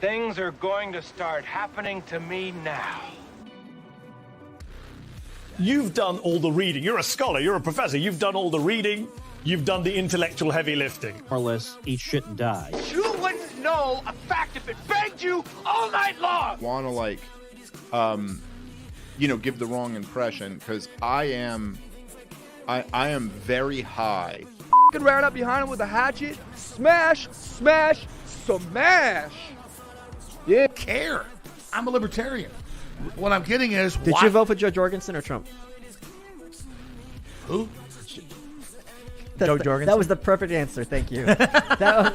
Things are going to start happening to me now. You've done all the reading. You're a scholar. You're a professor. You've done all the reading. You've done the intellectual heavy lifting. More or less, eat shit and die. You wouldn't know a fact if it begged you all night long. Want to, like, give the wrong impression, because I am very high. Ran up behind him with a hatchet. Smash, smash, smash. Yeah. Care. I'm a libertarian. What I'm getting is, Did you vote for Joe Jorgensen or Trump? Who? Joe Jorgensen. That was the perfect answer. Thank you. That was...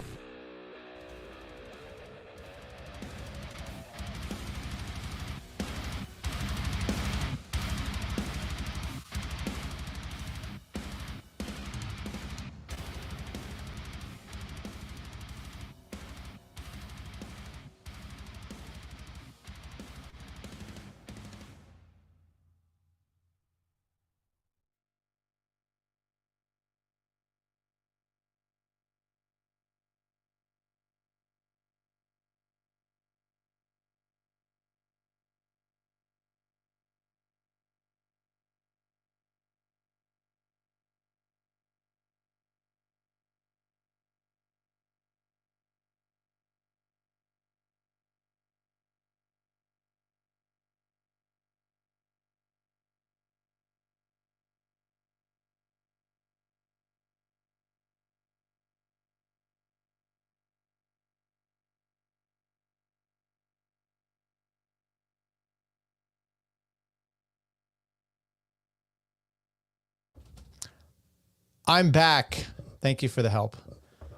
I'm back. Thank you for the help.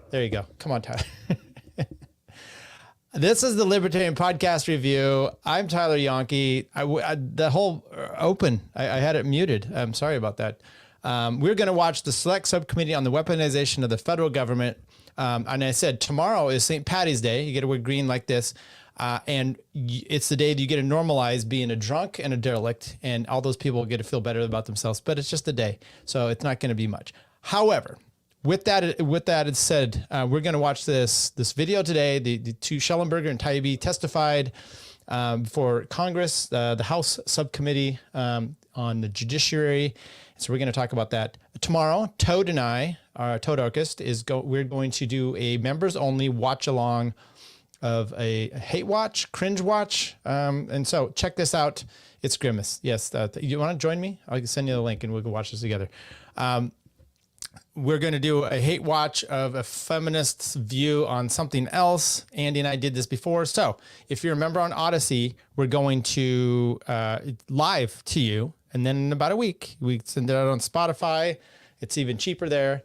There you go. Come on, Tyler. This is the Libertarian Podcast Review. I'm Tyler Yonke. The whole open, I had it muted. I'm sorry about that. We're going to watch the Select Subcommittee on the Weaponization of the Federal Government. And I said tomorrow is St. Patty's Day. You get to wear green like this. And it's the day that you get to normalize being a drunk and a derelict. And all those people get to feel better about themselves. But it's just a day. So it's not going to be much. However, with that said, we're going to watch this video today. The two Shellenberger and Taibbi testified for Congress, the House Subcommittee on the Judiciary. So we're going to talk about that tomorrow. Toad and I, Toad Archist, we're going to do a members only watch along of a hate watch, cringe watch. And so check this out. It's Grimace. Yes. You want to join me? I'll send you the link and we'll go watch this together. We're going to do a hate watch of a feminist's view on something else. Andy and I did this before. So if you're a member on Odyssey, we're going to live to you. And then in about a week, we send it out on Spotify. It's even cheaper there.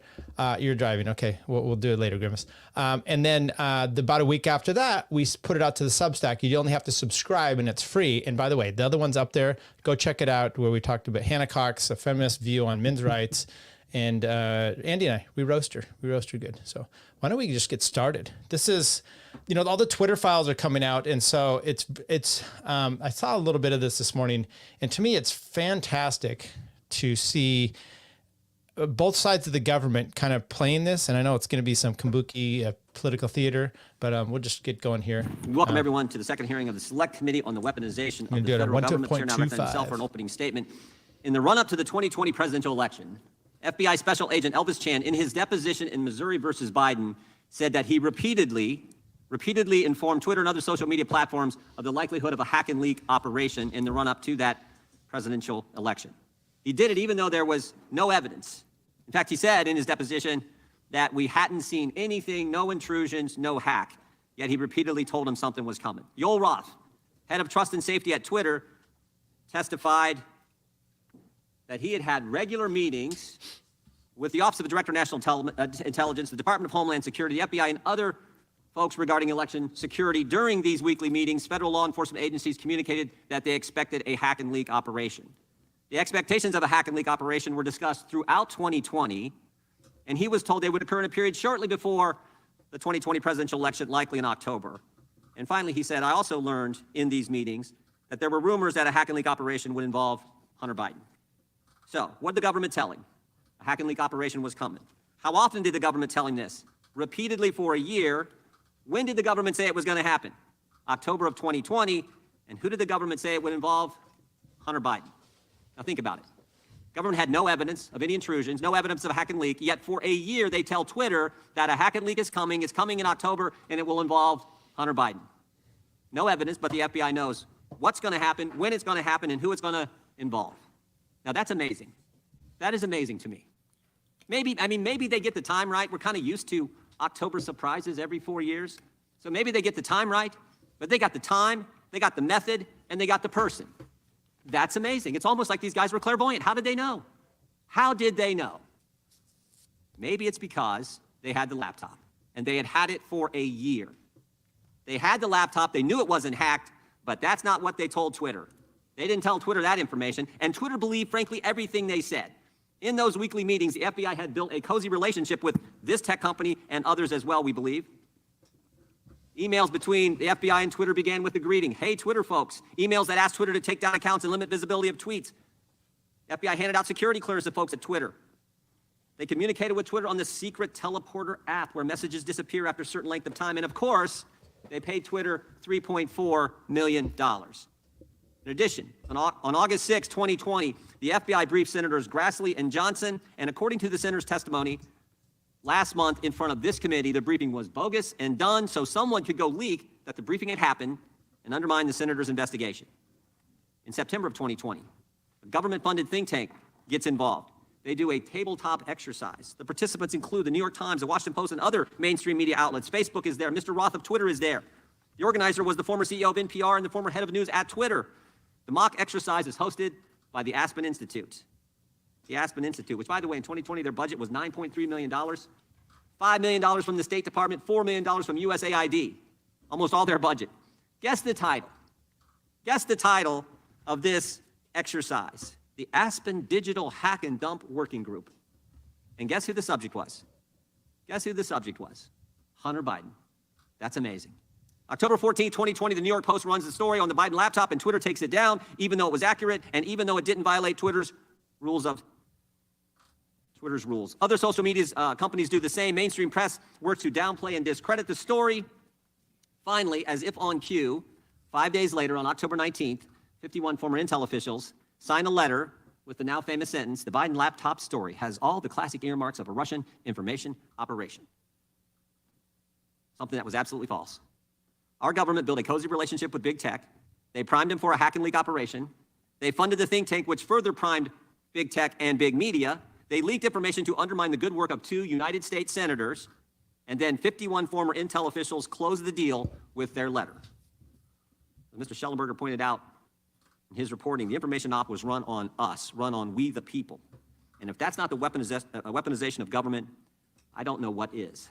You're driving. Okay, we'll do it later, Grimace. And then about a week after that, we put it out to the Substack. You only have to subscribe, and it's free. And by the way, the other one's up there. Go check it out, where we talked about Hannah Cox, a feminist view on men's rights. And Andy and I, we roast her good. So why don't we just get started? This is, all the Twitter files are coming out. And so it's I saw a little bit of this morning. And to me, it's fantastic to see both sides of the government kind of playing this. And I know it's going to be some kabuki political theater, but we'll just get going here. Welcome everyone to the second hearing of the Select Committee on the Weaponization of the Federal Government. Chair now recommends himself for an opening statement. In the run-up to the 2020 presidential election, FBI Special Agent Elvis Chan, in his deposition in Missouri versus Biden, said that he repeatedly informed Twitter and other social media platforms of the likelihood of a hack and leak operation in the run-up to that presidential election. He did it even though there was no evidence. In fact, he said in his deposition that we hadn't seen anything, no intrusions, no hack, yet he repeatedly told him something was coming. Yoel Roth, head of trust and safety at Twitter, testified that he had had regular meetings with the Office of the Director of National Intelligence, the Department of Homeland Security, the FBI, and other folks regarding election security. During these weekly meetings, federal law enforcement agencies communicated that they expected a hack and leak operation. The expectations of a hack and leak operation were discussed throughout 2020, and he was told they would occur in a period shortly before the 2020 presidential election, likely in October. And finally, he said, I also learned in these meetings that there were rumors that a hack and leak operation would involve Hunter Biden. So, what did the government tell him? A hack and leak operation was coming. How often did the government tell him this? Repeatedly for a year. When did the government say it was going to happen? October of 2020. And who did the government say it would involve? Hunter Biden. Now think about it. Government had no evidence of any intrusions, no evidence of a hack and leak, yet for a year they tell Twitter that a hack and leak is coming in October, and it will involve Hunter Biden. No evidence, but the FBI knows what's going to happen, when it's going to happen, and who it's going to involve. Now that's amazing. That is amazing to me. Maybe they get the time right. We're kind of used to October surprises every 4 years. So maybe they get the time right, but they got the time, they got the method, and they got the person. That's amazing. It's almost like these guys were clairvoyant. How did they know? How did they know? Maybe it's because they had the laptop, and they had had it for a year. They had the laptop. They knew it wasn't hacked, but that's not what they told Twitter. They didn't tell Twitter that information, and Twitter believed, frankly, everything they said. In those weekly meetings, the FBI had built a cozy relationship with this tech company and others as well, we believe. Emails between the FBI and Twitter began with a greeting. Hey, Twitter folks. Emails that asked Twitter to take down accounts and limit visibility of tweets. FBI handed out security clearance to folks at Twitter. They communicated with Twitter on the secret teleporter app where messages disappear after a certain length of time. And of course, they paid Twitter $3.4 million. In addition, on August 6, 2020, the FBI briefed Senators Grassley and Johnson, and according to the senator's testimony, last month in front of this committee, the briefing was bogus and done so someone could go leak that the briefing had happened and undermine the senator's investigation. In September of 2020, a government-funded think tank gets involved. They do a tabletop exercise. The participants include the New York Times, the Washington Post, and other mainstream media outlets. Facebook is there. Mr. Roth of Twitter is there. The organizer was the former CEO of NPR and the former head of news at Twitter. The mock exercise is hosted by the Aspen Institute. The Aspen Institute, which, by the way, in 2020, their budget was $9.3 million, $5 million from the State Department, $4 million from USAID, almost all their budget. Guess the title. Guess the title of this exercise. The Aspen Digital Hack and Dump Working Group. And guess who the subject was? Guess who the subject was? Hunter Biden. That's amazing. October 14, 2020, the New York Post runs the story on the Biden laptop, and Twitter takes it down, even though it was accurate, and even though it didn't violate Twitter's rules. Other social media companies do the same. Mainstream press works to downplay and discredit the story. Finally, as if on cue, 5 days later, on October 19th, 51 former Intel officials signed a letter with the now famous sentence, "The Biden laptop story has all the classic earmarks of a Russian information operation." Something that was absolutely false. Our government built a cozy relationship with big tech. They primed him for a hack and leak operation. They funded the think tank, which further primed big tech and big media. They leaked information to undermine the good work of 2 United States senators. And then 51 former Intel officials closed the deal with their letter. As Mr. Shellenberger pointed out in his reporting, the information op was run on us, run on we the people. And if that's not the weaponization of government, I don't know what is.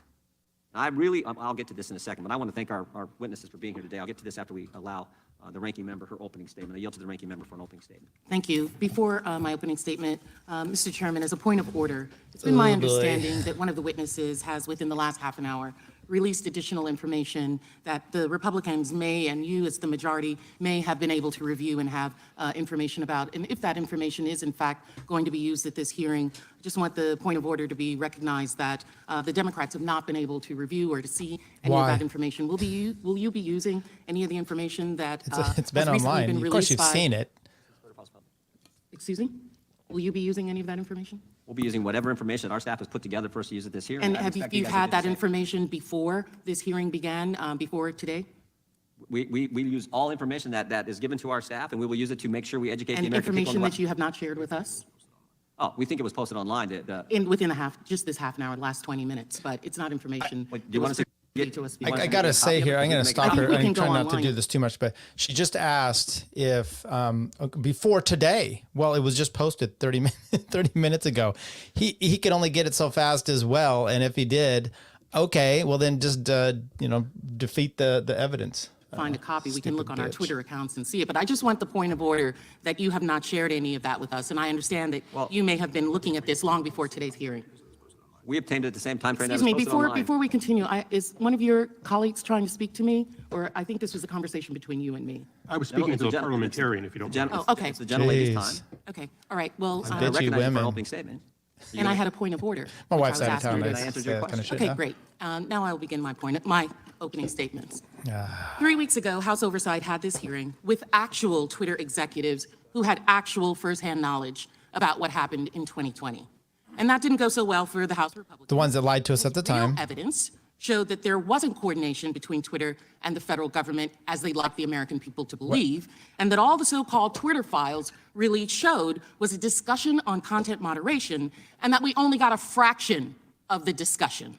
I'll get to this in a second, but I want to thank our witnesses for being here today. I'll get to this after we allow the ranking member her opening statement. I yield to the ranking member for an opening statement. Thank you. Before my opening statement, Mr. Chairman, as a point of order, it's been my understanding that one of the witnesses has, within the last half an hour, released additional information that the Republicans may, and you as the majority, may have been able to review and have information about. And if that information is, in fact, going to be used at this hearing, I just want the point of order to be recognized that the Democrats have not been able to review or to see any of that information. Will you be using any of the information that it's been online? Of course, you've seen it. Excuse me? Will you be using any of that information? We'll be using whatever information our staff has put together for us to use at this hearing. And have you had that information before this hearing began, before today? We use all information that is given to our staff, and we will use it to make sure we educate the American people. And information that you have not shared with us? Oh, we think it was posted online. Within just this half an hour, the last 20 minutes, but it's not information. Do you want to I got to say here, I'm going to stop her. I'm trying not to do this too much, but she just asked if before today, well, it was just posted 30 minutes ago. He could only get it so fast as well. And if he did, okay, well then just, defeat the evidence. Find a copy. We can look on our Twitter accounts and see it. But I just want the point of order that you have not shared any of that with us. And I understand that you may have been looking at this long before today's hearing. We obtained it at the same time frame. Excuse me, before we continue, is one of your colleagues trying to speak to me? Or I think this was a conversation between you and me. I was speaking to a parliamentarian, if you don't mind. Oh, okay. It's the gentlelady's time. Okay, all right, well. Recognize you for an opening statement. And I had a point of order. My which wife's I was out of town. asking I you to say that kind of shit. Okay, huh? great. Now I'll begin my opening statements. 3 weeks ago, House Oversight had this hearing with actual Twitter executives who had actual firsthand knowledge about what happened in 2020. And that didn't go so well for the House Republicans. The ones that lied to us at the time. Real evidence showed that there wasn't coordination between Twitter and the federal government as they'd like the American people to believe, and that all the so-called Twitter files really showed was a discussion on content moderation, and that we only got a fraction of the discussion.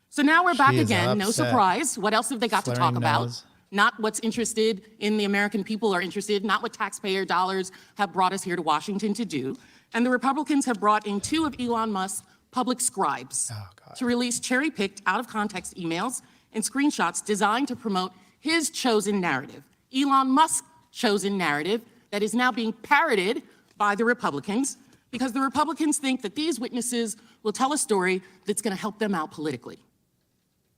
So now we're back again, no surprise. What else have they got to talk about? Not what's interested in the American people are interested, not what taxpayer dollars have brought us here to Washington to do. And the Republicans have brought in 2 of Elon Musk's public scribes to release cherry-picked, out-of-context emails and screenshots designed to promote his chosen narrative, Elon Musk's chosen narrative, that is now being parroted by the Republicans because the Republicans think that these witnesses will tell a story that's going to help them out politically.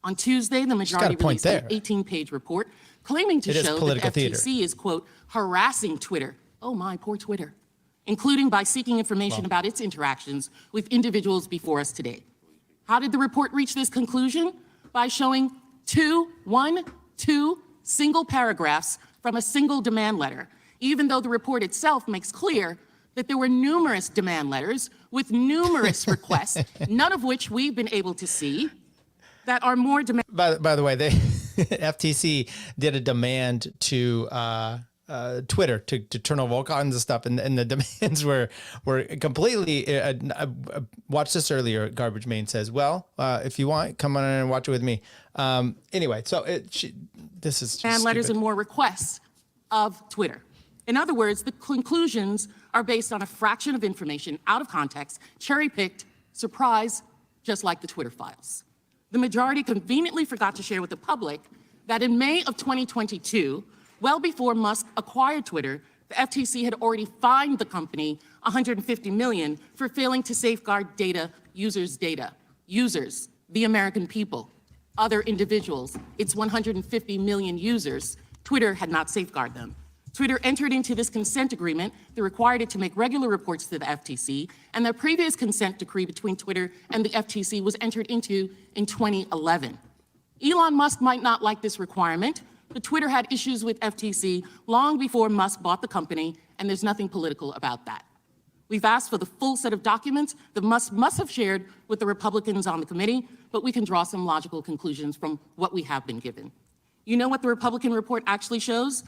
On Tuesday, the majority released an 18-page report claiming to show that the FTC is, quote, harassing Twitter. Oh my, poor Twitter. Including by seeking information about its interactions with individuals before us today. How did the report reach this conclusion? By showing two single paragraphs from a single demand letter, even though the report itself makes clear that there were numerous demand letters with numerous requests, none of which we've been able to see, that are more demand. By the way, they FTC did a demand to Twitter to turn over all kinds of stuff, and the demands were completely. Watched this earlier. Garbage Main says, "Well, if you want, come on in and watch it with me." Anyway, so this is just letters stupid. and more requests of Twitter. In other words, the conclusions are based on a fraction of information out of context, cherry-picked, surprise, just like the Twitter files. The majority conveniently forgot to share with the public that in May of 2022, well before Musk acquired Twitter, the FTC had already fined the company $150 million for failing to safeguard users' data. Users, the American people, other individuals, its 150 million users, Twitter had not safeguarded them. Twitter entered into this consent agreement that required it to make regular reports to the FTC, and the previous consent decree between Twitter and the FTC was entered into in 2011. Elon Musk might not like this requirement, but Twitter had issues with FTC long before Musk bought the company, and there's nothing political about that. We've asked for the full set of documents that Musk must have shared with the Republicans on the committee, but we can draw some logical conclusions from what we have been given. You know what the Republican report actually shows?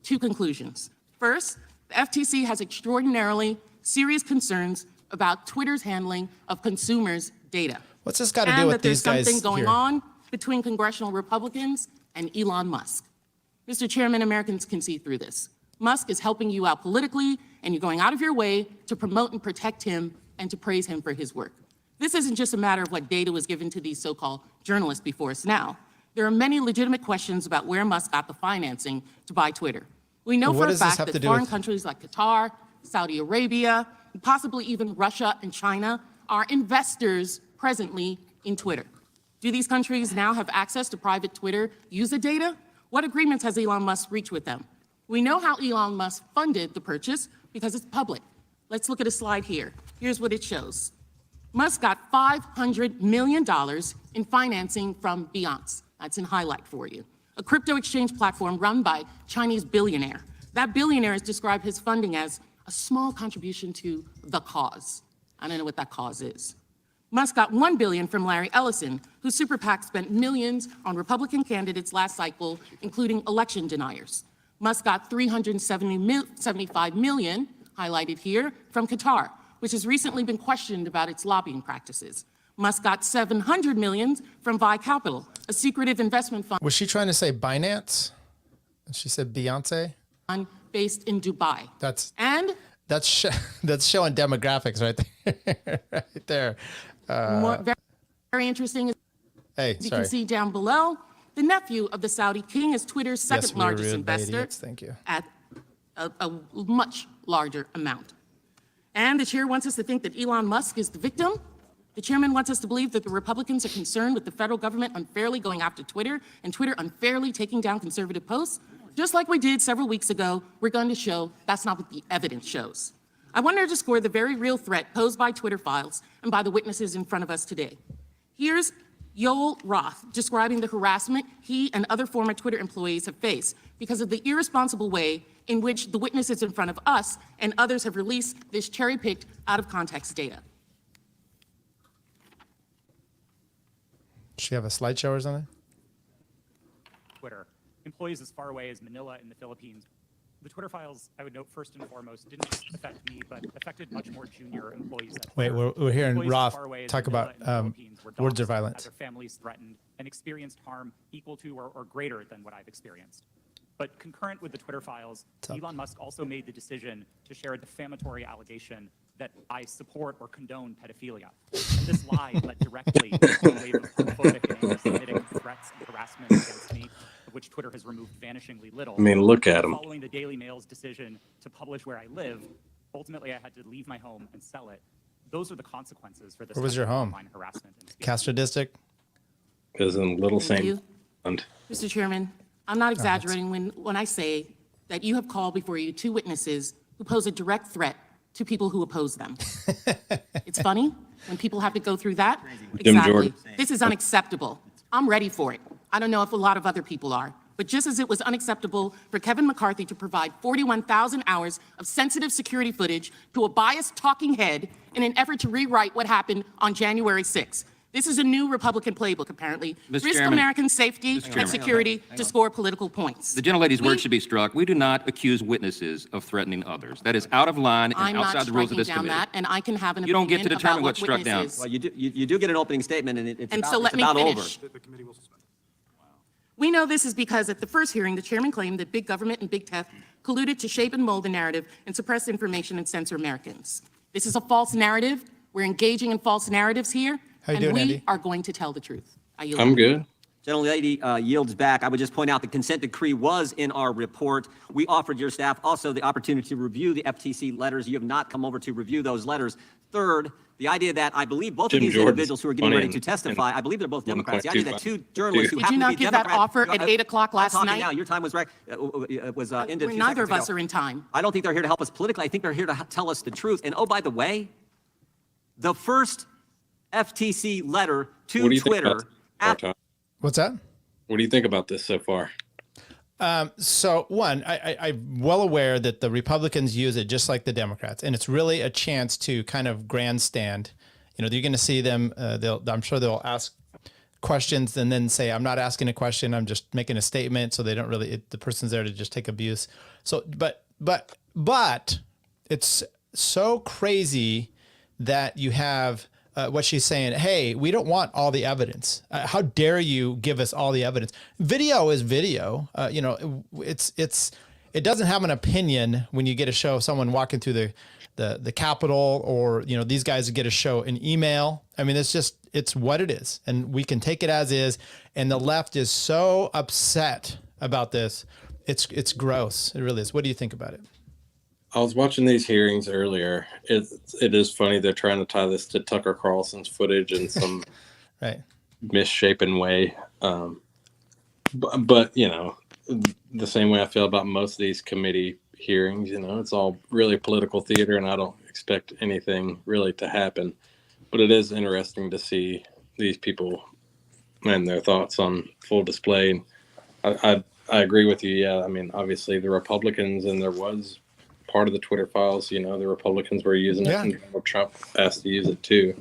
2 conclusions. First, the FTC has extraordinarily serious concerns about Twitter's handling of consumers' data. What's this got to do with these guys here? And that there's something going here? on between congressional Republicans and Elon Musk. Mr. Chairman, Americans can see through this. Musk is helping you out politically, and you're going out of your way to promote and protect him and to praise him for his work. This isn't just a matter of what data was given to these so-called journalists before us now. There are many legitimate questions about where Musk got the financing to buy Twitter. We know for a fact that foreign countries like Qatar, Saudi Arabia, and possibly even Russia and China are investors presently in Twitter. Do these countries now have access to private Twitter user data? What agreements has Elon Musk reached with them? We know how Elon Musk funded the purchase because it's public. Let's look at a slide here. Here's what it shows. Musk got $500 million in financing from Binance. That's in highlight for you. A crypto exchange platform run by a Chinese billionaire. That billionaire has described his funding as a small contribution to the cause. I don't know what that cause is. Musk got $1 billion from Larry Ellison, whose super PAC spent millions on Republican candidates last cycle, including election deniers. Musk got $375 million, highlighted here, from Qatar, which has recently been questioned about its lobbying practices. Musk got $700 million from Vi Capital, a secretive investment fund. Was she trying to say Binance? She said Beyonce? Based in Dubai. That's showing demographics right there. Right there. Very interesting. Hey, you can see down below, the nephew of the Saudi king is Twitter's second largest investor. Thank you. At a much larger amount. And the chair wants us to think that Elon Musk is the victim. The chairman wants us to believe that the Republicans are concerned with the federal government unfairly going after Twitter and Twitter unfairly taking down conservative posts. Just like we did several weeks ago, we're going to show that's not what the evidence shows. I want to underscore the very real threat posed by Twitter files and by the witnesses in front of us today. Here's Yoel Roth describing the harassment he and other former Twitter employees have faced because of the irresponsible way in which the witnesses in front of us and others have released this cherry-picked, out-of-context data. Does she have a slideshow or something? Twitter. Employees as far away as Manila in the Philippines. The Twitter files, I would note first and foremost, didn't just affect me, but affected much more junior employees. Wait, we're hearing Employees as Roth far away as talk Manila about in the Philippines were words doxxed, of violence. had their families threatened, and experienced harm equal to or greater than what I've experienced. But concurrent with the Twitter files, Elon Musk also made the decision to share a defamatory allegation that I support or condone pedophilia. And this lie led directly to a wave of homophobic and anti-Semitic threats and harassment against me, of which Twitter has removed vanishingly little. I mean, look at him. Following the Daily Mail's decision to publish where I live, ultimately I had to leave my home and sell it. Those are the consequences for this. Where was your home? Harassment and Castro District? Is in Little Thank Saint. you. Mr. Chairman, I'm not exaggerating when I say that you have called before you two witnesses who pose a direct threat to people who oppose them. It's funny when people have to go through that. Jim Exactly. Jordan. This is unacceptable. I'm ready for it. I don't know if a lot of other people are. But just as it was unacceptable for Kevin McCarthy to provide 41,000 hours of sensitive security footage to a biased talking head in an effort to rewrite what happened on January 6th. This is a new Republican playbook, apparently. Mr. Risk Chairman. American safety and security to score political points. The gentlelady's word should be struck. We do not accuse witnesses of threatening others. That is out of line and I'm not outside the rules of striking this down committee. that, and I can have an You don't get to opinion determine about what's what struck down. witnesses. Well, you do get an opening statement, and it's And about, so let it's me about finish. over. We know this is because at the first hearing, the chairman claimed that big government and big tech colluded to shape and mold the narrative and suppress information and censor Americans. This is a false narrative. We're engaging in false narratives here, How you and doing, we Andy? are going to tell the truth. I yield. I'm good. Gentlelady yields back. I would just point out the consent decree was in our report. We offered your staff also the opportunity to review the FTC letters. You have not come over to review those letters. Third, the idea that I believe both Jim of these Jordan's individuals who are getting ready funny to testify, I believe they're both Democrats. The idea that 1.25. two journalists who Did happen you to not be give that Democrats- offer at 8 o'clock last I'm talking night? now. Your time was ended. Where a few neither of seconds us ago. are in time. I don't think they're here to help us politically. I think they're here to tell us the truth. And oh, by the way, the first FTC letter What do to you think Twitter. about this, Tom? What's that? What do you think about this so far? So one, I'm well aware that the Republicans use it just like the Democrats, and it's really a chance to kind of grandstand. You know, you're going to see them. I'm sure they'll ask questions and then say, "I'm not asking a question. I'm just making a statement." So they don't really. The person's there to just take abuse. So, but it's so crazy that you have. What she's saying, hey, we don't want all the evidence. How dare you give us all the evidence? Video is video. You know, it doesn't have an opinion when you get to show someone walking through the Capitol, or, you know, these guys get to show an email. I mean, it's what it is, and we can take it as is. And the left is so upset about this. It's gross. It really is. What do you think about it? I was watching these hearings earlier. It is funny they're trying to tie this to Tucker Carlson's footage in some right misshapen way. But you know, the same way I feel about most of these committee hearings, you know, it's all really political theater, and I don't expect anything really to happen. But it is interesting to see these people and their thoughts on full display. And I agree with you. Yeah, I mean, obviously the Republicans, and there was part of the Twitter files, you know, the Republicans were using it, and Donald Trump asked to use it too.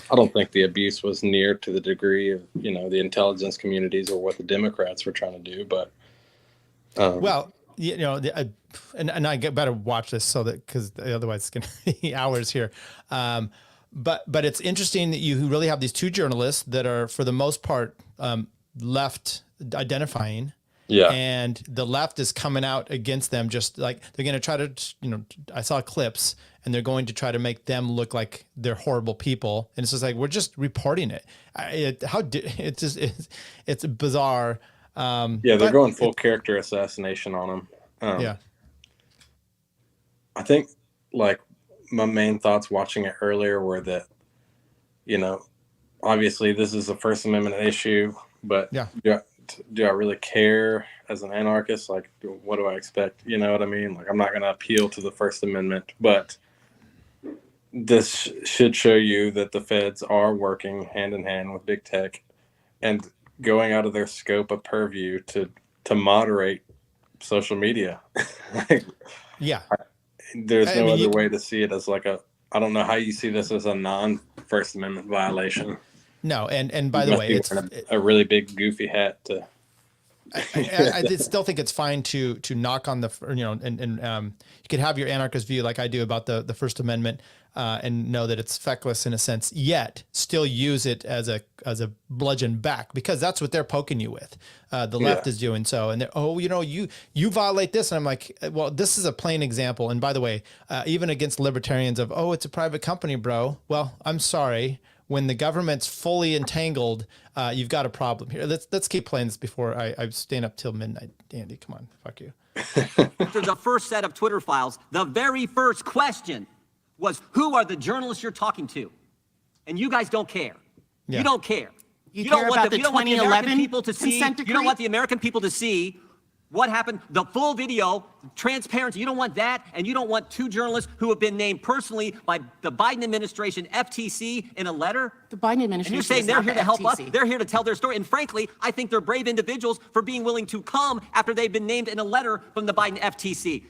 I don't think the abuse was near to the degree of, you know, the intelligence communities or what the Democrats were trying to do. But well, you know, and I better watch this so that, because otherwise it's going to be hours here. But it's interesting that you really have these two journalists that are, for the most part, left identifying. Yeah. And the left is coming out against them, just like they're going to try to, you know, I saw clips, and they're going to try to make them look like they're horrible people. And it's just like, we're just reporting it. It's bizarre. Yeah, they're going full character assassination on them. Yeah. I think, like, my main thoughts watching it earlier were that, you know, obviously this is a First Amendment issue, but yeah. Do I really care as an anarchist? Like, what do I expect? You know what I mean? Like, I'm not going to appeal to the First Amendment, but this should show you that the feds are working hand in hand with big tech and going out of their scope of purview to moderate social media. Yeah. There's no other way to see it as like I don't know how you see this as a non-First Amendment violation. No, and by the way, it's a really big goofy hat to. I still think it's fine to knock on the, and you could have your anarchist view like I do about the First Amendment, and know that it's feckless in a sense, yet still use it as a bludgeon back, because that's what they're poking you with. The left is doing so, and you violate this, and I'm like, well, this is a plain example. And by the way, even against libertarians of, oh, it's a private company, bro. Well, I'm sorry. When the government's fully entangled, you've got a problem here. Let's keep playing this before I staying up till midnight. Andy, come on, fuck you. After the first set of Twitter files, the very first question was, who are the journalists you're talking to? And you guys don't care. Yeah. You don't care. You don't want the 2011 people to see. consent You decree? don't want the American people to see what happened, the full video, transparency. You don't want that, and you don't want two journalists who have been named personally by the Biden administration, FTC, in a letter. The Biden administration. And you're saying they're is here not to help the us. FTC. They're here to tell their story. And frankly, I think they're brave individuals for being willing to come after they've been named in a letter from the Biden FTC.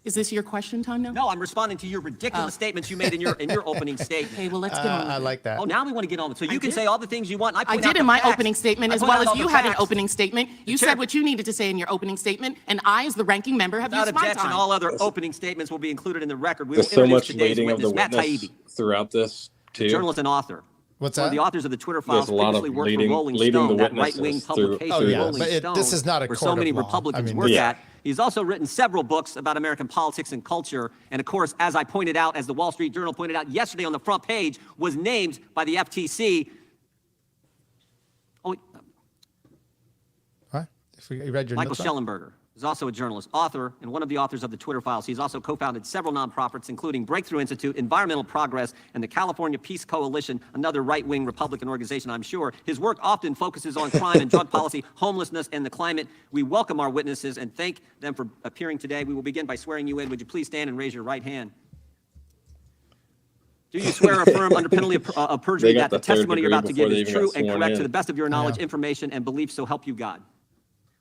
Is this your question, Tanya? No, I'm responding to your ridiculous statements you made in your opening statement. Okay, well, let's get on with it. I like that. Oh, now we want to get on with it. So you can say all the things you want. I did in my opening statement, as well as you had an opening statement. You said what you needed to say in your opening statement, and I, as the ranking member, have Without used my objection, time. all other opening statements will be included in the record. We will There's so introduce much today's leading of the witness, Matt witness Taibi, throughout this too. journalist and author. What's One that? of the authors of the Twitter files, There's a lot of previously worked leading- for Rolling leading Stone, the that right-wing witnesses through- publication, Oh, yeah, Rolling but Stone, this is not a where so court many of law. Republicans I mean, work yeah. at. He's also written several books about American politics and culture. And of course, as I pointed out, as the Wall Street Journal pointed out yesterday on the front page, was named by the FTC. Oh, Huh? If you read your Michael notes out? Shellenberger is also a journalist, author, and one of the authors of the Twitter files. He's also co-founded several nonprofits, including Breakthrough Institute, Environmental Progress, and the California Peace Coalition, another right-wing Republican organization, I'm sure. His work often focuses on crime and drug policy, homelessness, and the climate. We welcome our witnesses and thank them for appearing today. We will begin by swearing you in. Would you please stand and raise your right hand? Do you swear or affirm under penalty of perjury They got that the the third testimony you're degree about to before give they is even true got and sworn correct in. to the best of your knowledge, information, and belief, so help you God?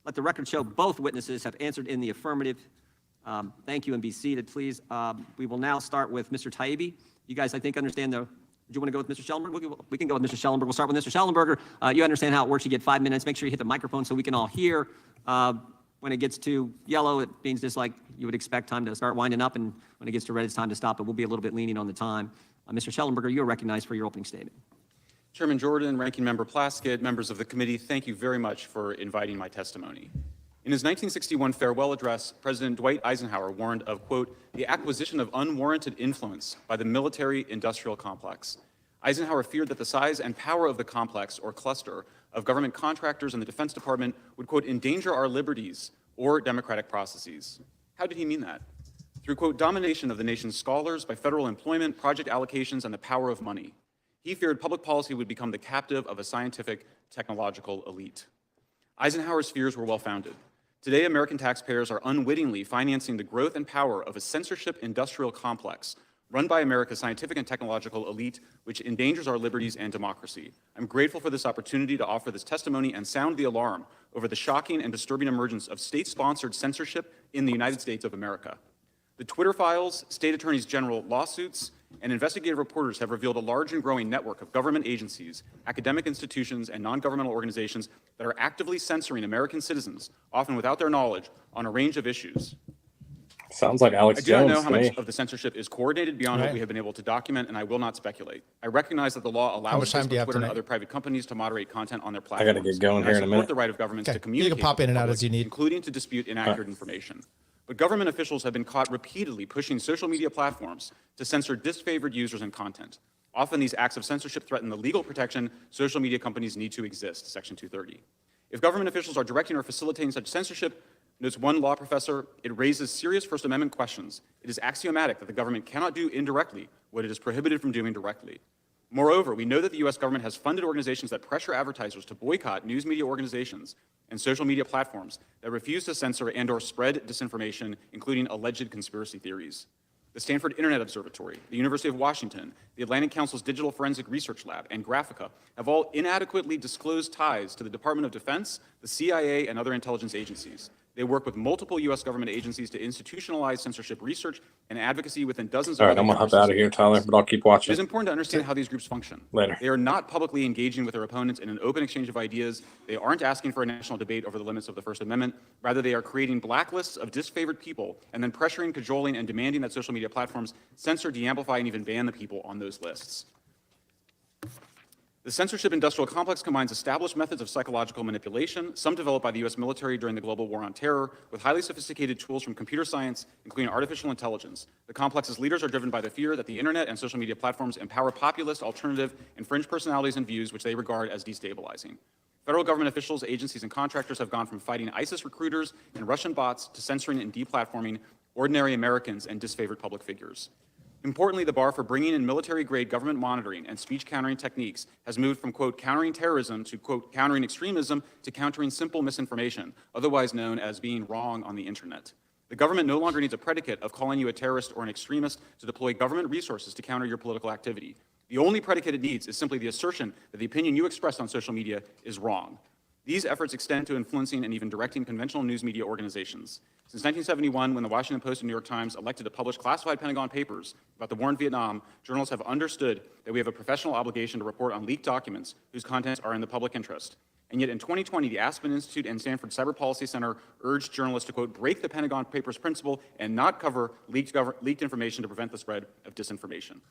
Let the record show both witnesses have answered in the affirmative. Thank you, and be seated, please. We will now start with Mr. Taibi. You guys, I think, understand the... Do you want to go with Mr. Shellenberger? We can go with Mr. Shellenberger. We'll start with Mr. Shellenberger. You understand how it works. You get 5 minutes. Make sure you hit the microphone so we can all hear. When it gets to yellow, it means just like you would expect time to start winding up, and when it gets to red, it's time to stop, but we'll be a little bit lenient on the time. Mr. Shellenberger, you are recognized for your opening statement. Chairman Jordan, Ranking Member Plaskett, members of the committee, thank you very much for inviting my testimony. In his 1961 farewell address, President Dwight Eisenhower warned of, quote, the acquisition of unwarranted influence by the military-industrial complex. Eisenhower feared that the size and power of the complex or cluster of government contractors in the Defense Department would, quote, endanger our liberties or democratic processes. How did he mean that? Through, quote, domination of the nation's scholars by federal employment, project allocations, and the power of money. He feared public policy would become the captive of a scientific, technological elite. Eisenhower's fears were well-founded. Today, American taxpayers are unwittingly financing the growth and power of a censorship industrial complex run by America's scientific and technological elite, which endangers our liberties and democracy. I'm grateful for this opportunity to offer this testimony and sound the alarm over the shocking and disturbing emergence of state-sponsored censorship in the United States of America. The Twitter files, state attorneys general lawsuits, and investigative reporters have revealed a large and growing network of government agencies, academic institutions, and non-governmental organizations that are actively censoring American citizens, often without their knowledge, on a range of issues. Sounds like Alex I do not Jones know how to me. much of the censorship is coordinated beyond what we have been able to document, and I will not speculate. I recognize that the law allows much time do you Facebook, have Twitter, and tonight? other private companies to moderate content on their I platforms. gotta get going and here I in a support minute. the right of governments Okay, to you can communicate pop with in and the out public, as you need. including to dispute inaccurate information. But government officials have been caught repeatedly pushing social media platforms to censor disfavored users and content. Often these acts of censorship threaten the legal protection social media companies need to exist, Section 230. If government officials are directing or facilitating such censorship, notes one law professor, it raises serious First Amendment questions. It is axiomatic that the government cannot do indirectly what it is prohibited from doing directly. Moreover, we know that the U.S. government has funded organizations that pressure advertisers to boycott news media organizations and social media platforms that refuse to censor and/or spread disinformation, including alleged conspiracy theories. the Stanford Internet Observatory, the University of Washington, the Atlantic Council's Digital Forensic Research Lab, and Graphica have all inadequately disclosed ties to the Department of Defense, the CIA, and other intelligence agencies. They work with multiple U.S. government agencies to institutionalize censorship research and advocacy within dozens of All right, I'm going to hop out of here, Tyler, but I'll keep watching. It is important to understand how these groups function. Later. They are not publicly engaging with their opponents in an open exchange of ideas. They aren't asking for a national debate over the limits of the First Amendment. Rather, they are creating blacklists of disfavored people and then pressuring, cajoling, and demanding that social media platforms censor, de-amplify, and even ban the people on those lists. The censorship industrial complex combines established methods of psychological manipulation, some developed by the U.S. military during the global war on terror, with highly sophisticated tools from computer science, including artificial intelligence. The complex's leaders are driven by the fear that the internet and social media platforms empower populist, alternative, and fringe personalities and views which they regard as destabilizing. Federal government officials, agencies, and contractors have gone from fighting ISIS recruiters and Russian bots to censoring and deplatforming ordinary Americans and disfavored public figures. Importantly, the bar for bringing in military-grade government monitoring and speech countering techniques has moved from, quote, countering terrorism to, quote, countering extremism to countering simple misinformation, otherwise known as being wrong on the internet. The government no longer needs a predicate of calling you a terrorist or an extremist to deploy government resources to counter your political activity. The only predicate it needs is simply the assertion that the opinion you expressed on social media is wrong. These efforts extend to influencing and even directing conventional news media organizations. Since 1971, when the Washington Post and New York Times elected to publish classified Pentagon papers about the war in Vietnam, journalists have understood that we have a professional obligation to report on leaked documents whose contents are in the public interest. And yet in 2020, the Aspen Institute and Stanford Cyber Policy Center urged journalists to, quote, break the Pentagon Papers principle and not cover leaked information to prevent the spread of disinformation.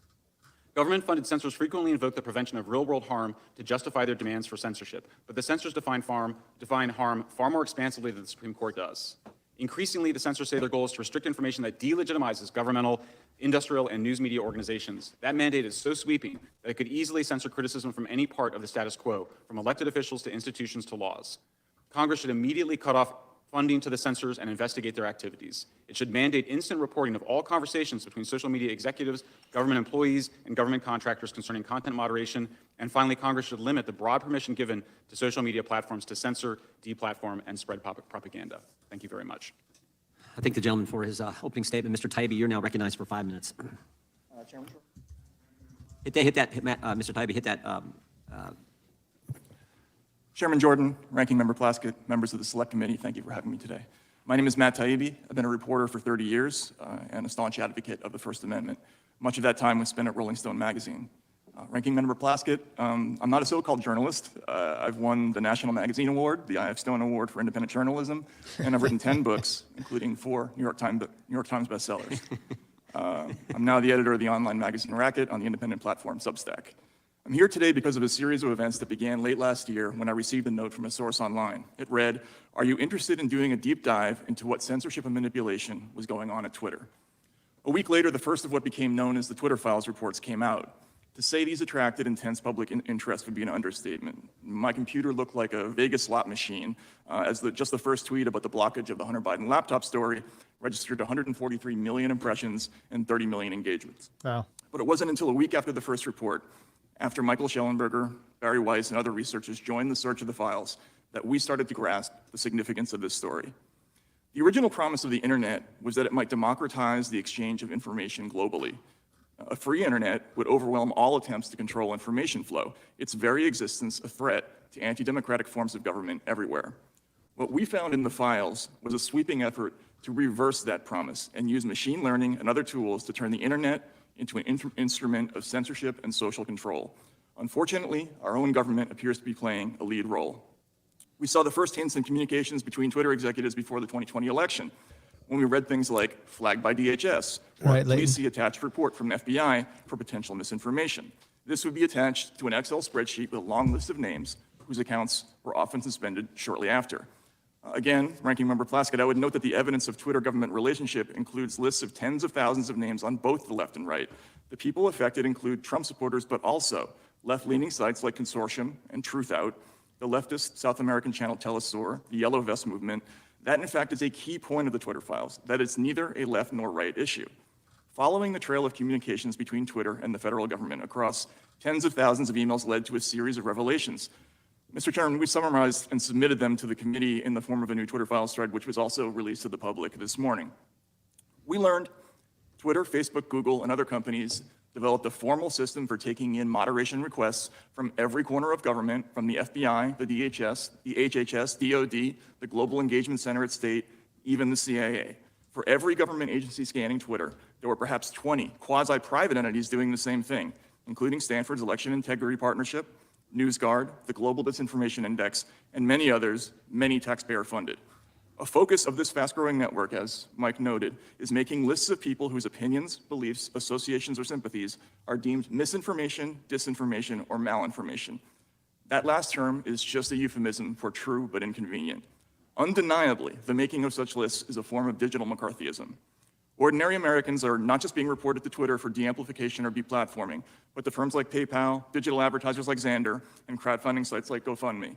Government-funded censors frequently invoke the prevention of real-world harm to justify their demands for censorship, but the censors define harm far more expansively than the Supreme Court does. Increasingly, the censors say their goal is to restrict information that delegitimizes governmental, industrial, and news media organizations. That mandate is so sweeping that it could easily censor criticism from any part of the status quo, from elected officials to institutions to laws. Congress should immediately cut off funding to the censors and investigate their activities. It should mandate instant reporting of all conversations between social media executives, government employees, and government contractors concerning content moderation. And finally, Congress should limit the broad permission given to social media platforms to censor, deplatform, and spread propaganda. Thank you very much. I thank the gentleman for his opening statement. Mr. Taibbi, you're now recognized for 5 minutes. Chairman? Mr. Taibbi, hit that. Chairman Jordan, Ranking Member Plaskett, members of the Select Committee, thank you for having me today. My name is Matt Taibi. I've been a reporter for 30 years and a staunch advocate of the First Amendment. Much of that time was spent at Rolling Stone magazine. Ranking Member Plaskett, I'm not a so-called journalist. I've won the National Magazine Award, the I.F. Stone Award for Independent Journalism, and I've written 10 books, including 4 New York Times bestsellers. I'm now the editor of the online magazine Racket on the independent platform SubStack. I'm here today because of a series of events that began late last year when I received a note from a source online. It read, "Are you interested in doing a deep dive into what censorship and manipulation was going on at Twitter?" A week later, the first of what became known as the Twitter Files reports came out. To say these attracted intense public interest would be an understatement. My computer looked like a Vegas slot machine, as just the first tweet about the blockage of the Hunter Biden laptop story registered 143 million impressions and 30 million engagements. Wow. But it wasn't until a week after the first report, after Michael Shellenberger, Barry Weiss, and other researchers joined the search of the files, that we started to grasp the significance of this story. The original promise of the internet was that it might democratize the exchange of information globally. A free internet would overwhelm all attempts to control information flow, its very existence a threat to anti-democratic forms of government everywhere. What we found in the files was a sweeping effort to reverse that promise and use machine learning and other tools to turn the internet into an instrument of censorship and social control. Unfortunately, our own government appears to be playing a lead role. We saw the first hints in communications between Twitter executives before the 2020 election, when we read things like flagged by DHS, or please see attached report from FBI for potential misinformation. This would be attached to an Excel spreadsheet with a long list of names whose accounts were often suspended shortly after. Again, Ranking Member Plaskett, I would note that the evidence of Twitter-government relationship includes lists of tens of thousands of names on both the left and right. The people affected include Trump supporters, but also left-leaning sites like Consortium and Truthout, the leftist South American channel Telesur, the Yellow Vest movement. That, in fact, is a key point of the Twitter files, that it's neither a left nor right issue. Following the trail of communications between Twitter and the federal government across tens of thousands of emails led to a series of revelations. Mr. Chairman, we summarized and submitted them to the committee in the form of a new Twitter files thread, which was also released to the public this morning. We learned Twitter, Facebook, Google, and other companies developed a formal system for taking in moderation requests from every corner of government, from the FBI, the DHS, the HHS, DOD, the Global Engagement Center at State, even the CIA. For every government agency scanning Twitter, there were perhaps 20 quasi-private entities doing the same thing, including Stanford's Election Integrity Partnership, NewsGuard, the Global Disinformation Index, and many others, many taxpayer-funded. A focus of this fast-growing network, as Mike noted, is making lists of people whose opinions, beliefs, associations, or sympathies are deemed misinformation, disinformation, or malinformation. That last term is just a euphemism for true but inconvenient. Undeniably, the making of such lists is a form of digital McCarthyism. Ordinary Americans are not just being reported to Twitter for de-amplification or deplatforming, but to firms like PayPal, digital advertisers like Xandr, and crowdfunding sites like GoFundMe.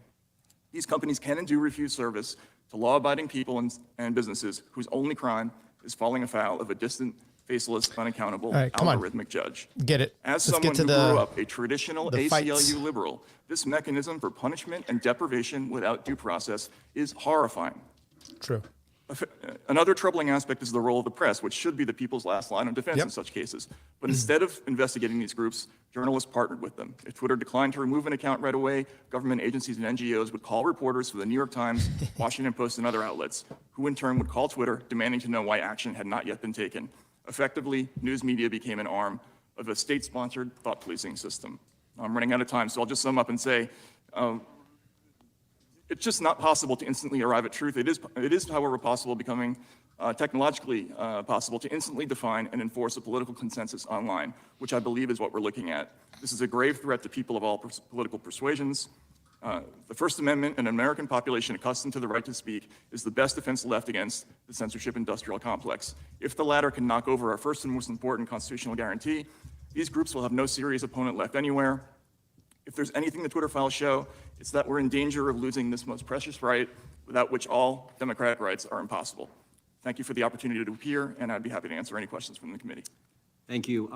These companies can and do refuse service to law-abiding people and businesses whose only crime is falling afoul of a distant, faceless, unaccountable, algorithmic judge. Get it. As someone who grew up a traditional ACLU liberal, this mechanism for punishment and deprivation without due process is horrifying. True. Another troubling aspect is the role of the press, which should be the people's last line of defense in such cases. But instead of investigating these groups, journalists partnered with them. If Twitter declined to remove an account right away, government agencies and NGOs would call reporters for the New York Times, Washington Post, and other outlets, who in turn would call Twitter, demanding to know why action had not yet been taken. Effectively, news media became an arm of a state-sponsored thought-policing system. I'm running out of time, so I'll just sum up and say, it's just not possible to instantly arrive at truth. It is, however, possible, becoming technologically possible to instantly define and enforce a political consensus online, which I believe is what we're looking at. This is a grave threat to people of all political persuasions. The First Amendment, an American population accustomed to the right to speak, is the best defense left against the censorship industrial complex. If the latter can knock over our first and most important constitutional guarantee, these groups will have no serious opponent left anywhere. If there's anything the Twitter files show, it's that we're in danger of losing this most precious right, without which all democratic rights are impossible. Thank you for the opportunity to appear, and I'd be happy to answer any questions from the committee. Thank you,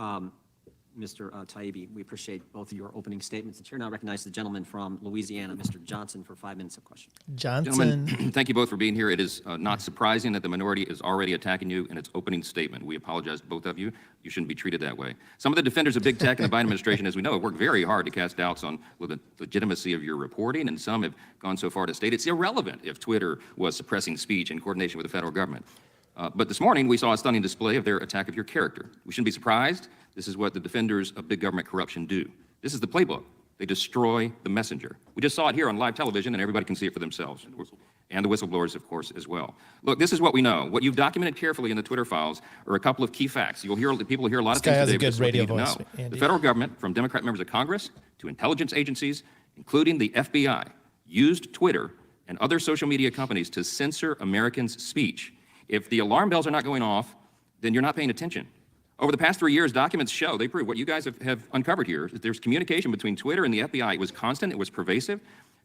Mr. Taibbi. We appreciate both of your opening statements. The chair now recognizes the gentleman from Louisiana, Mr. Johnson, for 5 minutes of question. Johnson. Gentlemen, thank you both for being here. It is not surprising that the minority is already attacking you in its opening statement. We apologize to both of you. You shouldn't be treated that way. Some of the defenders of big tech and the Biden administration, as we know, have worked very hard to cast doubts on the legitimacy of your reporting, and some have gone so far to state it's irrelevant if Twitter was suppressing speech in coordination with the federal government. But this morning, we saw a stunning display of their attack of your character. We shouldn't be surprised. This is what the defenders of big government corruption do. This is the playbook. They destroy the messenger. We just saw it here on live television, and everybody can see it for themselves. And the whistleblowers, of course, as well. Look, this is what we know. What you've documented carefully in the Twitter files are a couple of key facts. People will hear a lot of things today. This guy has a good radio voice. The federal government, from Democrat members of Congress to intelligence agencies, including the FBI, used Twitter and other social media companies to censor Americans' speech. If the alarm bells are not going off, then you're not paying attention. Over the past 3 years, documents show, they prove what you guys have uncovered here, that there's communication between Twitter and the FBI. It was constant, it was pervasive.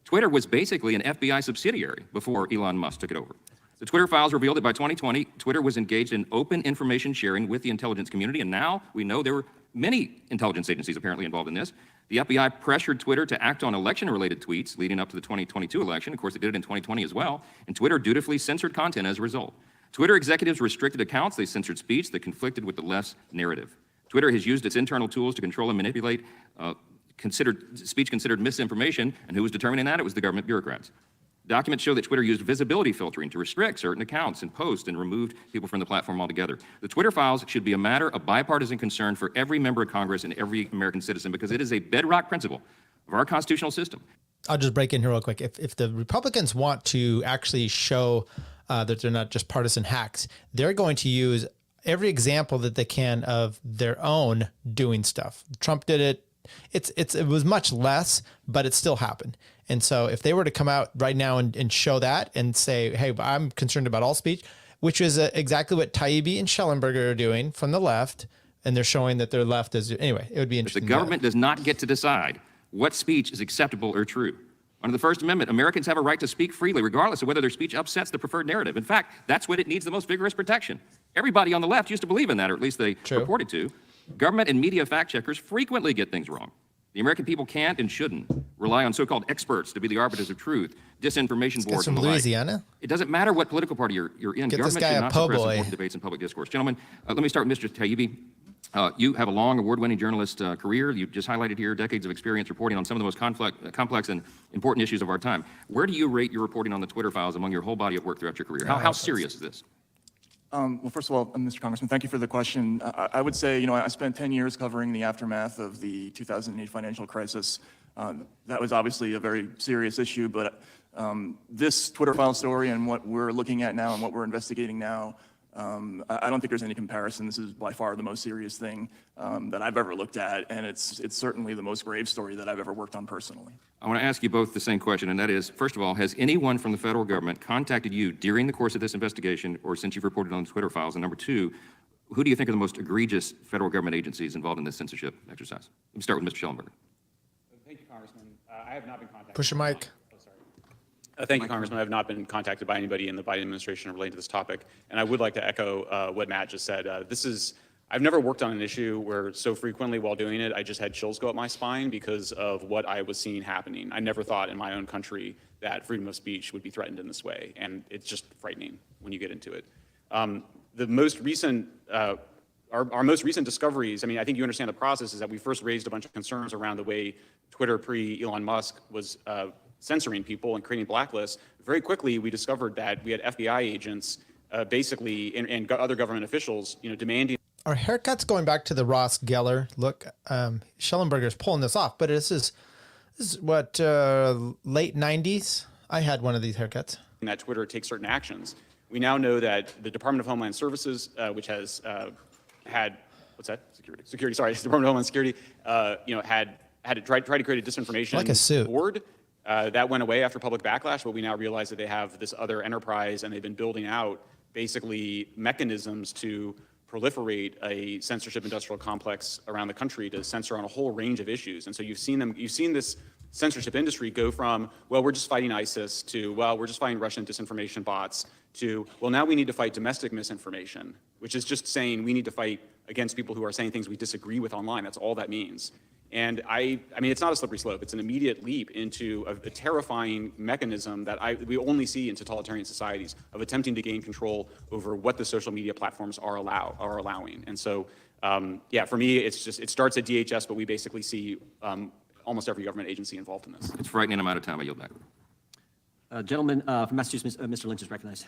Twitter was basically an FBI subsidiary before Elon Musk took it over. The Twitter files revealed that by 2020, Twitter was engaged in open information sharing with the intelligence community, and now we know there were many intelligence agencies apparently involved in this. The FBI pressured Twitter to act on election-related tweets leading up to the 2022 election. Of course, they did it in 2020 as well, and Twitter dutifully censored content as a result. Twitter executives restricted accounts. They censored speech that conflicted with the left's narrative. Twitter has used its internal tools to control and manipulate speech considered misinformation, and who was determining that? It was the government bureaucrats. Documents show that Twitter used visibility filtering to restrict certain accounts and posts and removed people from the platform altogether. The Twitter files should be a matter of bipartisan concern for every member of Congress and every American citizen, because it is a bedrock principle of our constitutional system. I'll just break in here real quick. If the Republicans want to actually show that they're not just partisan hacks, they're going to use every example that they can of their own doing stuff. Trump did it. It was much less, but it still happened. And so if they were to come out right now and show that and say, hey, I'm concerned about all speech, which is exactly what Taibbi and Shellenberger are doing from the left, and they're showing that their left is, anyway, it would be interesting. The government does not get to decide what speech is acceptable or true. Under the First Amendment, Americans have a right to speak freely, regardless of whether their speech upsets the preferred narrative. In fact, that's when it needs the most vigorous protection. Everybody on the left used to believe in that, or at least they reported to. Government and media fact checkers frequently get things wrong. The American people can't and shouldn't rely on so-called experts to be the arbiters of truth, disinformation boards from and the like. Louisiana. It doesn't matter what political party you're in. Get Government this guy should a not po' suppress boy. important debates and public discourse. Gentlemen, let me start with Mr. Taibi. You have a long award-winning journalist career. You just highlighted here decades of experience reporting on some of the most complex and important issues of our time. Where do you rate your reporting on the Twitter files among your whole body of work throughout your career? How serious is this? Well, first of all, Mr. Congressman, thank you for the question. I would say, I spent 10 years covering the aftermath of the 2008 financial crisis. That was obviously a very serious issue, but this Twitter file story and what we're looking at now and what we're investigating now, I don't think there's any comparison. This is by far the most serious thing that I've ever looked at, and it's certainly the most grave story that I've ever worked on personally. I want to ask you both the same question, and that is, first of all, has anyone from the federal government contacted you during the course of this investigation or since you've reported on the Twitter files? And number two, who do you think are the most egregious federal government agencies involved in this censorship exercise? Let me start with Mr. Schellenberger. Thank you, Congressman. I have not been contacted. Push your mic. Thank you, Congressman. I have not been contacted by anybody in the Biden administration related to this topic. And I would like to echo what Matt just said. I've never worked on an issue where so frequently while doing it, I just had chills go up my spine because of what I was seeing happening. I never thought in my own country that freedom of speech would be threatened in this way. And it's just frightening when you get into it. The most recent, our most recent discoveries, I think you understand the process, is that we first raised a bunch of concerns around the way Twitter pre-Elon Musk was censoring people and creating blacklists. Very quickly, we discovered that we had FBI agents basically and other government officials, demanding. Are haircuts going back to the Ross Geller look? Shellenberger's pulling this off, but this is what, late 90s? I had one of these haircuts. That Twitter takes certain actions. We now know that the Department of Homeland Services, which has had, what's that? Security, sorry, Department of Homeland Security, had to try to create a disinformation like a suit. board. That went away after public backlash, but we now realize that they have this other enterprise and they've been building out basically mechanisms to proliferate a censorship industrial complex around the country to censor on a whole range of issues. And so you've seen this censorship industry go from, well, we're just fighting ISIS to, well, we're just fighting Russian disinformation bots to, well, now we need to fight domestic misinformation, which is just saying we need to fight against people who are saying things we disagree with online. That's all that means. And I mean, it's not a slippery slope. It's an immediate leap into a terrifying mechanism that we only see in totalitarian societies of attempting to gain control over what the social media platforms are allowing. And so, yeah, for me, it starts at DHS, but we basically see almost every government agency involved in this. It's frightening. I'm out of time. I yield back. Gentleman from Massachusetts, Mr. Lynch is recognized.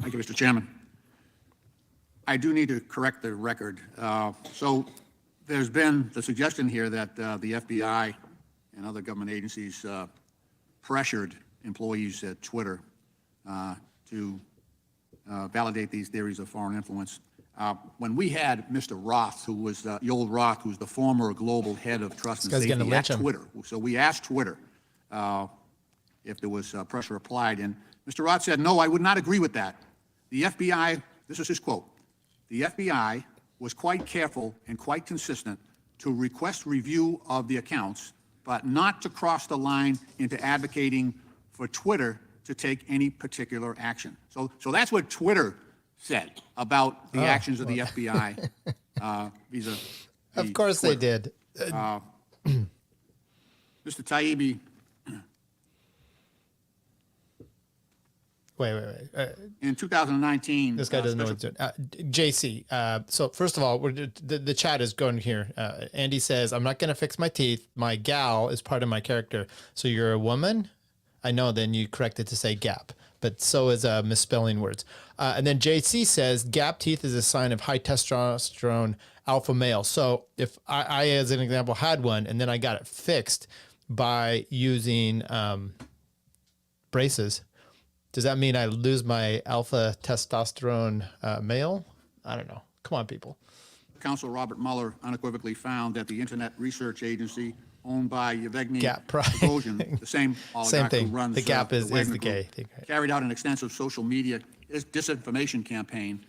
Thank you, Mr. Chairman. I do need to correct the record. So there's been the suggestion here that the FBI and other government agencies pressured employees at Twitter to validate these theories of foreign influence. When we had Mr. Roth, who was Yoel Roth, who's the former global head of trust and safety at Twitter. So we asked Twitter if there was pressure applied, and Mr. Roth said, no, I would not agree with that. The FBI, this is his quote, the FBI was quite careful and quite consistent to request review of the accounts, but not to cross the line into advocating for Twitter to take any particular action. So that's what Twitter said about the actions of the FBI vis-a-vis Of course Twitter. they did. Mr. Taibbi. Wait. In 2019, this guy doesn't know what he's doing. JC, so first of all, the chat is going here. Andy says, I'm not going to fix my teeth. My gal is part of my character. So you're a woman? I know, then you corrected to say gap, but so is misspelling words. And then JC says, gap teeth is a sign of high testosterone alpha male. So if I as an example, had one, and then I got it fixed by using braces, does that mean I lose my alpha testosterone male? I don't know. Come on, people. Counsel Robert Mueller unequivocally found that the Internet Research Agency owned by Yevgeny Prigozhin, the same oligarch who runs the Gap is Wagner the gay Group, thing, right? carried out an extensive social media disinformation campaign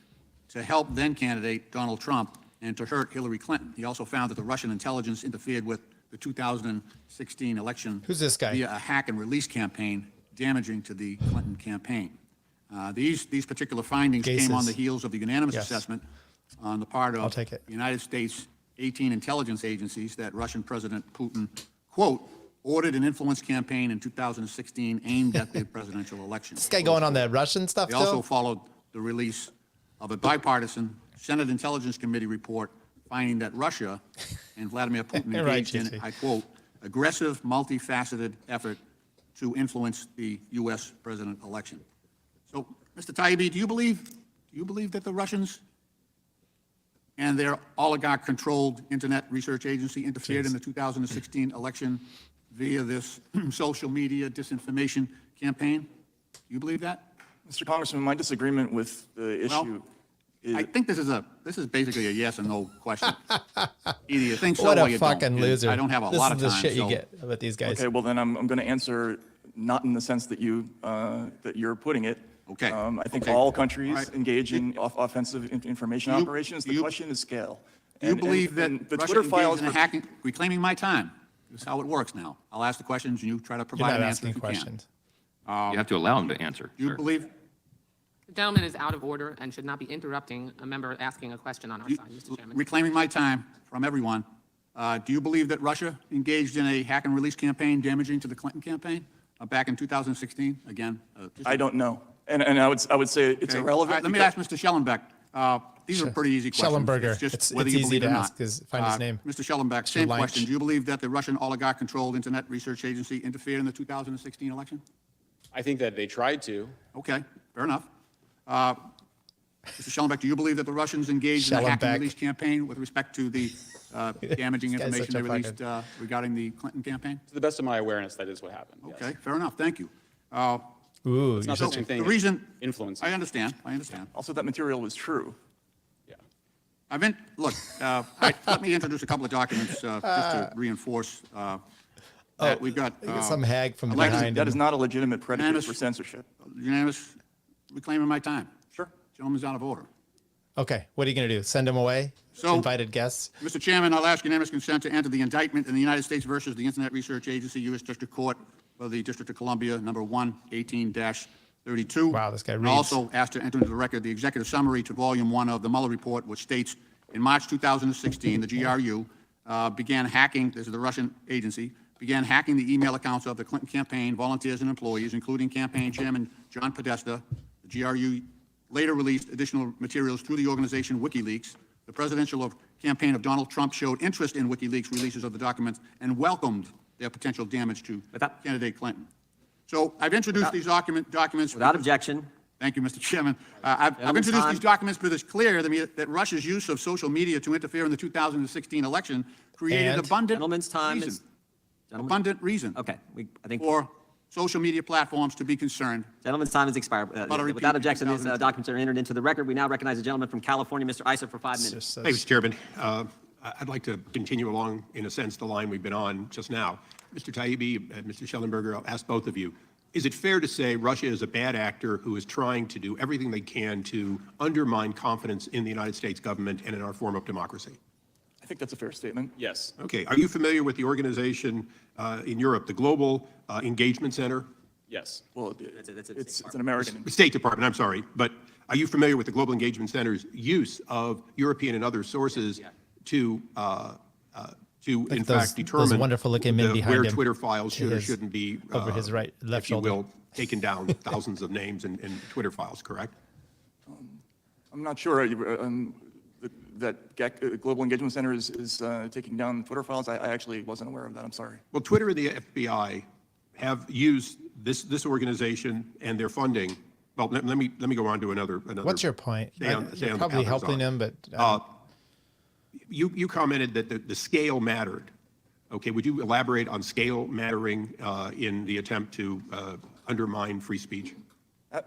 to help then candidate Donald Trump and to hurt Hillary Clinton. He also found that the Russian intelligence interfered with the 2016 election. Who's this guy? Via a hack and release campaign damaging to the Clinton campaign. These particular findings came on the heels of the unanimous assessment on the part of the United States 18 intelligence agencies that Russian President Putin, quote, ordered an influence campaign in 2016 aimed at the presidential election. This guy going on the Russian stuff They still? also followed the release of a bipartisan Senate Intelligence Committee report finding that Russia and Vladimir Putin engaged in, I quote, aggressive, multifaceted effort to influence the U.S. president election. So, Mr. Taibbi, do you believe that the Russians and their oligarch-controlled internet research agency interfered in the 2016 election via this social media disinformation campaign? Do you believe that? Mr. Congressman, my disagreement with the issue is... I think this is basically a yes or no question. Either you think so What or a you fucking don't. loser. I don't have a This lot is of the time. shit you so- get about these guys. Okay, well then I'm going to answer not in the sense that you're putting it. Okay. I think Okay. all countries All right. engage in offensive information operations. The question is scale. Do you believe that the Russia Twitter files engaged in hacking, reclaiming my time? This is how it works now. I'll ask the questions and you try to You're provide not an answer asking if you questions. can. You have to allow him to answer. Do you sir. believe? The gentleman is out of order and should not be interrupting a member asking a question on our side, Mr. Chairman. Reclaiming my time from everyone. Do you believe that Russia engaged in a hack and release campaign damaging to the Clinton campaign back in 2016? Again, I don't know. And I would say it's Okay. irrelevant. All right, let me ask Mr. Schellenberg. These are pretty easy questions. Schellenberger. Just It's whether you easy believe to it or ask not. is find his name. Mr. Schellenberg, Mr. same Lynch. question. Do you believe that the Russian oligarch-controlled Internet Research Agency interfered in the 2016 election? I think that they tried to. Okay, fair enough. Mr. Schellenberg, do you believe that the Russians engaged in a hack and Schellenbeck. release campaign with respect to the damaging This guy's information such a they released regarding the Clinton campaign? To the best of my awareness, that is what happened. yes. Okay, fair enough. Thank you. Ooh, It's not you're the same thing. The reason Influence. I understand. Also, that material was true. Look, let me introduce a couple of documents just to reinforce that we've got. some hag from Alexis, behind That him. is not a legitimate predicate Unanimous- for censorship. Unanimous reclaiming my time. Sure. Gentleman's out of order. Okay, what are you going to do? Send him away? So- Invited guests? Mr. Chairman, I'll ask unanimous consent to enter the indictment in the United States versus the Internet Research Agency, U.S. District Court for the District of Columbia, number 1-18-32. Wow, this guy And reads. also ask to enter into the record the executive summary to Volume 1 of the Mueller Report, which states, in March 2016, the GRU began hacking, this is the Russian agency, began hacking the email accounts of the Clinton campaign, volunteers, and employees, including campaign chairman John Podesta. The GRU later released additional materials through the organization WikiLeaks. The presidential campaign of Donald Trump showed interest in WikiLeaks releases of the documents and welcomed their potential damage to candidate Clinton. So I've introduced these documents. Without objection. Thank you, Mr. Chairman. I've introduced these documents because it's clear to me that Russia's use of social media to interfere in the 2016 election created And? abundant Gentleman's time reason. is... Gentlemen? Abundant reason Okay, I think... for social media platforms to be concerned. Gentleman's time has expired. But I repeat, Without objection, these 2010. documents are entered into the record. We now recognize the gentleman from California, Mr. Issa, for 5 minutes. Just, Thank you, Mr. Chairman. I'd like to continue along, in a sense, the line we've been on just now. Mr. Taibbi and Mr. Shellenberger, I'll ask both of you. Is it fair to say Russia is a bad actor who is trying to do everything they can to undermine confidence in the United States government and in our form of democracy? I think that's a fair statement. Yes. Okay. Are you familiar with the organization in Europe, the Global Engagement Center? Yes. Well, it's an American. State Department, I'm sorry. But are you familiar with the Global Engagement Center's use of European and other sources to in fact, determine wonderful-looking men behind where him Twitter files to should or his- shouldn't be, over his right, left if you shoulder. will, taken down thousands of names and Twitter files, correct? I'm not sure that Global Engagement Center is taking down Twitter files. I actually wasn't aware of that. I'm sorry. Well, Twitter and the FBI have used this organization and their funding. Well, let me go on to another. What's your point? Stay on You're the probably path I was helping on. him, but... You commented that the scale mattered. Okay, would you elaborate on scale mattering in the attempt to undermine free speech?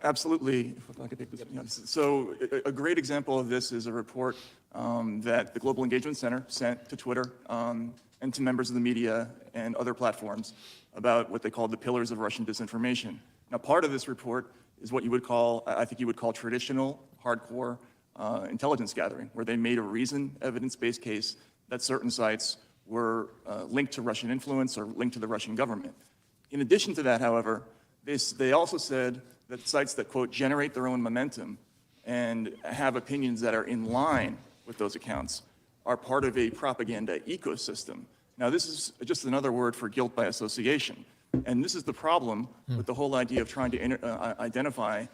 Absolutely. If I could take this. Yes. So a great example of this is a report that the Global Engagement Center sent to Twitter and to members of the media and other platforms about what they called the pillars of Russian disinformation. Now, part of this report is what you would call, I think you would call traditional, hardcore intelligence gathering, where they made a reasoned, evidence-based case that certain sites were linked to Russian influence or linked to the Russian government. In addition to that, however, they also said that sites that, quote, generate their own momentum and have opinions that are in line with those accounts are part of a propaganda ecosystem. Now, this is just another word for guilt by association. And this is the problem with the whole idea of trying to identify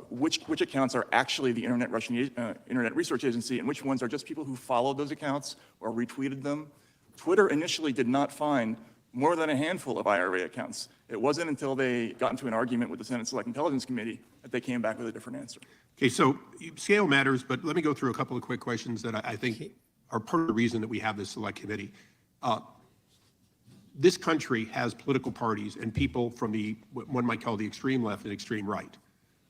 which accounts are actually the Internet Research Agency and which ones are just people who followed those accounts or retweeted them. Twitter initially did not find more than a handful of IRA accounts. It wasn't until they got into an argument with the Senate Select Intelligence Committee that they came back with a different answer. Okay, so scale matters, but let me go through a couple of quick questions that I think are part of the reason that we have this select committee. This country has political parties and people from the, what one might call the extreme left and extreme right.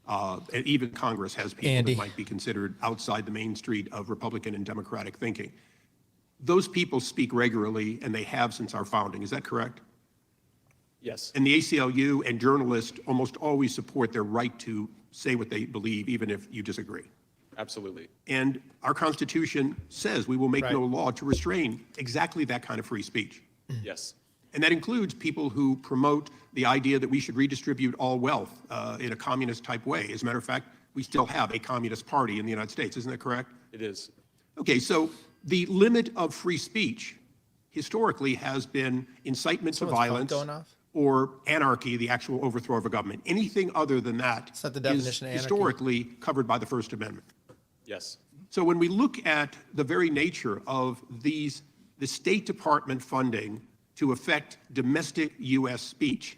And even Congress has people that might be considered outside the main street of Republican and Democratic thinking. Those people speak regularly, and they have since our founding. Is that correct? Yes. And the ACLU and journalists almost always support their right to say what they believe, even if you disagree. Absolutely. And our Constitution says we will make no law to restrain exactly that kind of free speech. Yes. And that includes people who promote the idea that we should redistribute all wealth in a communist type way. As a matter of fact, we still have a communist party in the United States. Isn't that correct? It is. Okay, so the limit of free speech historically has been incitement to violence or anarchy, the actual overthrow of a government. Anything other than that is the definition of anarchy. Historically covered by the First Amendment. Yes. So when we look at the very nature of the State Department funding to affect domestic U.S. speech,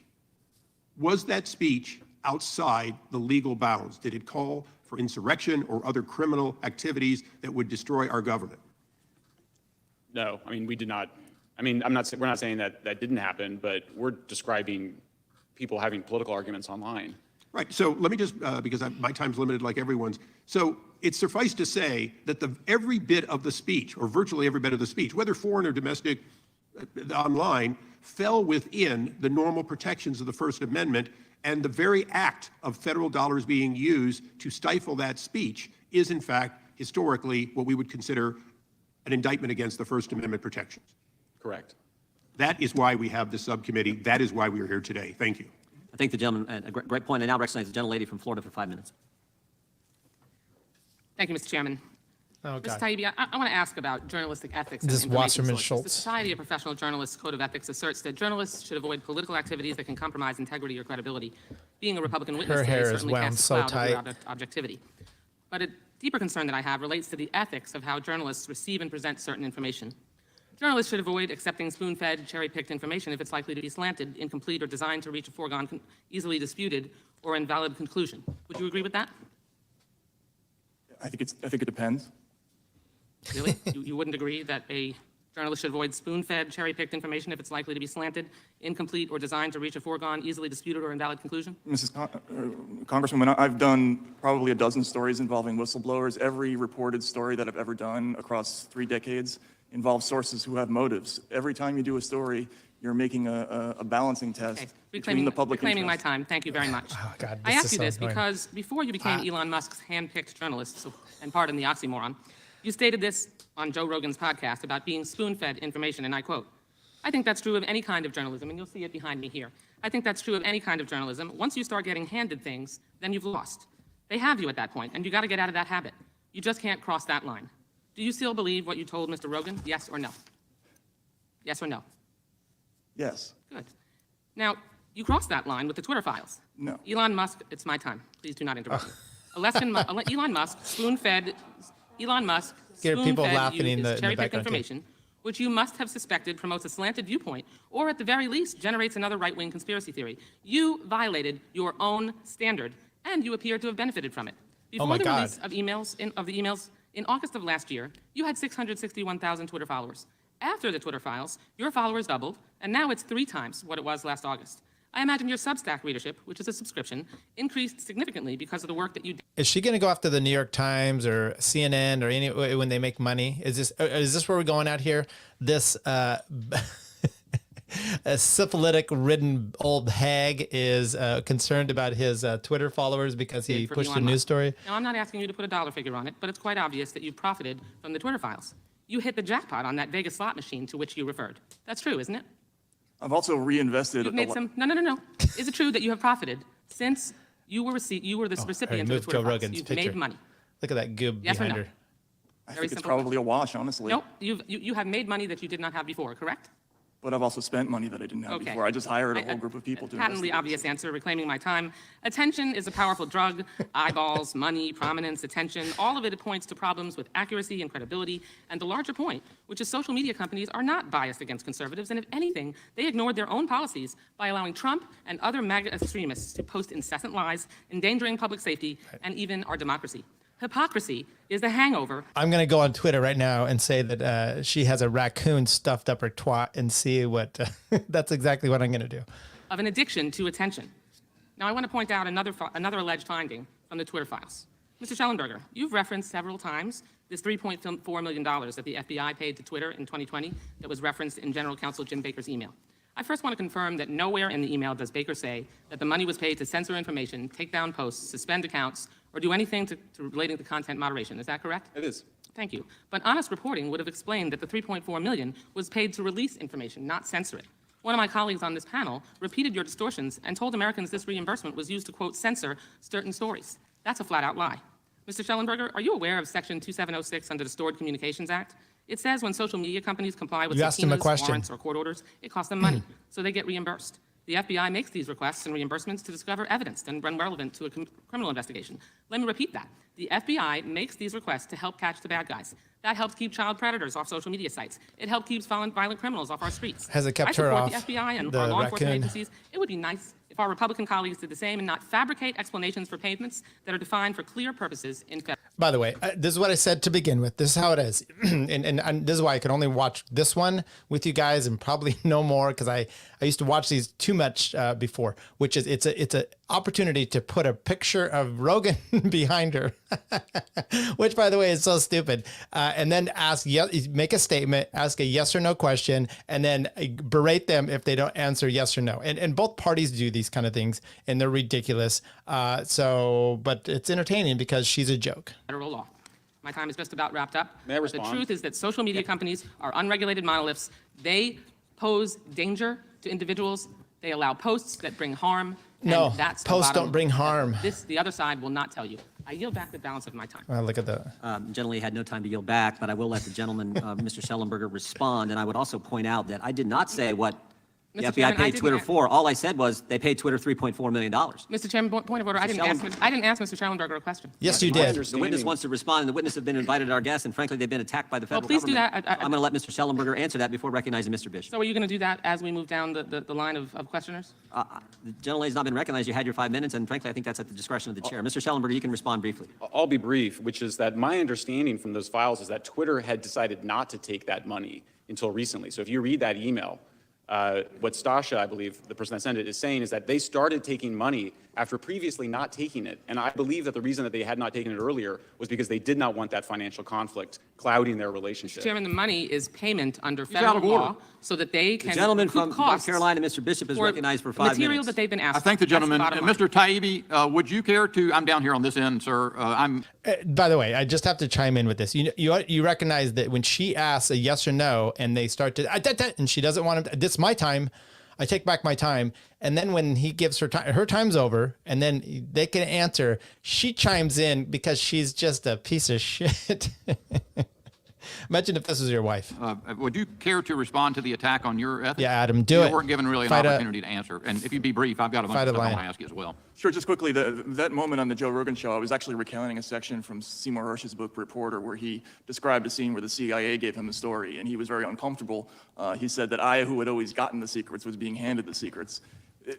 was that speech outside the legal bounds? Did it call for insurrection or other criminal activities that would destroy our government? No, I mean, we did not. I mean, we're not saying that that didn't happen, but we're describing people having political arguments online. Right. So let me just, because my time's limited like everyone's. So it's suffice to say that every bit of the speech, or virtually every bit of the speech, whether foreign or domestic, online, fell within the normal protections of the First Amendment, and the very act of federal dollars being used to stifle that speech is, in fact, historically what we would consider an indictment against the First Amendment protections. Correct. That is why we have this subcommittee. That is why we are here today. Thank you. I thank the gentleman. A great point. I now recognize the gentlelady from Florida for 5 minutes. Thank you, Mr. Chairman. Oh, Ms. God. Taibbi, I want to ask about journalistic ethics. This is and information Wasserman sources. Schultz. The Society of Professional Journalists Code of Ethics asserts that journalists should avoid political activities that can compromise integrity or credibility. Being a Republican witness Her today hair is certainly wound casts a so cloud tight. over objectivity. But a deeper concern that I have relates to the ethics of how journalists receive and present certain information. Journalists should avoid accepting spoon-fed, cherry-picked information if it's likely to be slanted, incomplete, or designed to reach a foregone, easily disputed, or invalid conclusion. Would you agree with that? I think it depends. Really? You wouldn't agree that a journalist should avoid spoon-fed, cherry-picked information if it's likely to be slanted, incomplete, or designed to reach a foregone, easily disputed, or invalid conclusion? Congresswoman, I've done probably a dozen stories involving whistleblowers. Every reported story that I've ever done across 3 decades involves sources who have motives. Every time you do a story, you're making a balancing test between the public reclaiming interest. my time. Thank you very much. Oh, God, I ask is you so this annoying. because before you became Elon Musk's hand-picked journalist, and pardon the oxymoron, you stated this on Joe Rogan's podcast about being spoon-fed information, and I quote, "I think that's true of any kind of journalism," and you'll see it behind me here. "I think that's true of any kind of journalism. Once you start getting handed things, then you've lost. They have you at that point, and you got to get out of that habit. You just can't cross that line." Do you still believe what you told Mr. Rogan? Yes or no? Yes or no? Yes. Good. Now, you crossed that line with the Twitter files. No. Elon Musk, it's my time. Please do not interrupt me. Elon Musk spoon-fed Get people laughing you in the his cherry-picked background, too. information, which you must have suspected promotes a slanted viewpoint, or at the very least generates another right-wing conspiracy theory. You violated your own standard, and you appear to have benefited from it. Before my the God. release of the emails in August of last year, you had 661,000 Twitter followers. After the Twitter files, your followers doubled, and now it's 3 times what it was last August. I imagine your Substack readership, which is a subscription, increased significantly because of the work that you did. Is she going to go after the New York Times or CNN or any when they make money? Is this where we're going out here? This a syphilitic-ridden old hag is concerned about his Twitter followers because he for pushed a Elon news Musk. story. Now, I'm not asking you to put a dollar figure on it, but it's quite obvious that you profited from the Twitter files. You hit the jackpot on that Vegas slot machine to which you referred. That's true, isn't it? I've also reinvested. You've made some. No. Is it true that you have profited since you were the recipient of the Move Twitter Joe files? Rogan's You've picture. made money. Look at that goob Yes or behind no? her. I think it's probably a wash, honestly. Nope, you have made money that you did not have before, correct? But I've also spent money that I didn't have before. I just hired a whole group of people to Patently investigate. obvious answer, reclaiming my time. Attention is a powerful drug. Eyeballs, money, prominence, attention, all of it points to problems with accuracy and credibility. And the larger point, which is social media companies are not biased against conservatives, and if anything, they ignored their own policies by allowing Trump and other MAGA extremists to post incessant lies, endangering public safety and even our democracy. Hypocrisy is the hangover. I'm going to go on Twitter right now and say that she has a raccoon stuffed up her twat and see what, that's exactly what I'm going to do. Of an addiction to attention. Now, I want to point out another alleged finding from the Twitter files. Mr. Shellenberger, you've referenced several times this $3.4 million that the FBI paid to Twitter in 2020 that was referenced in General Counsel Jim Baker's email. I first want to confirm that nowhere in the email does Baker say that the money was paid to censor information, take down posts, suspend accounts, or do anything relating to content moderation. Is that correct? It is. Thank you. But honest reporting would have explained that the $3.4 million was paid to release information, not censor it. One of my colleagues on this panel repeated your distortions and told Americans this reimbursement was used to, quote, censor certain stories. That's a flat-out lie. Mr. Shellenberger, are you aware of Section 2706 under the Stored Communications Act? It says when social media companies comply with subpoenas, warrants, or court orders, it costs them money, so they get reimbursed. The FBI makes these requests and reimbursements to discover evidence and run relevant to a criminal investigation. Let me repeat that. The FBI makes these requests to help catch the bad guys. That helps keep child predators off social media sites. It helps keep violent criminals off our streets. Has it kept her off the FBI and the our law enforcement raccoon? agencies. It would be nice if our Republican colleagues did the same and not fabricate explanations for payments that are defined for clear purposes in federal. By the way, this is what I said to begin with. This is how it is. and this is why I can only watch this one with you guys and probably no more because I used to watch these too much before, which is it's a opportunity to put a picture of Rogan behind her, which, by the way, is so stupid. And then make a statement, ask a yes or no question, and then berate them if they don't answer yes or no. And both parties do these kind of things, and they're ridiculous. But it's entertaining because she's a joke. Federal law. My time is just about wrapped up. May I respond? The truth is that social media companies are unregulated monoliths. They pose danger to individuals. They allow posts that bring harm. No, that's posts don't bring harm. The other side will not tell you. I yield back the balance of my time. Look at that. Generally had no time to yield back, but I will let the gentleman, Mr. Schellenberger, respond. And I would also point out that I did not say what the FBI Chairman, paid Twitter for. All I said was they paid Twitter $3.4 million. Mr. Chairman, point of order. I didn't ask Mr. Schellenberger a question. Yes, you did. The witness wants to respond, and the witness have been invited to our guests, and frankly, they've been attacked by the federal please do government. that. I'm going to let Mr. Schellenberger answer that before recognizing Mr. Bishop. So are you going to do that as we move down the line of questioners? The gentleman has not been recognized. You had your 5 minutes, and frankly, I think that's at the discretion of the chair. Mr. Schellenberger, you can respond briefly. I'll be brief, which is that my understanding from those files is that Twitter had decided not to take that money until recently. So if you read that email, what Stasha, I believe, the person that sent it, is saying is that they started taking money after previously not taking it. And I believe that the reason that they had not taken it earlier was because they did not want that financial conflict clouding their relationship. Chairman, the money is payment under federal law so that they can. The gentleman from North Carolina, Mr. Bishop, is recognized for 5 minutes. Material that they've been asked. I thank the gentleman. Mr. Taibbi, would you care to, I'm down here on this end, sir. By the way, I just have to chime in with this. You recognize that when she asks a yes or no and they start to, and she doesn't want him, this is my time, I take back my time. And then when he gives her time, her time's over, and then they can answer, she chimes in because she's just a piece of shit. Imagine if this was your wife. Would you care to respond to the attack on your ethics? Yeah, Adam, do it. You weren't given really an opportunity to answer. And if you'd be brief, I've got a bunch of stuff I want to ask you as well. Sure, just quickly, that moment on the Joe Rogan show, I was actually recounting a section from Seymour Hersh's book, Reporter, where he described a scene where the CIA gave him the story, and he was very uncomfortable. He said that I, who had always gotten the secrets, was being handed the secrets.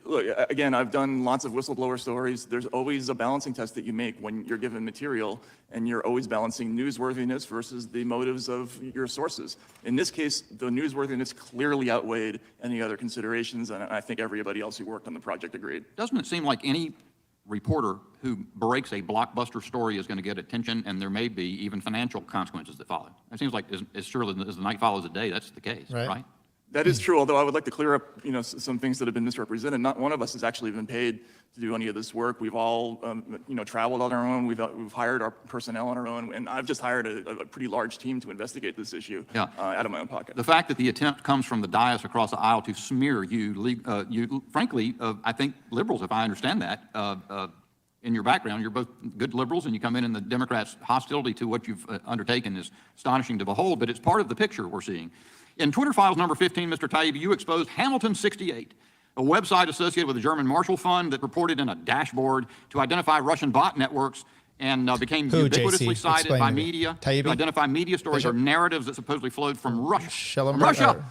Look, again, I've done lots of whistleblower stories. There's always a balancing test that you make when you're given material, and you're always balancing newsworthiness versus the motives of your sources. In this case, the newsworthiness clearly outweighed any other considerations, and I think everybody else who worked on the project agreed. Doesn't it seem like any reporter who breaks a blockbuster story is going to get attention, and there may be even financial consequences that follow? It seems like as surely as the night follows the day, that's the case, right? That is true, although I would like to clear up, some things that have been misrepresented. Not one of us has actually been paid to do any of this work. We've all, traveled on our own. We've hired our personnel on our own, and I've just hired a pretty large team to investigate this issue out of my own pocket. The fact that the attempt comes from the dais across the aisle to smear you, frankly, I think liberals, if I understand that, in your background. You're both good liberals, and you come in the Democrats' hostility to what you've undertaken is astonishing to behold, but it's part of the picture we're seeing. In Twitter files number 15, Mr. Taibbi, you exposed Hamilton 68, a website associated with the German Marshall Fund that reported in a dashboard to identify Russian bot networks and became ubiquitously cited by media to identify media stories or narratives that supposedly flowed from Russia.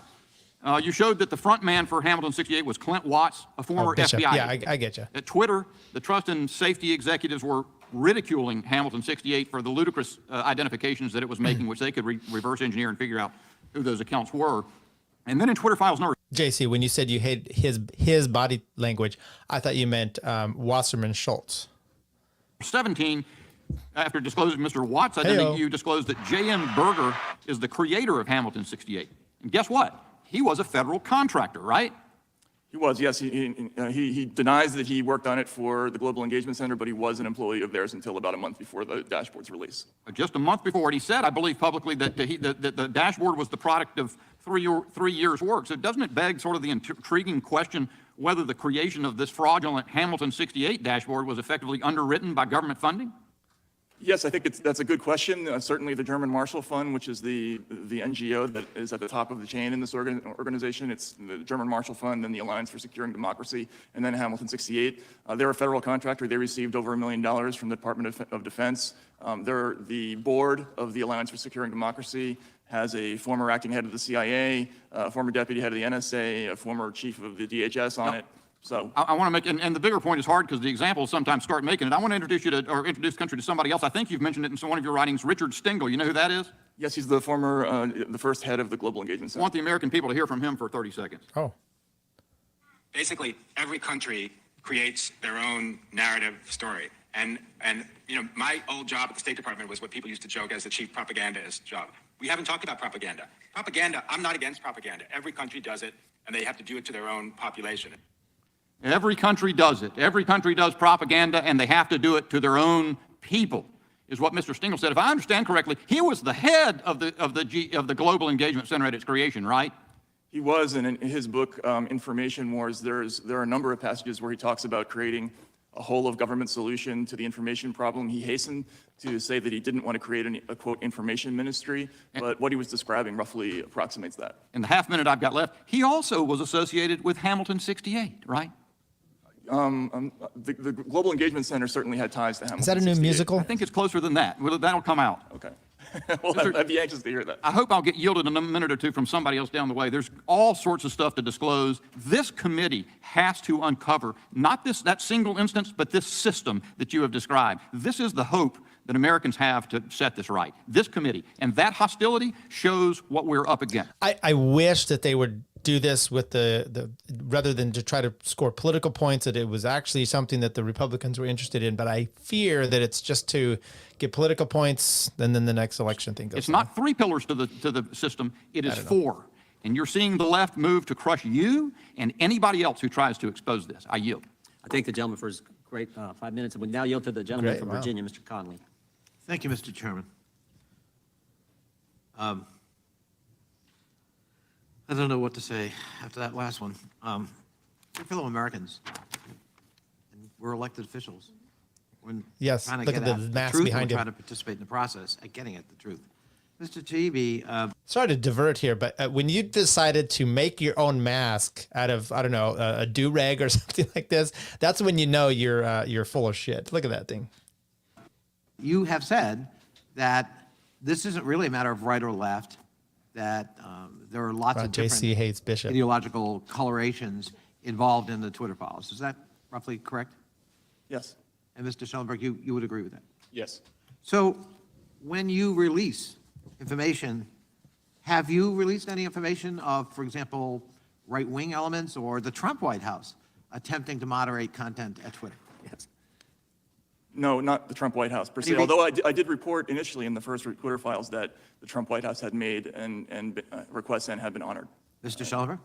You showed that the front man for Hamilton 68 was Clint Watts, a former FBI. Yeah, I get you. At Twitter, the trust and safety executives were ridiculing Hamilton 68 for the ludicrous identifications that it was making, which they could reverse engineer and figure out who those accounts were. And then in Twitter files number... JC, when you said you hate his body language, I thought you meant Wasserman Schultz. 17, after disclosing Mr. Watts' identity, you disclosed that J.M. Berger is the creator of Hamilton 68. And guess what? He was a federal contractor, right? He was, yes. He denies that he worked on it for the Global Engagement Center, but he was an employee of theirs until about a month before the dashboard's release. Just a month before, and he said, I believe publicly, that the dashboard was the product of 3 years' work. So doesn't it beg sort of the intriguing question whether the creation of this fraudulent Hamilton 68 dashboard was effectively underwritten by government funding? Yes, I think that's a good question. Certainly the German Marshall Fund, which is the NGO that is at the top of the chain in this organization. It's the German Marshall Fund, then the Alliance for Securing Democracy, and then Hamilton 68. They're a federal contractor. They received over $1 million from the Department of Defense. The board of the Alliance for Securing Democracy has a former acting head of the CIA, a former deputy head of the NSA, a former chief of the DHS on it. So I want to make, and the bigger point is hard because the examples sometimes start making it. I want to introduce you to, or introduce the country to somebody else. I think you've mentioned it in one of your writings, Richard Stengel. You know who that is? Yes, he's the former, the first head of the Global Engagement Center. I want the American people to hear from him for 30 seconds. Oh. Basically, every country creates their own narrative story. And you know, my old job at the State Department was what people used to joke as the chief propagandist job. We haven't talked about propaganda. Propaganda, I'm not against propaganda. Every country does it, and they have to do it to their own population. Every country does it. Every country does propaganda, and they have to do it to their own people, is what Mr. Stengel said. If I understand correctly, he was the head of the Global Engagement Center at its creation, right? He was, and in his book, Information Wars, there are a number of passages where he talks about creating a whole of government solution to the information problem. He hastened to say that he didn't want to create a quote information ministry, but what he was describing roughly approximates that. In the half minute I've got left, he also was associated with Hamilton 68, right? The Global Engagement Center certainly had ties to Hamilton. Is that a new musical? I think it's closer than that. Well, that'll come out. Okay. Well, I'd be anxious to hear that. I hope I'll get yielded in a minute or two from somebody else down the way. There's all sorts of stuff to disclose. This committee has to uncover not that single instance, but this system that you have described. This is the hope that Americans have to set this right. This committee. And that hostility shows what we're up against. I wish that they would do this with the rather than to try to score political points, that it was actually something that the Republicans were interested in. But I fear that it's just to get political points, and then the next election thing goes. It's not 3 pillars to the system. It is 4. And you're seeing the left move to crush you and anybody else who tries to expose this. I yield. I thank the gentleman for his great 5 minutes. And we now yield to the gentleman from Virginia, Mr. Conley. Thank you, Mr. Chairman. I don't know what to say after that last one. We're fellow Americans, and we're elected officials. When yes, trying to look get at the mass truth, behind we're him. trying to participate in the process at getting at the truth. Mr. Taibi, sorry to divert here, but when you decided to make your own mask out of, I don't know, a do-rag or something like this, that's when you know you're full of shit. Look at that thing. You have said that this isn't really a matter of right or left, that there are lots of different JC hates Bishop. ideological colorations involved in the Twitter files. Is that roughly correct? Yes. And Mr. Schellenberg, you would agree with that? Yes. So when you release information, have you released any information of, for example, right-wing elements or the Trump White House attempting to moderate content at Twitter? Yes. No, not the Trump White House per se, although I did report initially in the first Twitter files that the Trump White House had made and requests and had been honored. Mr. Schellenberg?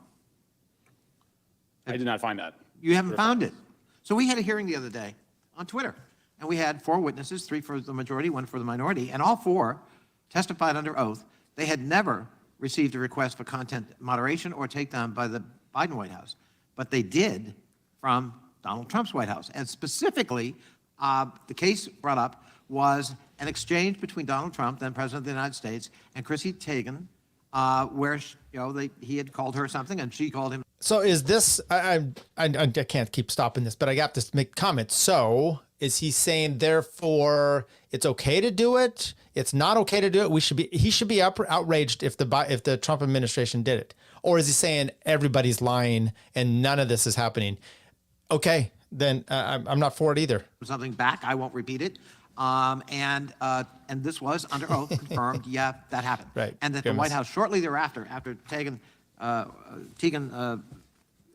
I did not find that. You haven't found it. So we had a hearing the other day on Twitter, and we had 4 witnesses, 3 for the majority, 1 for the minority, and all 4 testified under oath. They had never received a request for content moderation or takedown by the Biden White House, but they did from Donald Trump's White House. And specifically, the case brought up was an exchange between Donald Trump, then President of the United States, and Chrissy Teigen, where he had called her something and she called him. So is this? I can't keep stopping this, but I got to make comments. So is he saying therefore it's okay to do it? It's not okay to do it. He should be outraged if the Trump administration did it, or is he saying everybody's lying and none of this is happening? Okay, then I'm not for it either. Something back. I won't repeat it. And this was under oath confirmed. Yeah, that happened. Right. And that the White House shortly thereafter, after Teigen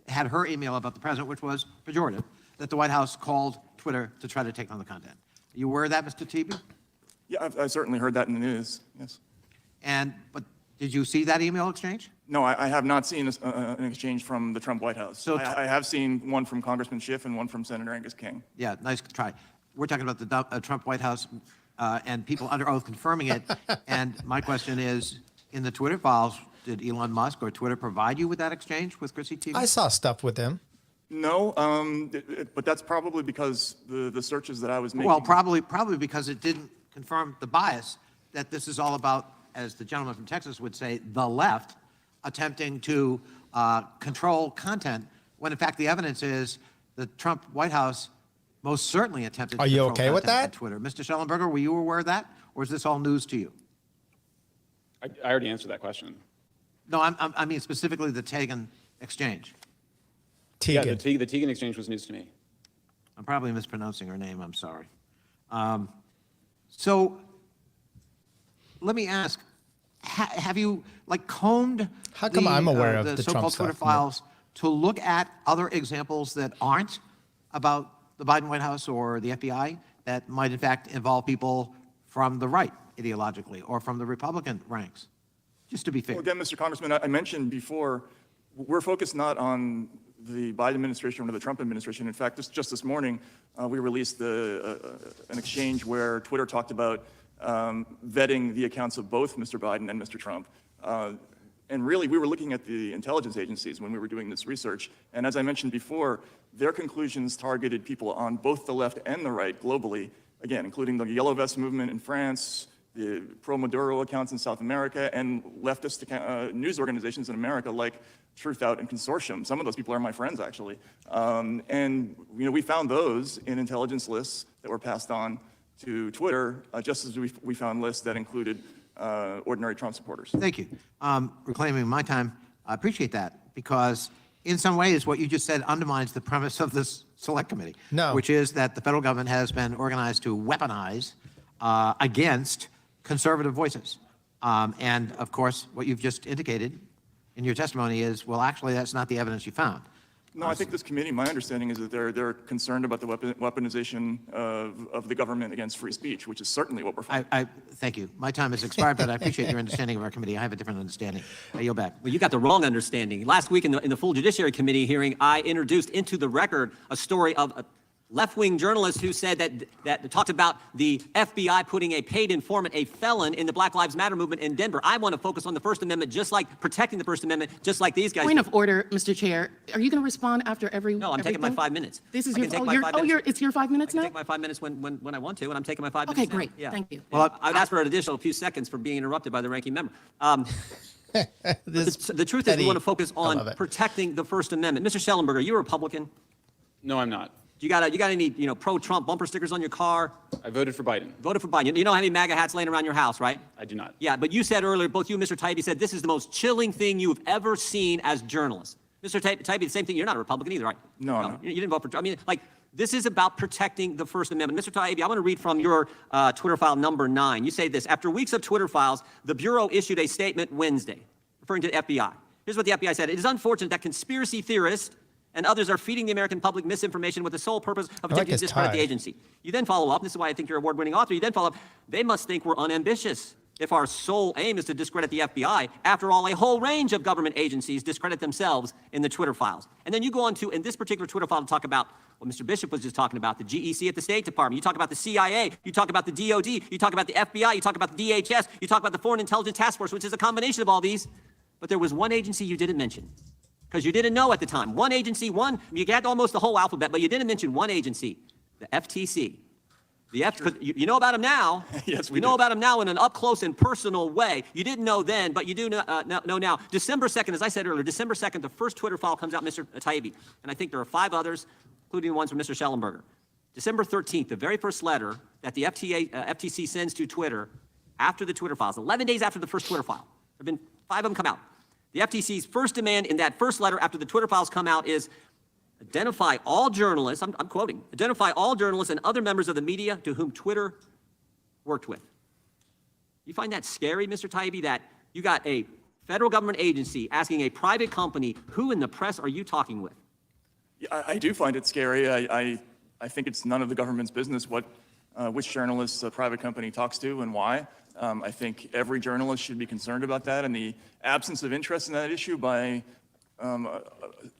had her email about the president, which was pejorative, that the White House called Twitter to try to take on the content. Are you aware of that, Mr. Taibi? Yeah, I've certainly heard that in the news. Yes. But did you see that email exchange? No, I have not seen an exchange from the Trump White House. So I have seen one from Congressman Schiff and one from Senator Angus King. Yeah, nice try. We're talking about the Trump White House and people under oath confirming it. And my question is, in the Twitter files, did Elon Musk or Twitter provide you with that exchange with Chrissy Teigen? I saw stuff with him. No, but that's probably because the searches that I was making. Well, probably because it didn't confirm the bias that this is all about, as the gentleman from Texas would say, the left attempting to control content, when in fact the evidence is the Trump White House most certainly attempted to control okay with content that? on Twitter. Mr. Shellenberger, were you aware of that, or is this all news to you? I already answered that question. No, I mean specifically the Teigen exchange. Teigen. Yeah, the Teigen exchange was news to me. I'm probably mispronouncing her name. I'm sorry. So let me ask: have you combed? How come I'm aware of the so-called Trump Twitter stuff? files to look at other examples that aren't about the Biden White House or the FBI that might in fact involve people from the right ideologically or from the Republican ranks? Just to be fair. Well, again, Mr. Congressman, I mentioned before, we're focused not on the Biden administration or the Trump administration. In fact, just this morning, we released an exchange where Twitter talked about vetting the accounts of both Mr. Biden and Mr. Trump. And really, we were looking at the intelligence agencies when we were doing this research. And as I mentioned before, their conclusions targeted people on both the left and the right globally, again, including the Yellow Vest movement in France, the pro-Maduro accounts in South America, and leftist news organizations in America like Truth Out and Consortium. Some of those people are my friends, actually. And we found those in intelligence lists that were passed on to Twitter, just as we found lists that included ordinary Trump supporters. Thank you. Reclaiming my time, I appreciate that, because in some ways what you just said undermines the premise of this select committee, which is that the federal government has been organized to weaponize against conservative voices. And of course, what you've just indicated in your testimony is, well, actually, that's not the evidence you found. No, I think this committee, my understanding is that they're concerned about the weaponization of the government against free speech, which is certainly what we're finding. Thank you. My time has expired, but I appreciate your understanding of our committee. I have a different understanding. I yield back. Well, you got the wrong understanding. Last week in the full Judiciary Committee hearing, I introduced into the record a story of a left-wing journalist who said that talked about the FBI putting a paid informant, a felon, in the Black Lives Matter movement in Denver. I want to focus on the First Amendment, just like protecting the First Amendment, just like these guys. Point of order, Mr. Chair. Are you going to respond after every? No, I'm taking my 5 minutes. This is it's your 5 minutes now. I can take my 5 minutes when I want to, and I'm taking my 5 minutes. Okay, great. Yeah. Thank you. Well, I'd ask for an additional few seconds for being interrupted by the ranking member. The truth is, we want to focus on protecting the First Amendment. Mr. Shellenberger, you're a Republican. No, I'm not. You got any pro-Trump bumper stickers on your car? I voted for Biden. Voted for Biden. You don't have any MAGA hats laying around your house, right? I do not. Yeah, but you said earlier, both you and Mr. Taibbi said this is the most chilling thing you've ever seen as journalists. Mr. Taibbi, the same thing. You're not a Republican either, right? No. You didn't vote for Trump. I mean, this is about protecting the First Amendment. Mr. Taibbi, I want to read from your Twitter file number 9. You say this: after weeks of Twitter files, the Bureau issued a statement Wednesday, referring to the FBI. Here's what the FBI said: it is unfortunate that conspiracy theorists and others are feeding the American public misinformation with the sole purpose of attempting to discredit the agency. You then follow up, this is why I think you're an award-winning author, you then follow up, they must think we're unambitious if our sole aim is to discredit the FBI. After all, a whole range of government agencies discredit themselves in the Twitter files. And then you go on to, in this particular Twitter file, to talk about what Mr. Bishop was just talking about, the GEC at the State Department. You talk about the CIA, you talk about the DOD, you talk about the FBI, you talk about the DHS, you talk about the Foreign Intelligence Task Force, which is a combination of all these. But there was one agency you didn't mention, because you didn't know at the time. One agency, you got almost the whole alphabet, but you didn't mention one agency, the FTC. You know about him now. Yes, we You know do. about him now in an up-close and personal way. You didn't know then, but you do know now. December 2nd, as I said earlier, December 2nd, the first Twitter file comes out, Mr. Taibbi. And I think there are 5 others, including the ones from Mr. Shellenberger. December 13th, the very first letter that the FTC sends to Twitter after the Twitter files, 11 days after the first Twitter file. There have been 5 of them come out. The FTC's first demand in that first letter after the Twitter files come out is identify all journalists, I'm quoting, identify all journalists and other members of the media to whom Twitter worked with. You find that scary, Mr. Taibbi, that you got a federal government agency asking a private company, who in the press are you talking with? Yeah, I do find it scary. I think it's none of the government's business which journalists a private company talks to and why. I think every journalist should be concerned about that, and the absence of interest in that issue by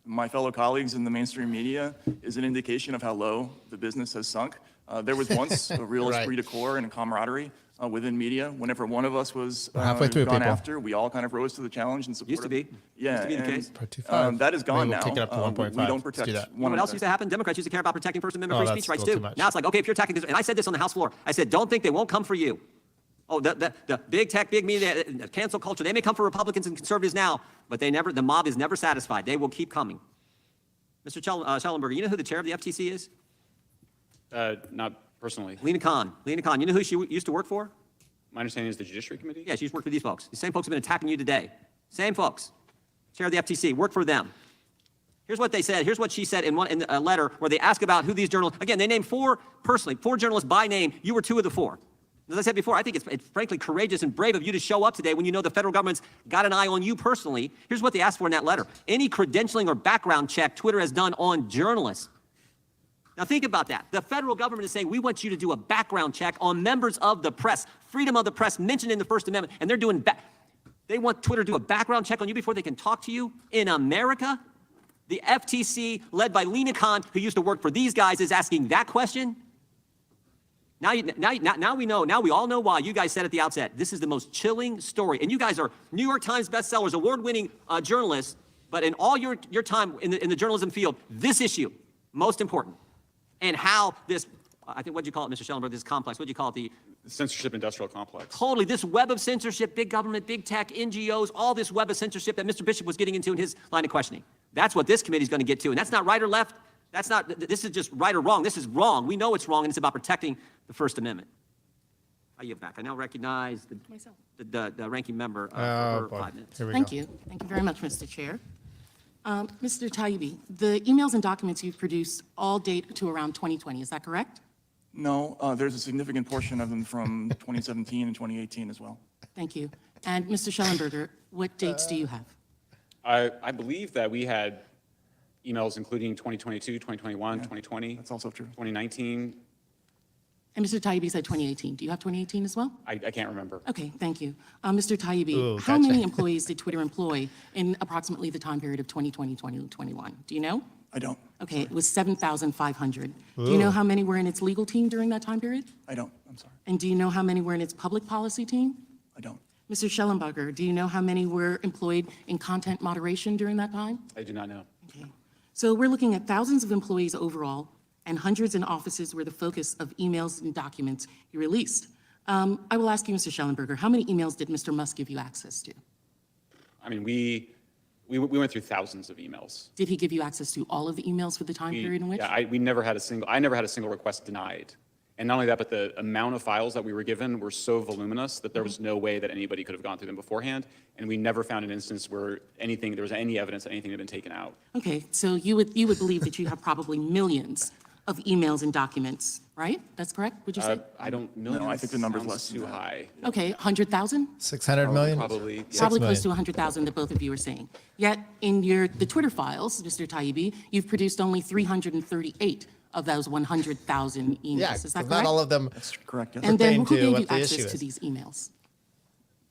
my fellow colleagues in the mainstream media is an indication of how low the business has sunk. There was once a real esprit de corps and a camaraderie within media. Whenever one of us was halfway through, gone people. after, we all kind of rose to the challenge and supported. Used to be. Yeah, Used to be the and, case. Part 2.5. that is gone Maybe we'll now. take it up to 1.5. We don't Let's protect do that. You know one what else another. used to happen? Democrats used to care about protecting First Amendment Oh, free that's speech rights a little too. too much. Now it's like, okay, if you're attacking this, and I said this on the House floor, I said, don't think they won't come for you. Oh, the big tech, big media, the cancel culture, they may come for Republicans and conservatives now, but the mob is never satisfied. They will keep coming. Mr. Shellenberger, you know who the chair of the FTC is? Not personally. Lena Khan. Lena Khan. You know who she used to work for? My understanding is the Judiciary Committee? Yeah, she used to work for these folks. The same folks have been attacking you today. Same folks. Chair of the FTC, work for them. Here's what they said. Here's what she said in a letter where they ask about who these journalists, again, they named 4 journalists by name. You were 2 of the 4. As I said before, I think it's frankly courageous and brave of you to show up today when you know the federal government's got an eye on you personally. Here's what they asked for in that letter. Any credentialing or background check Twitter has done on journalists. Now think about that. The federal government is saying, we want you to do a background check on members of the press, freedom of the press mentioned in the First Amendment, and they want Twitter to do a background check on you before they can talk to you in America? The FTC, led by Lena Khan, who used to work for these guys, is asking that question? Now we know. Now we all know why. You guys said at the outset, this is the most chilling story. And you guys are New York Times bestsellers, award-winning journalists, but in all your time in the journalism field, this issue, most important. And how this, I think, what do you call it, Mr. Shellenberger, this complex, what do you call it? The censorship industrial complex. Totally, this web of censorship, big government, big tech, NGOs, all this web of censorship that Mr. Bishop was getting into in his line of questioning. That's what this committee is going to get to. And that's not right or left. This is just right or wrong. This is wrong. We know it's wrong, and it's about protecting the First Amendment. I yield back. I now recognize the ranking member for 5 minutes. Thank you. Thank you very much, Mr. Chair. Mr. Taibbi, the emails and documents you've produced all date to around 2020. Is that correct? No, there's a significant portion of them from 2017 and 2018 as well. Thank you. And Mr. Shellenberger, what dates do you have? I believe that we had emails including 2022, 2021, 2020. That's also true. 2019. And Mr. Taibbi said 2018. Do you have 2018 as well? I can't remember. Okay, thank you. Mr. Taibbi, Ooh, how gotcha. many employees did Twitter employ in approximately the time period of 2020, 2021? Do you know? I don't. Okay, it was 7,500. Do you know how many were in its legal team during that time period? I don't. I'm sorry. And do you know how many were in its public policy team? I don't. Mr. Shellenberger, do you know how many were employed in content moderation during that time? I do not know. Okay. So we're looking at thousands of employees overall, and hundreds in offices were the focus of emails and documents you released. I will ask you, Mr. Shellenberger, how many emails did Mr. Musk give you access to? I mean, we went through thousands of emails. Did he give you access to all of the emails for the time period in which? Yeah, I never had a single request denied. And not only that, but the amount of files that we were given were so voluminous that there was no way that anybody could have gone through them beforehand. And we never found an instance where there was any evidence that anything had been taken out. Okay, so you would believe that you have probably millions of emails and documents, right? That's correct, would you say? I don't know. No, I think the number's Sounds less than too that. high. Okay, 100,000? 600 million? Probably. Yeah. Probably 6 close to million. 100,000 that both of you are saying. Yet in the Twitter files, Mr. Taibbi, you've produced only 338 of those 100,000 emails. Yeah, Is that not correct? all of them. That's correct. Yes. And then who pertain to gave you what the access issue to is. these emails?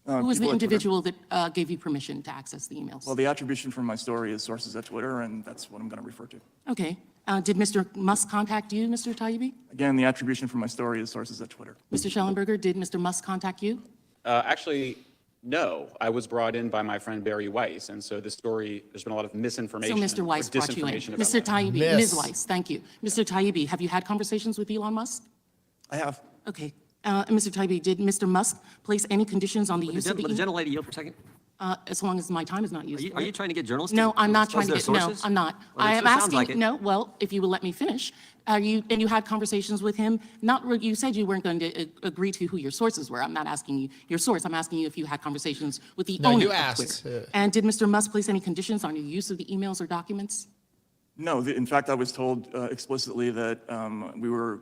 Who was the people at Twitter. individual that gave you permission to access the emails? Well, the attribution from my story is sources at Twitter, and that's what I'm going to refer to. Okay. Did Mr. Musk contact you, Mr. Taibbi? Again, the attribution from my story is sources at Twitter. Mr. Shellenberger, did Mr. Musk contact you? Actually, no. I was brought in by my friend Barry Weiss, and so this story, there's been a lot of So misinformation. Mr. Weiss or brought you in. disinformation about Mr. that. Taibbi, Miss. Ms. Weiss, thank you. Mr. Taibbi, have you had conversations with Elon Musk? I have. Okay. Mr. Taibbi, did Mr. Musk place any conditions on the use of the Would the gentlelady yield for a second? as long as my time is not used. Are you trying to get journalists? No, I'm not trying disclose to their get, no, sources? I'm not. Well, I it am sure sounds asking, like it. no, well, if you will let me finish. And you had conversations with him, you said you weren't going to agree to who your sources were. I'm not asking you your source. I'm asking you if you had conversations with the owner of Twitter. And did Mr. Musk place any conditions on your use of the emails or documents? No, in fact, I was told explicitly that we were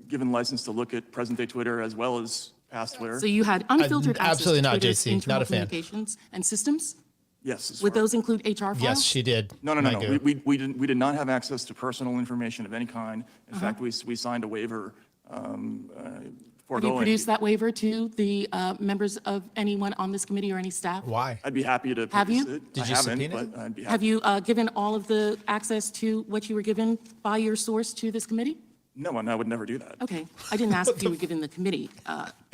given license to look at present-day Twitter as well as past Twitter. So you had unfiltered access absolutely to not, Twitter's JC. internal Not a fan. communications and systems? Yes. Would those include HR files? Yes, she did. No. My goo. We did not have access to personal information of any kind. In fact, we signed a waiver Have you produced that waiver to the members of anyone on this committee or any staff? Why? I'd be happy to Have you? produce it. Did I you haven't, subpoena it? but I'd be happy. Have you given all of the access to what you were given by your source to this committee? No, and I would never do that. Okay. I didn't ask if you were giving the committee,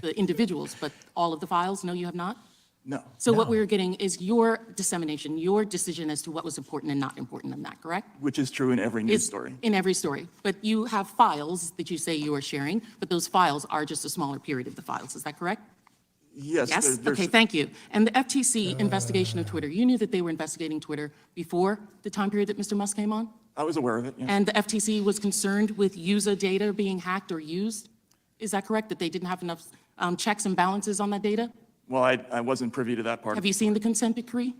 the individuals, but all of the files? No, you have not? No. So what we were getting is your dissemination, your decision as to what was important and not important in that, correct? Which is true in every news Is story. in every story. But you have files that you say you are sharing, but those files are just a smaller period of the files. Is that correct? Yes. Yes? there's- Okay, thank you. And the FTC investigation of Twitter, you knew that they were investigating Twitter before the time period that Mr. Musk came on? I was aware of it. Yes. And the FTC was concerned with user data being hacked or used? Is that correct, that they didn't have enough checks and balances on that data? Well, I wasn't privy to that part. Have you seen the consent decree?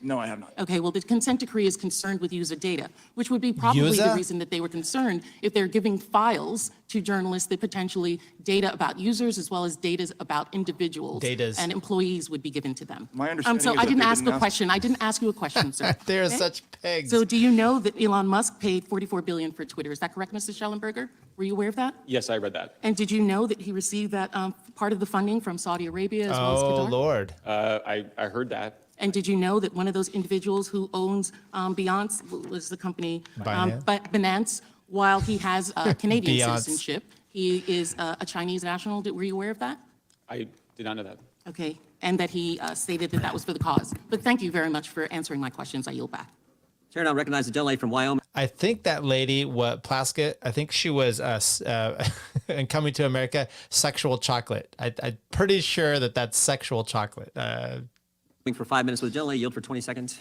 No, I have not. Okay, well, the consent decree is concerned with user data, which would be probably the User? reason that they were concerned if they're giving files to journalists that potentially data about users as well as data about individuals Datas. and employees would be given to them. My understanding So is I that didn't they ask didn't a ask- question. I didn't ask you a question, sir. They're Okay? such pigs. So do you know that Elon Musk paid $44 billion for Twitter? Is that correct, Mr. Schellenberger? Were you aware of that? Yes, I read that. And did you know that he received that part of the funding from Saudi Arabia as well as Oh, Qatar? Lord. I heard that. And did you know that one of those individuals who owns Beyonce, was the company, Binance, while he has Canadian Beyonce. citizenship, he is a Chinese national? Were you aware of that? I did not know that. Okay, and that he stated that that was for the cause. But thank you very much for answering my questions. I yield back. Chair now recognizes the gentlelady from Wyoming. I think that lady, Plaskett, I think she was in Coming to America, sexual chocolate. I'm pretty sure that that's sexual chocolate. For 5 minutes with the gentlelady, yield for 20 seconds.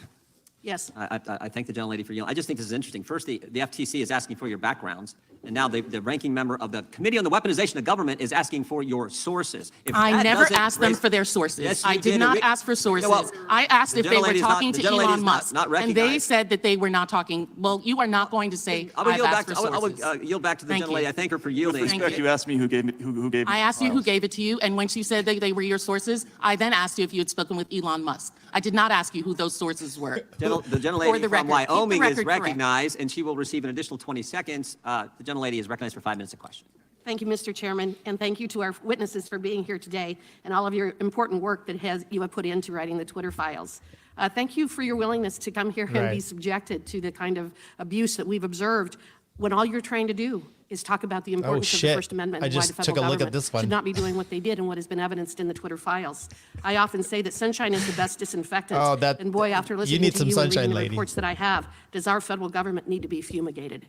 Yes. I thank the gentlelady for yielding. I just think this is interesting. First, the FTC is asking for your backgrounds, and now the ranking member of the Committee on the Weaponization of Government is asking for your sources. If I that never doesn't asked them raise- for their sources. Yes, you I did and not we- ask for sources. Yeah, well, I asked the if they were gentlelady is not- talking the to gentlelady Elon is not- Musk. not And they recognized. said that they were not talking. Well, you are not going to say I would I've yield asked back. for I sources. would yield back to the Thank gentlelady. you. I thank her for With yielding. respect, you asked me who gave me I asked you who files. gave it to you, and once you said that they were your sources, I then asked you if you had spoken with Elon Musk. I did not ask you who those sources were. The For gentlelady the from record. Keep the Wyoming is record correct. recognized, and she will receive an additional 20 seconds. The gentlelady is recognized for 5 minutes of question. Thank you, Mr. Chairman, and thank you to our witnesses for being here today and all of your important work that you have put into writing the Twitter files. Thank you for your willingness to come here and be Right. subjected to the kind of abuse that we've observed when all you're trying to do is talk about the importance of the shit. First Amendment I and why just the federal took a look at government this one. should not be doing what they did and what has been evidenced in the Twitter files. I often say that sunshine is the best disinfectant. Oh, that- and boy, after you listening need to some you and sunshine, reading the lady. reports that I have, does our federal government need to be fumigated?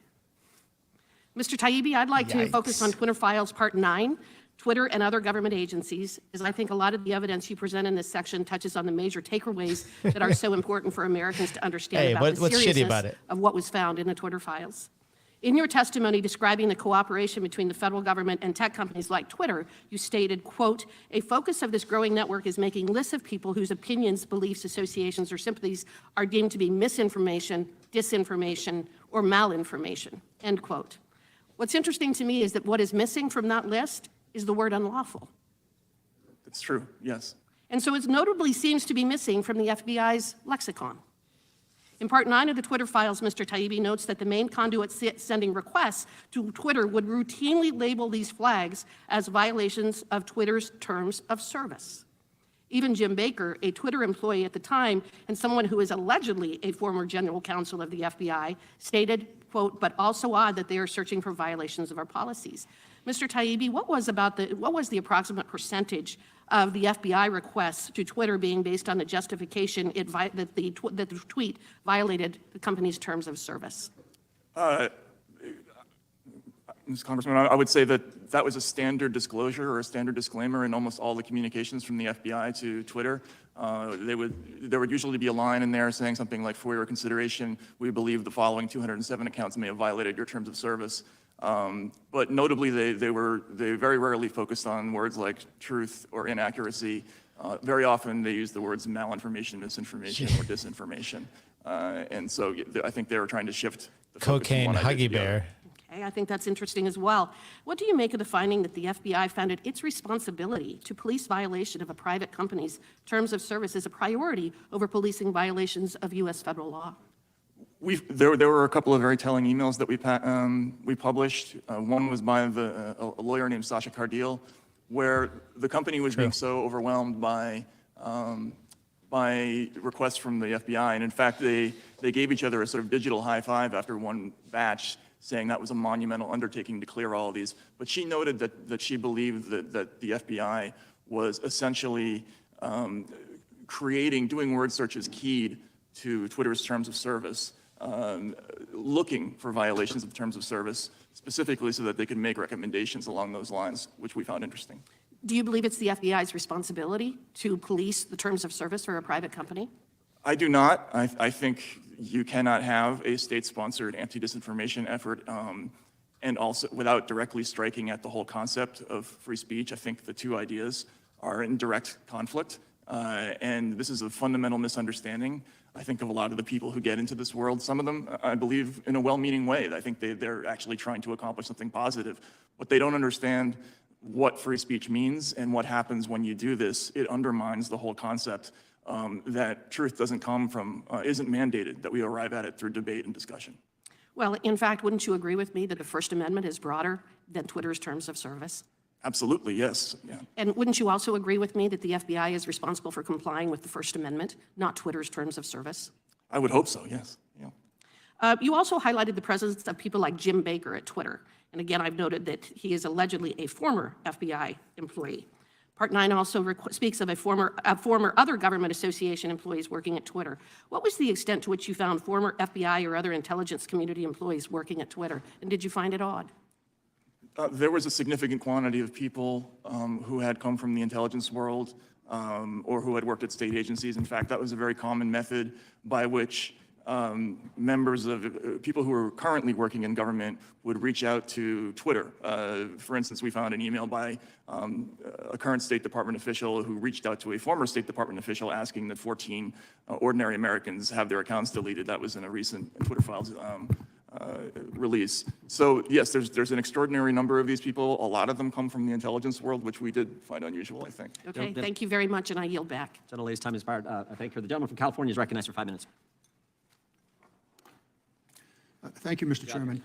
Mr. Taibbi, I'd like to focus on Twitter Files Part 9, Twitter and other government agencies, as I think a lot of the evidence you present in this section touches on the major takeaways that are so important for Americans to understand Hey, about the what's shitty seriousness about it? of what was found in the Twitter files. In your testimony describing the cooperation between the federal government and tech companies like Twitter, you stated, quote, "A focus of this growing network is making lists of people whose opinions, beliefs, associations, or sympathies are deemed to be misinformation, disinformation, or malinformation," end quote. What's interesting to me is that what is missing from that list is the word unlawful. It's true, yes. And so it notably seems to be missing from the FBI's lexicon. In Part 9 of the Twitter files, Mr. Taibbi notes that the main conduit sending requests to Twitter would routinely label these flags as violations of Twitter's terms of service. Even Jim Baker, a Twitter employee at the time and someone who is allegedly a former general counsel of the FBI, stated, quote, "but also odd that they are searching for violations of our policies." Mr. Taibbi, what was the approximate percentage of the FBI requests to Twitter being based on the justification that the tweet violated the company's terms of service? Mr. Congressman, I would say that that was a standard disclosure or a standard disclaimer in almost all the communications from the FBI to Twitter. There would usually be a line in there saying something like, for your consideration, we believe the following 207 accounts may have violated your terms of service. But notably, they very rarely focused on words like truth or inaccuracy. Very often they use the words malinformation, misinformation, or disinformation. And so I think they were trying to shift the focus from Cocaine one idea Huggy to the other. Bear. Okay, I think that's interesting as well. What do you make of the finding that the FBI found it its responsibility to police violation of a private company's terms of service as a priority over policing violations of U.S. federal law? There were a couple of very telling emails that we published. One was by a lawyer named Sasha Cardile, where the company was being so overwhelmed by requests from the FBI, and in fact, they gave each other a sort of digital high five after one batch, saying that was a monumental undertaking to clear all of these. But she noted that she believed that the FBI was essentially doing word searches keyed to Twitter's terms of service, looking for violations of terms of service, specifically so that they could make recommendations along those lines, which we found interesting. Do you believe it's the FBI's responsibility to police the terms of service for a private company? I do not. I think you cannot have a state-sponsored anti-disinformation effort and also without directly striking at the whole concept of free speech. I think the two ideas are in direct conflict, and this is a fundamental misunderstanding, I think, of a lot of the people who get into this world. Some of them, I believe, in a well-meaning way. I think they're actually trying to accomplish something positive, but they don't understand what free speech means and what happens when you do this. It undermines the whole concept that truth doesn't come from, isn't mandated, that we arrive at it through debate and discussion. Well, in fact, wouldn't you agree with me that the First Amendment is broader than Twitter's terms of service? Absolutely, yes. Yeah. And wouldn't you also agree with me that the FBI is responsible for complying with the First Amendment, not Twitter's terms of service? I would hope so, yes. Yeah. You also highlighted the presence of people like Jim Baker at Twitter. And again, I've noted that he is allegedly a former FBI employee. Part 9 also speaks of former other government association employees working at Twitter. What was the extent to which you found former FBI or other intelligence community employees working at Twitter? And did you find it odd? There was a significant quantity of people who had come from the intelligence world or who had worked at state agencies. In fact, that was a very common method by which members of people who are currently working in government would reach out to Twitter. For instance, we found an email by a current State Department official who reached out to a former State Department official asking that 14 ordinary Americans have their accounts deleted. That was in a recent Twitter Files release. So yes, there's an extraordinary number of these people. A lot of them come from the intelligence world, which we did find unusual, I think. Okay, thank you very much, and I yield back. Gentlelady's time has expired. I thank her. The gentleman from California is recognized for 5 minutes. Thank you, Mr. Chairman.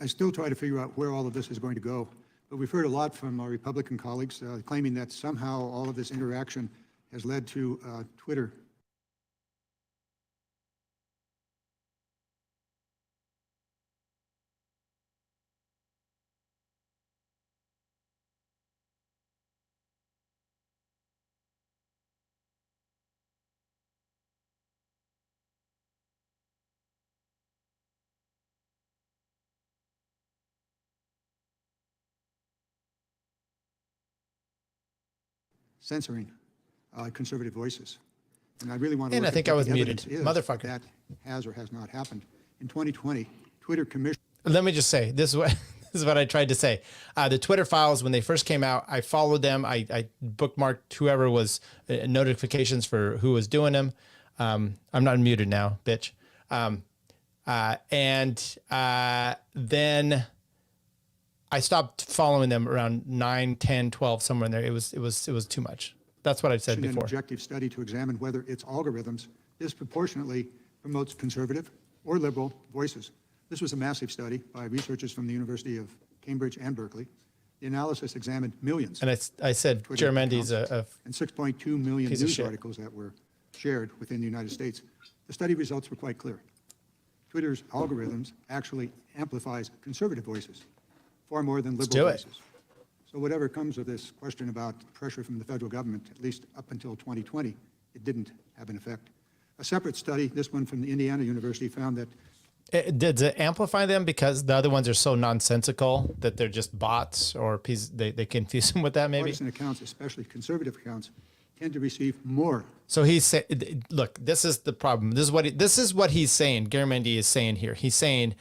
I still try to figure out where all of this is going to go, but we've heard a lot from our Republican colleagues claiming that somehow all of this interaction has led to Twitter censoring conservative voices. And I really want to And look I think at I what was the muted. evidence is Motherfucker. that has or has not happened. In 2020, Twitter commissioned. Let me just say, this is what I tried to say. The Twitter files, when they first came out, I followed them. I bookmarked whoever was notifications for who was doing them. I'm not muted now, bitch. Then I stopped following them around 9, 10, 12, somewhere in there. It was too much. That's what I said An before. objective study to examine whether its algorithms disproportionately promotes conservative or liberal voices. This was a massive study by researchers from the University of Cambridge and Berkeley. The analysis examined millions. And I said Twitter Germendi's accounts and 6.2 million piece of news shit. articles that were shared within the United States. The study results were quite clear. Twitter's algorithms actually amplifies conservative voices far more than liberal do it. voices. So whatever comes of this question about pressure from the federal government, at least up until 2020, it didn't have an effect. A separate study, this one from the Indiana University, found that Does it amplify them because the other ones are so nonsensical that they're just bots, or they confuse them with that maybe? Partisan accounts, especially conservative accounts, tend to receive more. So he's saying, look, this is the problem. This is what he's saying. Garamendi is saying here. He's saying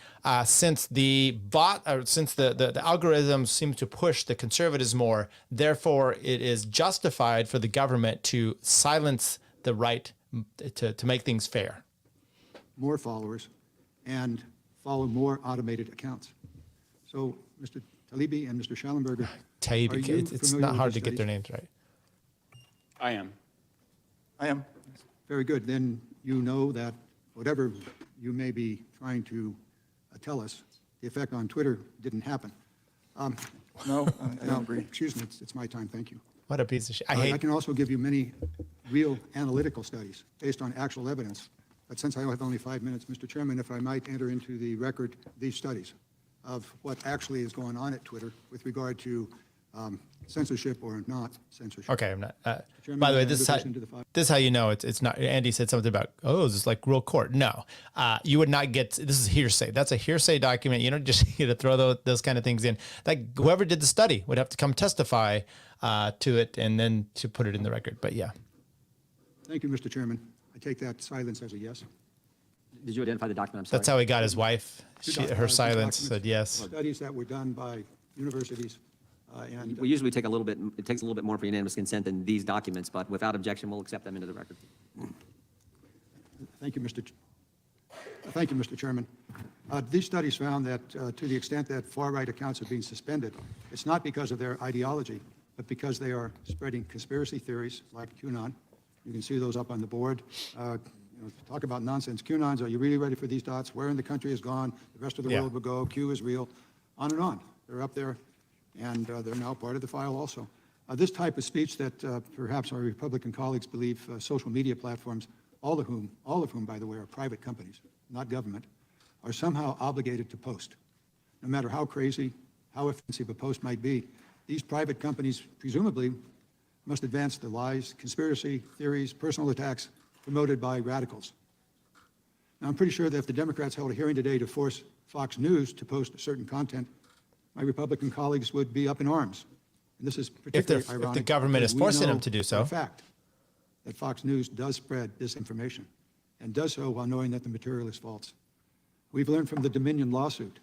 since the algorithms seem to push the conservatives more, therefore it is justified for the government to silence the right to make things fair. More followers and follow more automated accounts. So, Mr. Taibi and Mr. Shellenberger, Taibbi, it's not hard to get their names right. I am. Very good. Then you know that whatever you may be trying to tell us, the effect on Twitter didn't happen. No, I don't agree. Excuse me, it's my time. Thank you. What a piece of shit. I can also give you many real analytical studies based on actual evidence. But since I have only 5 minutes, Mr. Chairman, if I might enter into the record these studies of what actually is going on at Twitter with regard to censorship or not censorship. Okay, I'm not. Chairman, By the way, in this addition to the is how you know it's not. Andy said something about, is this like real court? No, you would not get. This is hearsay. That's a hearsay document. You don't just get to throw those kind of things in. Like whoever did the study would have to come testify to it and then to put it in the record. But yeah. Thank you, Mr. Chairman. I take that silence as a yes. Did you identify the document? I'm sorry. That's how he got his wife. Her silence said yes. Studies that were done by universities. And we usually take a little bit, it takes a little bit more for unanimous consent than these documents, but without objection, we'll accept them into the record. Thank you, Mr. Chairman. These studies found that to the extent that far-right accounts are being suspended, it's not because of their ideology, but because they are spreading conspiracy theories like QAnon. You can see those up on the board. Talk about nonsense. QAnons, are you really ready for these dots? Where in the country is gone? The rest of the world will go. Q is real. On and on. They're up there, and they're now part of the file also. This type of speech that perhaps our Republican colleagues believe social media platforms, all of whom, by the way, are private companies, not government, are somehow obligated to post. No matter how crazy, how offensive a post might be, these private companies presumably must advance the lies, conspiracy theories, personal attacks promoted by radicals. Now, I'm pretty sure that if the Democrats held a hearing today to force Fox News to post certain content, my Republican colleagues would be up in arms. And this is particularly ironic. If the government is forcing them to do so. For a fact that Fox News does spread disinformation and does so while knowing that the material is false. We've learned from the Dominion lawsuit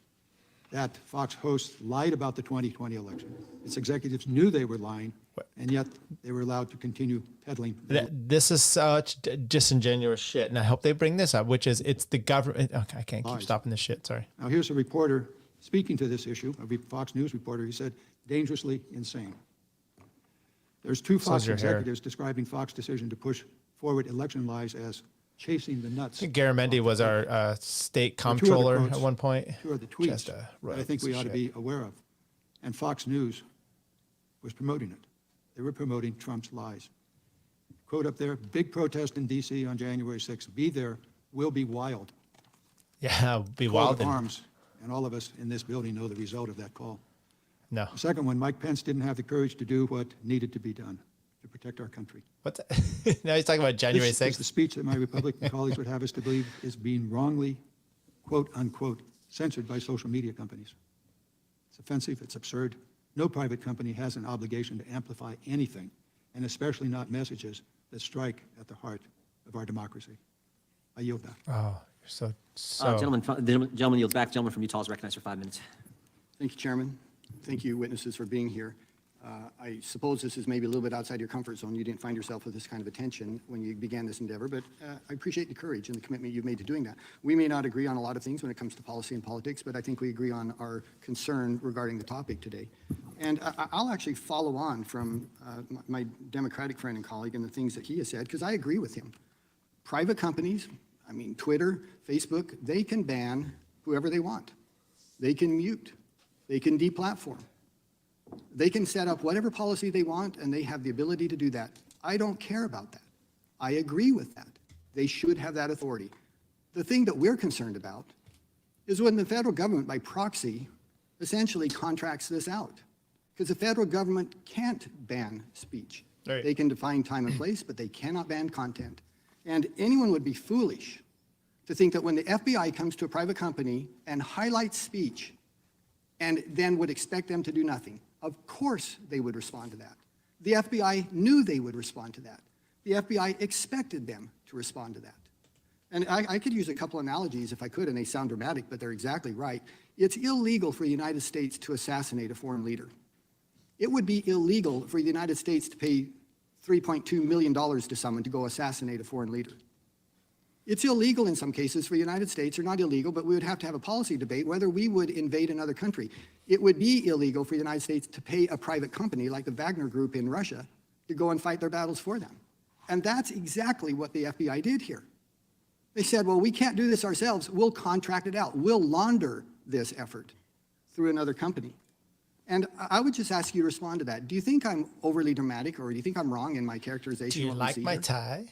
that Fox hosts lied about the 2020 election. Its executives knew they were lying, and yet they were allowed to continue peddling. This is such disingenuous shit, and I hope they bring this up, which is it's the government. Okay, I can't keep stopping this shit. Sorry. Now here's a reporter speaking to this issue, a Fox News reporter. He said, dangerously insane. There's two Fox executives describing Fox's decision to push forward election lies as chasing the nuts. I think Garamendi was our state comptroller at one point. Two are the tweets that I think we ought to be aware of. And Fox News was promoting it. They were promoting Trump's lies. Quote up there, big protest in D.C. on January 6th. Be there, will be wild. Yeah, be Call wild. of arms, and all of us in this building know the result of that call. No. The second one, Mike Pence didn't have the courage to do what needed to be done to protect our country. What's that? Now he's talking about January 6th. This is the speech that my Republican colleagues would have us to believe is being wrongly, quote unquote, censored by social media companies. It's offensive, it's absurd. No private company has an obligation to amplify anything, and especially not messages that strike at the heart of our democracy. I yield back. Oh, you're so. Gentleman yields back. Gentleman from Utah is recognized for 5 minutes. Thank you, Chairman. Thank you, witnesses, for being here. I suppose this is maybe a little bit outside your comfort zone. You didn't find yourself with this kind of attention when you began this endeavor, but I appreciate the courage and the commitment you've made to doing that. We may not agree on a lot of things when it comes to policy and politics, but I think we agree on our concern regarding the topic today. And I'll actually follow on from my Democratic friend and colleague and the things that he has said, because I agree with him. Private companies, I mean, Twitter, Facebook, they can ban whoever they want. They can mute. They can deplatform. They can set up whatever policy they want, and they have the ability to do that. I don't care about that. I agree with that. They should have that authority. The thing that we're concerned about is when the federal government, by proxy, essentially contracts this out. Because the federal government can't ban speech. They can define time and place, but they cannot ban content. And anyone would be foolish to think that when the FBI comes to a private company and highlights speech and then would expect them to do nothing. Of course they would respond to that. The FBI knew they would respond to that. The FBI expected them to respond to that. And I could use a couple analogies if I could, and they sound dramatic, but they're exactly right. It's illegal for the United States to assassinate a foreign leader. It would be illegal for the United States to pay $3.2 million to someone to go assassinate a foreign leader. It's illegal in some cases for the United States, or not illegal, but we would have to have a policy debate whether we would invade another country. It would be illegal for the United States to pay a private company like the Wagner Group in Russia to go and fight their battles for them. And that's exactly what the FBI did here. They said, well, we can't do this ourselves. We'll contract it out. We'll launder this effort through another company. And I would just ask you to respond to that. Do you think I'm overly dramatic, or do you think I'm wrong in my characterization? Do you of what we like see my here? tie?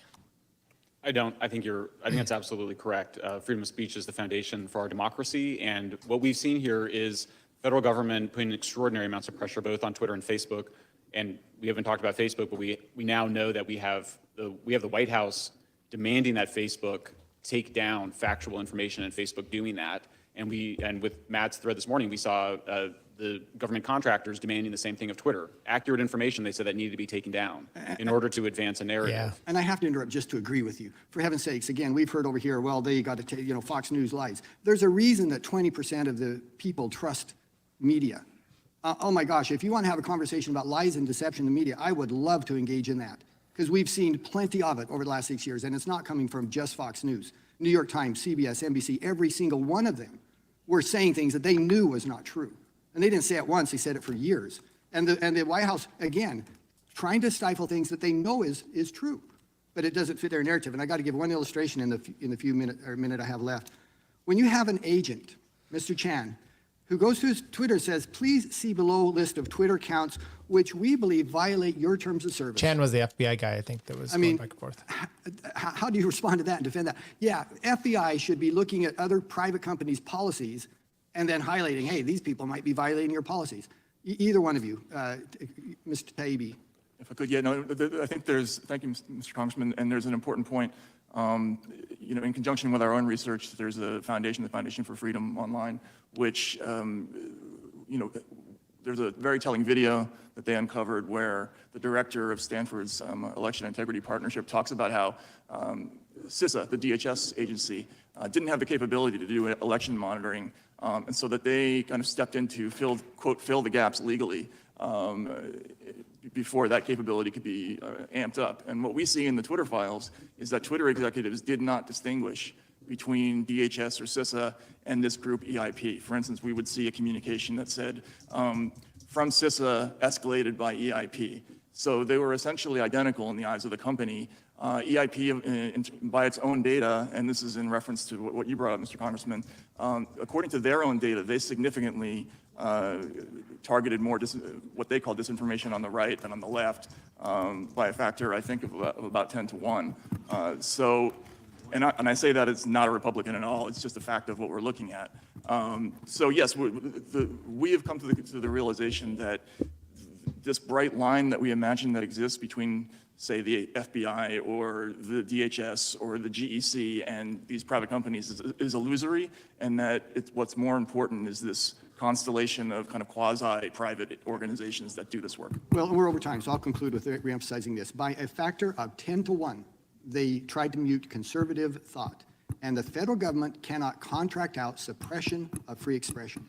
I don't. I think that's absolutely correct. Freedom of speech is the foundation for our democracy, and what we've seen here is federal government putting extraordinary amounts of pressure both on Twitter and Facebook. And we haven't talked about Facebook, but we now know that we have the White House demanding that Facebook take down factual information, and Facebook doing that. And with Matt's thread this morning, we saw the government contractors demanding the same thing of Twitter. Accurate information, they said, that needed to be taken down in order to advance a narrative. Yeah. And I have to interrupt just to agree with you. For heaven's sakes, again, we've heard over here, well, they got to take, Fox News lies. There's a reason that 20% of the people trust media. Oh my gosh, if you want to have a conversation about lies and deception in the media, I would love to engage in that, because we've seen plenty of it over the last 6 years, and it's not coming from just Fox News. New York Times, CBS, NBC, every single one of them were saying things that they knew was not true. And they didn't say it once, they said it for years. And the White House, again, trying to stifle things that they know is true, but it doesn't fit their narrative. And I got to give one illustration in the minute I have left. When you have an agent, Mr. Chan, who goes to his Twitter and says, please see below list of Twitter accounts which we believe violate your terms of service. Chan was the FBI guy, I think, that was going back and forth. How do you respond to that and defend that? Yeah, FBI should be looking at other private companies' policies and then highlighting, hey, these people might be violating your policies. Either one of you, Mr. Taibbi. If I could, yeah, no, I think thank you, Mr. Congressman, and there's an important point. In conjunction with our own research, there's a foundation, the Foundation for Freedom Online, which, there's a very telling video that they uncovered where the director of Stanford's Election Integrity Partnership talks about how CISA, the DHS agency, didn't have the capability to do election monitoring, and so that they kind of stepped in to fill the gaps legally before that capability could be amped up. And what we see in the Twitter files is that Twitter executives did not distinguish between DHS or CISA and this group EIP. For instance, we would see a communication that said, from CISA escalated by EIP. So they were essentially identical in the eyes of the company. EIP, by its own data, and this is in reference to what you brought up, Mr. Congressman, according to their own data, they significantly targeted more what they call disinformation on the right than on the left by a factor, I think, of about 10 to 1. And I say that it's not a Republican at all. It's just a fact of what we're looking at. So yes, we have come to the realization that this bright line that we imagine that exists between, say, the FBI or the DHS or the GEC and these private companies is illusory, and that what's more important is this constellation of kind of quasi-private organizations that do this work. Well, we're over time, so I'll conclude with reemphasizing this. By a factor of 10 to 1, they tried to mute conservative thought, and the federal government cannot contract out suppression of free expression.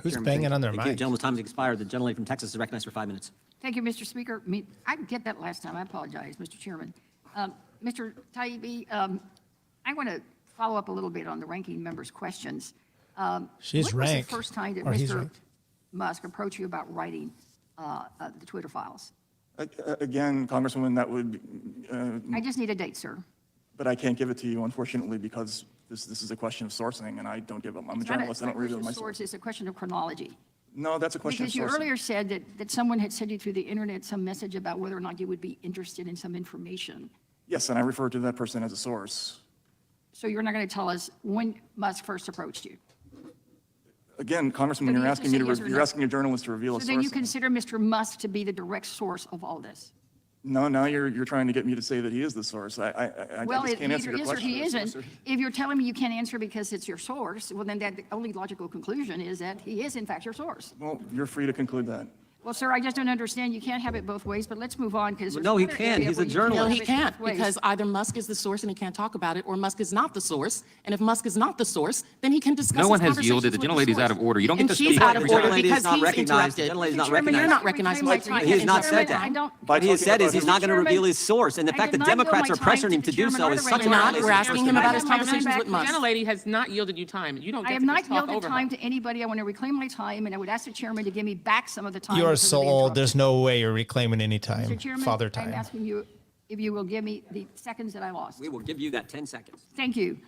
Who's banging on their mic? Thank you, gentleman's time has expired. The gentleman from Texas is recognized for 5 minutes. Thank you, Mr. Speaker. I didn't get that last time. I apologize, Mr. Chairman. Mr. Taibbi, I want to follow up a little bit on the ranking member's questions. She's when ranked. was the first time that or he's Mr. ranked. Musk approached you about writing the Twitter files? Again, Congresswoman, that would... I just need a date, sir. But I can't give it to you, unfortunately, because this is a question of sourcing, and I don't give up. I'm a journalist. I don't reveal my sources. It's a question of chronology. No, that's a question Because of you sourcing. earlier said that someone had sent you through the internet some message about whether or not you would be interested in some information. Yes, and I refer to that person as a source. So you're not going to tell us when Musk first approached you? Again, Congressman, So you're you have to asking say me to yes or you're no. asking a journalist to reveal a So source. then you consider Mr. Musk to be the direct source of all this? No, now you're trying to get me to say that he is the source. I Well, just it can't answer either your is or question. he isn't. If you're telling me you can't answer because it's your source, well, then that the only logical conclusion is that he is in fact your source. Well, you're free to conclude that. Well, sir, I just don't understand. You can't have it both ways, but let's move on because No, he can. He's a journalist. No, he can't, because either Musk is the source and he can't talk about it, or Musk is not the source. And if Musk is not the source, then he can discuss No one his has yielded. The gentlelady's out of order. You don't get to speak. And she's out of The order gentlelady is because not he's recognized. The interrupted. gentlelady is not Chairman, recognized. you're not recognizing my time. He has not said I that. don't. What he has said is he's Mr. not going to Chairman, reveal his source, and the I fact did that not yield Democrats my are pressuring time him to to the do chairman so or is the such a You're not. violation We're of asking First him about Amendment. his conversations with The Musk. gentlelady has not yielded you time. You don't I get have to not just talk yielded over time her. to anybody. I want to reclaim my time, and I would ask the chairman to give me back some of the time. You are because of so the old. interruption. There's no way you're reclaiming any time. Mr. Chairman, Father I'm time. asking you if you will give me the seconds that I lost. We will give you that 10 seconds. Thank you.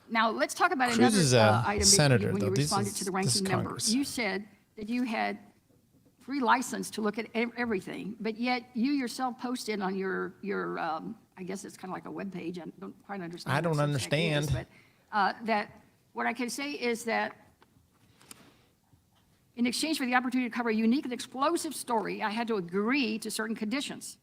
Now, let's talk about Cruz another is a item that senator, when you though. This responded is- to the this is ranking member. Congress. You said that you had free license to look at everything, but yet you yourself posted on your I guess it's kind of like a web page. I don't quite understand. I what don't SubStack understand. is, but that what I can say is that in exchange for the opportunity to cover a unique and explosive story, I had to agree to certain conditions.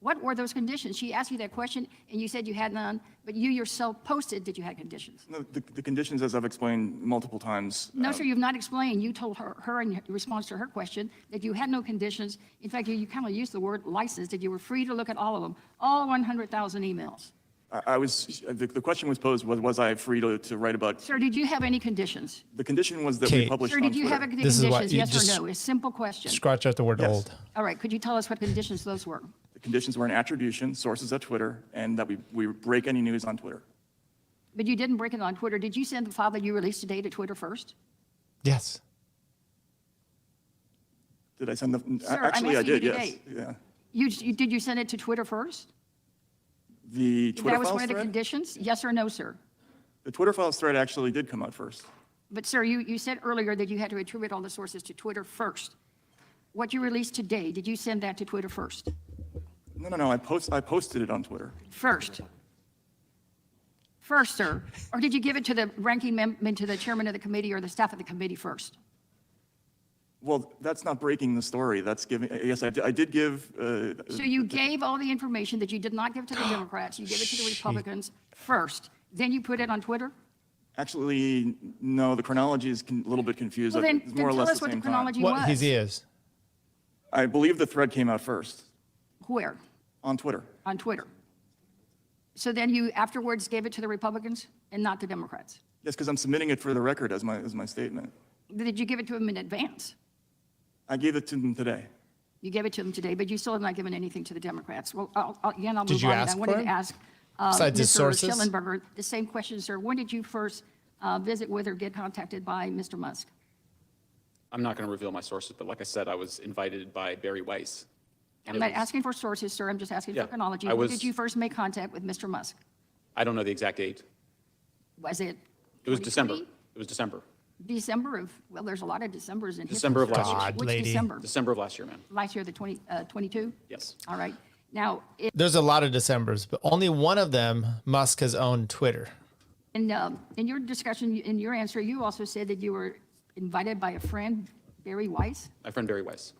What were those conditions? She asked you that question, and you said you had none, but you yourself posted that you had conditions. No, the conditions, as I've explained multiple times. No, sir, you've not explained. You told her in response to her question that you had no conditions. In fact, you kind of used the word license, that you were free to look at all of them, all 100,000 emails. The question was posed, was I free to write about? Sir, did you have any conditions? The condition was that we Kate. published Sir, on did you Twitter. have any This is what conditions, you yes just- or no? A simple question. Scratch out the word Yes. old. All right, could you tell us what conditions those were? The conditions were an attribution, sources at Twitter, and that we break any news on Twitter. But you didn't break it on Twitter. Did you send the file that you released today to Twitter first? Yes. Did I send the? Sir, I'm Actually, I asking you did. Yes. today. Yeah. Did you send it to Twitter first? The If Twitter that was files one of the thread. conditions? Yes or no, sir? The Twitter files thread actually did come out first. But sir, you said earlier that you had to attribute all the sources to Twitter first. What you released today, did you send that to Twitter first? No. I posted it on Twitter. First. First, sir. Or did you give it to the ranking member, to the chairman of the committee or the staff of the committee first? Well, that's not breaking the story. That's giving. Yes, I did give. So you gave all the information that you did not give to the Democrats, you gave it to the Republicans first. Then you put it on Twitter? Actually, no. The chronology is a little bit confused. Well, then It's more or tell less us what the same time. chronology What was. he is. I believe the thread came out first Where? on Twitter. On Twitter. So then you afterwards gave it to the Republicans and not the Democrats? Yes, because I'm submitting it for the record as my statement. Did you give it to them in advance? I gave it to them today. You gave it to them today, but you still have not given anything to the Democrats. Well, I'll move Did you on. ask I wanted for to it? ask Besides his Mr. sources? Shellenberger the same question, sir. When did you first visit with or get contacted by Mr. Musk? I'm not going to reveal my sources, but like I said, I was invited by Barry Weiss. I'm not asking for sources, sir. I'm just asking for chronology. When did you first make contact with Mr. Musk? I don't know the exact date. Was it? It was 2020? December. It was December. December of, well, there's a lot of Decembers in December of history. last year. God, Which lady. December? December of last year, ma'am. Last year, the 22? Yes. All right. Now, There's a lot of Decembers, but only one of them, Musk has owned Twitter. in your discussion, in your answer, you also said that you were invited by a friend, Barry Weiss. My friend Barry Weiss.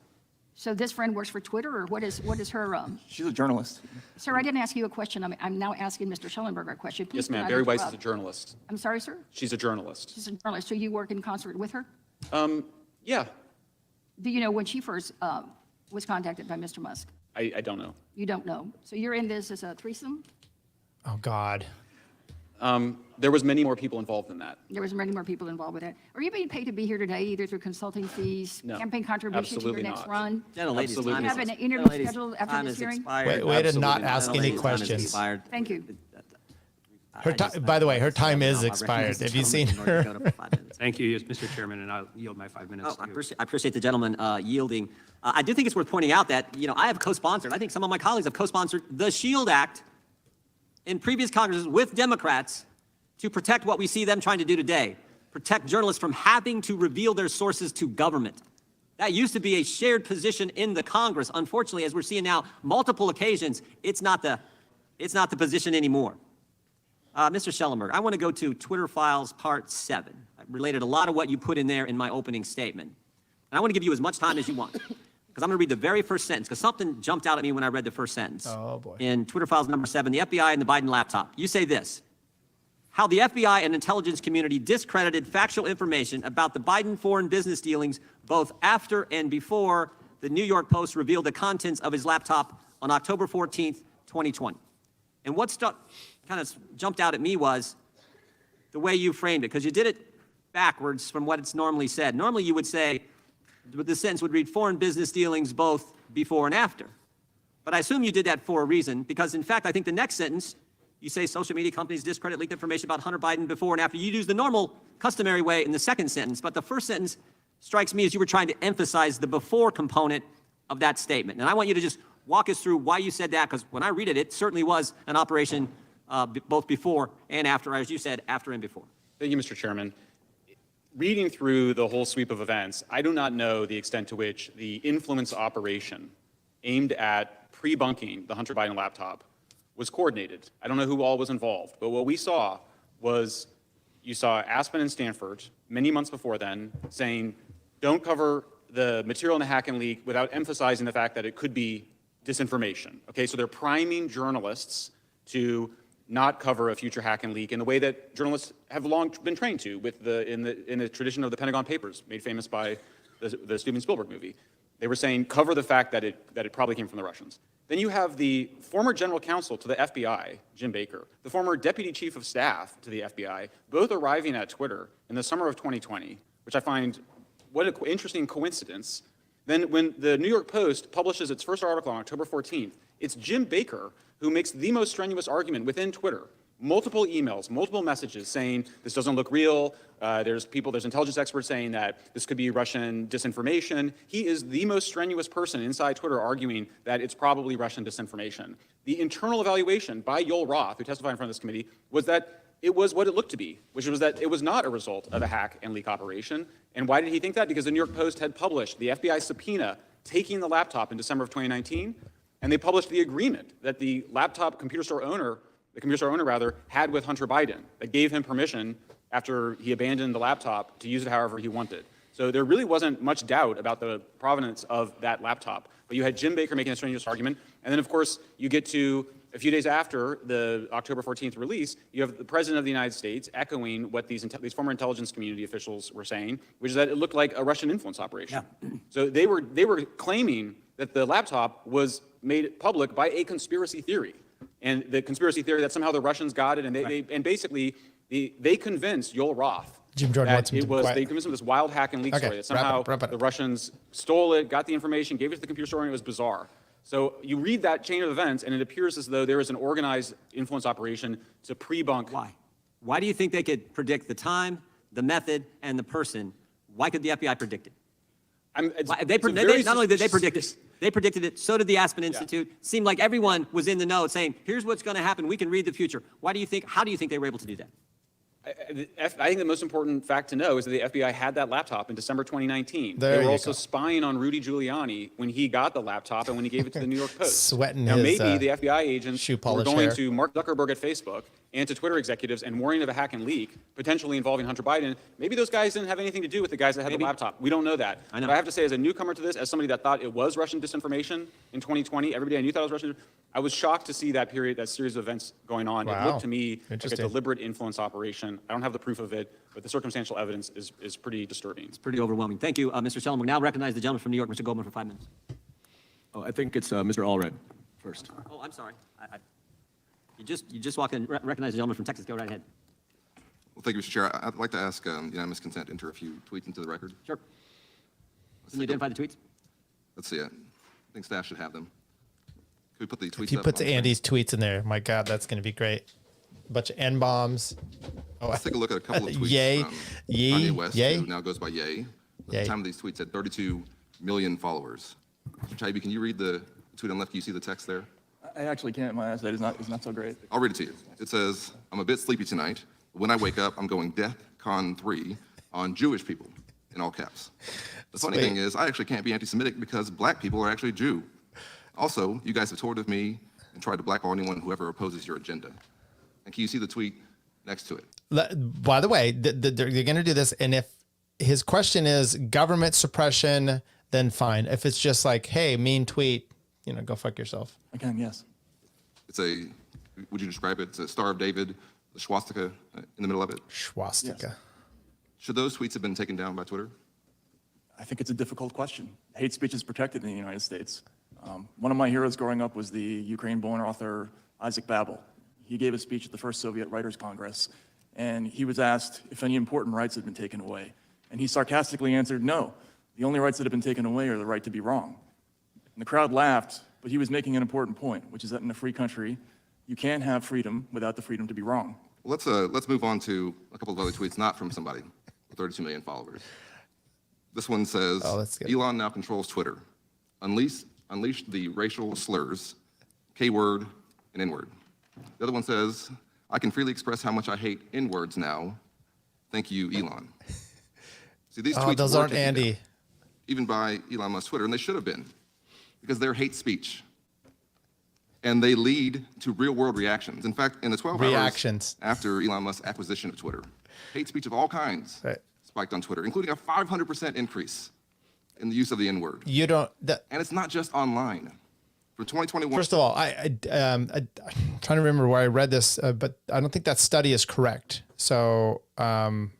So this friend works for Twitter, or what is her? She's a journalist. Sir, I didn't ask you a question. I'm now asking Mr. Schellenberger a question. Please Yes, do ma'am. not Barry Weiss is a interrupt. journalist. I'm sorry, sir? She's a journalist. She's a journalist. So you work in concert with her? Yeah, Do you know when she first was contacted by Mr. Musk? I don't know. You don't know. So you're in this as a threesome? Oh, God. There was many more people involved than that. There was many more people involved with that. Are you being paid to be here today, either through consulting fees, No, campaign contribution to your absolutely next not. run? Gentlelady's Absolutely time You have is- an interview gentlelady's scheduled time after this is hearing? expired. Way to not Absolutely ask any Gentlelady's time is questions. expired. Thank you. By the way, her time is expired. Have you seen her? Thank you, yes, Mr. Chairman, and I'll yield my 5 minutes. Oh, I appreciate the gentleman yielding. I do think it's worth pointing out that, I have co-sponsored, I think some of my colleagues have co-sponsored the SHIELD Act in previous Congresses with Democrats to protect what we see them trying to do today, protect journalists from having to reveal their sources to government. That used to be a shared position in the Congress. Unfortunately, as we're seeing now, multiple occasions, it's not the position anymore. Mr. Schellenberger, I want to go to Twitter Files Part 7. I related a lot of what you put in there in my opening statement. And I want to give you as much time as you want. because I'm going to read the very first sentence, because something jumped out at me when I read the first sentence. Oh, boy. In Twitter files number 7, the FBI and the Biden laptop. You say this: how the FBI and intelligence community discredited factual information about the Biden foreign business dealings both after and before the New York Post revealed the contents of his laptop on October 14th, 2020. And what kind of jumped out at me was the way you framed it, because you did it backwards from what it's normally said. Normally you would say, the sentence would read foreign business dealings both before and after. But I assume you did that for a reason, because in fact, I think the next sentence, you say social media companies discredit leaked information about Hunter Biden before and after. You use the normal, customary way in the second sentence, but the first sentence strikes me as you were trying to emphasize the before component of that statement. And I want you to just walk us through why you said that, because when I read it, it certainly was an operation both before and after, as you said, after and before. Thank you, Mr. Chairman. Reading through the whole sweep of events, I do not know the extent to which the influence operation aimed at pre-bunking the Hunter Biden laptop was coordinated. I don't know who all was involved, but what we saw was, you saw Aspen and Stanford many months before then saying, don't cover the material in the hack and leak without emphasizing the fact that it could be disinformation. Okay, so they're priming journalists to not cover a future hack and leak in the way that journalists have long been trained to, with in the tradition of the Pentagon Papers, made famous by the Steven Spielberg movie. They were saying, cover the fact that it probably came from the Russians. Then you have the former general counsel to the FBI, Jim Baker, the former deputy chief of staff to the FBI, both arriving at Twitter in the summer of 2020, which I find what an interesting coincidence. Then when the New York Post publishes its first article on October 14th, it's Jim Baker who makes the most strenuous argument within Twitter. Multiple emails, multiple messages saying this doesn't look real. There's intelligence experts saying that this could be Russian disinformation. He is the most strenuous person inside Twitter arguing that it's probably Russian disinformation. The internal evaluation by Yoel Roth, who testified in front of this committee, was that it was what it looked to be, which was that it was not a result of a hack and leak operation. And why did he think that? Because the New York Post had published the FBI subpoena taking the laptop in December of 2019, and they published the agreement that the computer store owner had with Hunter Biden that gave him permission after he abandoned the laptop to use it however he wanted. So there really wasn't much doubt about the provenance of that laptop. But you had Jim Baker making a strenuous argument. And then, of course, you get to a few days after the October 14th release, you have the President of the United States echoing what these former intelligence community officials were saying, which is that it looked like a Russian influence operation. Yeah. So they were claiming that the laptop was made public by a conspiracy theory. And the conspiracy theory that somehow the Russians got it, and they convinced Yoel Roth Jim Jordan that they convinced him this wild hack and leak story, that somehow the Russians stole it, got the information, gave it to the computer store, and it was bizarre. So you read that chain of events, and it appears as though there is an organized influence operation to pre-bunk. Why? Why do you think they could predict the time, the method, and the person? Why could the FBI predict it? Not only did they predict it, they predicted it, so did the Aspen Institute. Yeah. Seemed like everyone was in the know saying, here's what's going to happen, we can read the future. How do you think they were able to do that? I think the most important fact to know is that the FBI had that laptop in December 2019. They were also spying on Rudy Giuliani when he got the laptop and when he gave it to the New York Post. Sweating now, his maybe the FBI agents were going hair. to Mark Zuckerberg at Facebook and to Twitter executives and warning of a hack and leak, potentially involving Hunter Biden. Maybe those guys didn't have anything to do with the guys that had the laptop. We don't know that. But I have to say, as a newcomer to this, as somebody that thought it was Russian disinformation in 2020, everybody I knew thought it was Russian. I was shocked to see that series of events going on. Wow. It looked to me like a deliberate influence operation. I don't have the proof of it, but the circumstantial evidence is pretty disturbing. It's pretty overwhelming. Thank you, Mr. Shellenberger. Now recognize the gentleman from New York, Mr. Goldman, for 5 minutes. Oh, I think it's Mr. Allred first. Oh, I'm sorry. You just walked in. Recognize the gentleman from Texas. Go right ahead. Well, thank you, Mr. Chair. I'd like to ask unanimous consent to enter a few tweets into the record. Sure. Can you identify the tweets? Let's see it. I think staff should have them. Could we put the tweets If you up put on Andy's tweets in there, my God, that's going to be great. A bunch of N-bombs. Oh, let's take a look at a couple of tweets Yay. from Yay. Kanye West, Yay. who now goes by Yay. At Yay. the time of these tweets, had 32 million followers. Mr. Taibbi, can you read the tweet on the left? Can you see the text there? I actually can't. My eyesight is not so great. I'll read it to you. It says, I'm a bit sleepy tonight, but when I wake up, I'm going DEFCON 3 on Jewish people, in all caps. The funny thing is, I actually can't be anti-Semitic because black people are actually Jew. Also, you guys have toured with me and tried to blackball anyone who ever opposes your agenda. And can you see the tweet next to it? By the way, they're going to do this, and if his question is government suppression, then fine. If it's just like, hey, mean tweet, go fuck yourself. Again, yes. It's would you describe it? It's a Star of David, the swastika in the middle of it. Swastika. Yes. Should those tweets have been taken down by Twitter? I think it's a difficult question. Hate speech is protected in the United States. One of my heroes growing up was the Ukraine-born author Isaac Babel. He gave a speech at the first Soviet Writers' Congress, and he was asked if any important rights had been taken away. And he sarcastically answered, no, the only rights that have been taken away are the right to be wrong. And the crowd laughed, but he was making an important point, which is that in a free country, you can't have freedom without the freedom to be wrong. Well, let's move on to a couple of other tweets, not from somebody with 32 million followers. This one says, Elon now controls Twitter. Unleash the racial slurs, K-word and N-word. The other one says, I can freely express how much I hate N-words now. Thank you, Elon. See, these tweets those were aren't taken Andy. down, even by Elon Musk's Twitter, and they should have been, because they're hate speech. And they lead to real-world reactions. In fact, in the 12 hours after Elon Musk's acquisition of Twitter, hate speech of all kinds spiked on Twitter, including a 500% increase in the use of the N-word. And it's not just online. From 2021. First of all, I'm trying to remember where I read this, but I don't think that study is correct. So, from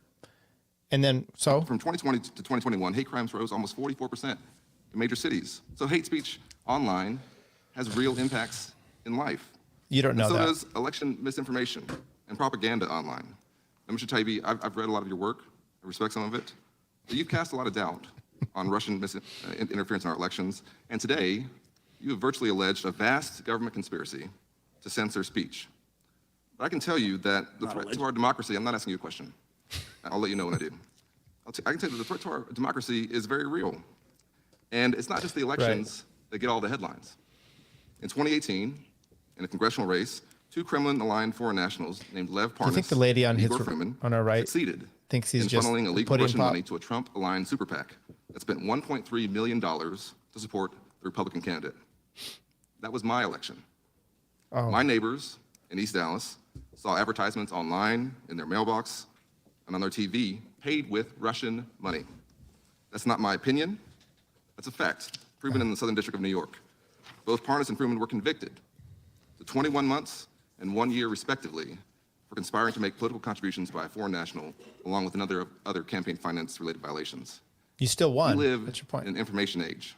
2020 to 2021, hate crimes rose almost 44% in major cities. So hate speech online has real impacts in life. You don't know that. that. So does election misinformation and propaganda online. Now, Mr. Taibbi, I've read a lot of your work. I respect some of it. But you've cast a lot of doubt on Russian interference in our elections. And today, you have virtually alleged a vast government conspiracy to censor speech. But I can tell you that the threat to our democracy, I'm not asking you a question. I'll let you know when I do. I can tell you that the threat to our democracy is very real. And it's not just the elections that get all the headlines. In 2018, in a congressional race, two Kremlin-aligned foreign nationals named Lev Parnas I think the lady on and Igor his Fruman on our right succeeded thinks he's in just funneling illegal putting Russian pop. money to a Trump-aligned super PAC that spent $1.3 million to support the Republican candidate. That was my election. My neighbors in East Dallas saw advertisements online, in their mailbox, and on their TV paid with Russian money. That's not my opinion. That's a fact, proven in the Southern District of New York. Both Parnas and Fruman were convicted to 21 months and 1 year, respectively, for conspiring to make political contributions by a foreign national, along with other campaign finance-related violations. You still won. We live That's your point. in an information age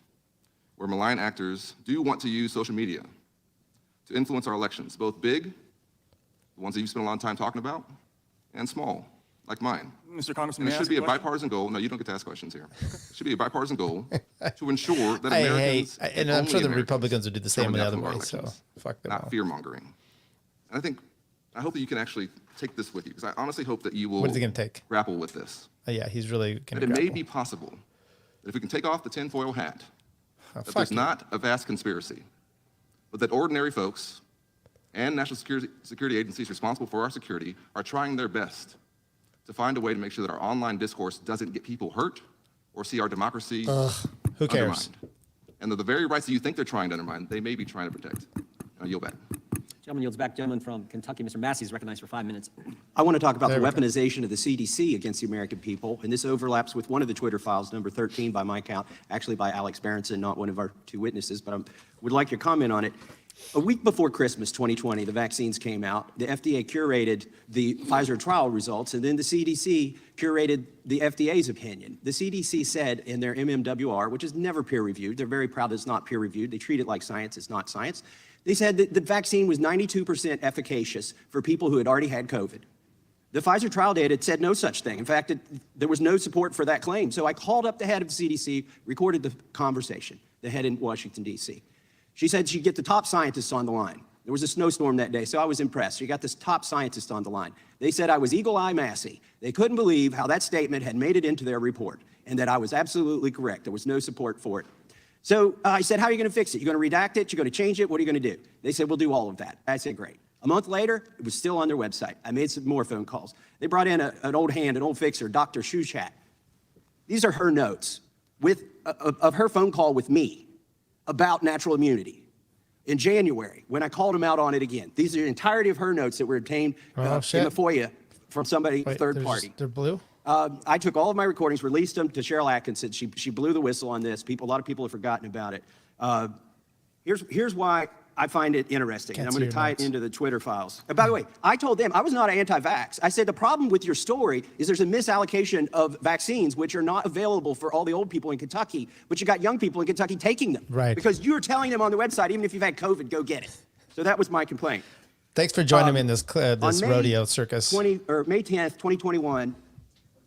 where malign actors do want to use social media to influence our elections, both big, the ones that you spend a lot of time talking about, and small, like mine. Mr. Congressman, And it may I should be a ask question? bipartisan goal. No, you don't get to ask questions here. It should be a bipartisan goal to ensure that Americans, and I'm sure the Republicans would do the same in the other way, so fuck them all. not fear-mongering. And I hope that you can actually take this with you, because I honestly hope that you will What is he going to take? grapple with this. Yeah, he's really going That to it may grapple. be possible that if we can take off the tinfoil hat, that fuck there's you. not a vast conspiracy, but that ordinary folks and national security agencies responsible for our security are trying their best to find a way to make sure that our online discourse doesn't get people hurt or see our democracy Who cares? undermined. And that the very rights that you think they're trying to undermine, they may be trying to protect. I yield back. Gentleman yields back. Gentleman from Kentucky, Mr. Massey, is recognized for 5 minutes. I want to talk about There the we go. weaponization of the CDC against the American people, and this overlaps with one of the Twitter files, number 13 by my count, actually by Alex Berenson, not one of our two witnesses, but I would like your comment on it. A week before Christmas 2020, the vaccines came out. The FDA curated the Pfizer trial results, and then the CDC curated the FDA's opinion. The CDC said in their MMWR, which is never peer-reviewed, they're very proud that it's not peer-reviewed. They treat it like science. It's not science. They said that the vaccine was 92% efficacious for people who had already had COVID. The Pfizer trial data said no such thing. In fact, there was no support for that claim. So I called up the head of the CDC, recorded the conversation, the head in Washington, D.C. She said she'd get the top scientists on the line. There was a snowstorm that day, so I was impressed. She got this top scientist on the line. They said I was Eagle Eye Massey. They couldn't believe how that statement had made it into their report and that I was absolutely correct. There was no support for it. So I said, how are you going to fix it? You're going to redact it? You're going to change it? What are you going to do? They said, we'll do all of that. I said, great. A month later, it was still on their website. I made some more phone calls. They brought in an old hand, an old fixer, Dr. Shushat. These are her notes of her phone call with me about natural immunity. In January, when I called him out on it again, these are the entirety of her notes that were obtained in the FOIA from somebody, a third party. They're blue? I took all of my recordings, released them to Cheryl Atkinson. She blew the whistle on this. A lot of people have forgotten about it. Here's why I find it interesting, and I'm going to tie it into the Twitter files. And by the way, I told them I was not anti-vax. I said the problem with your story is there's a misallocation of vaccines which are not available for all the old people in Kentucky, but you got young people in Kentucky taking them. Right. Because you're telling them on the website, even if you've had COVID, go get it. So that was my complaint. Thanks for joining me in this rodeo circus. May 10th, 2021,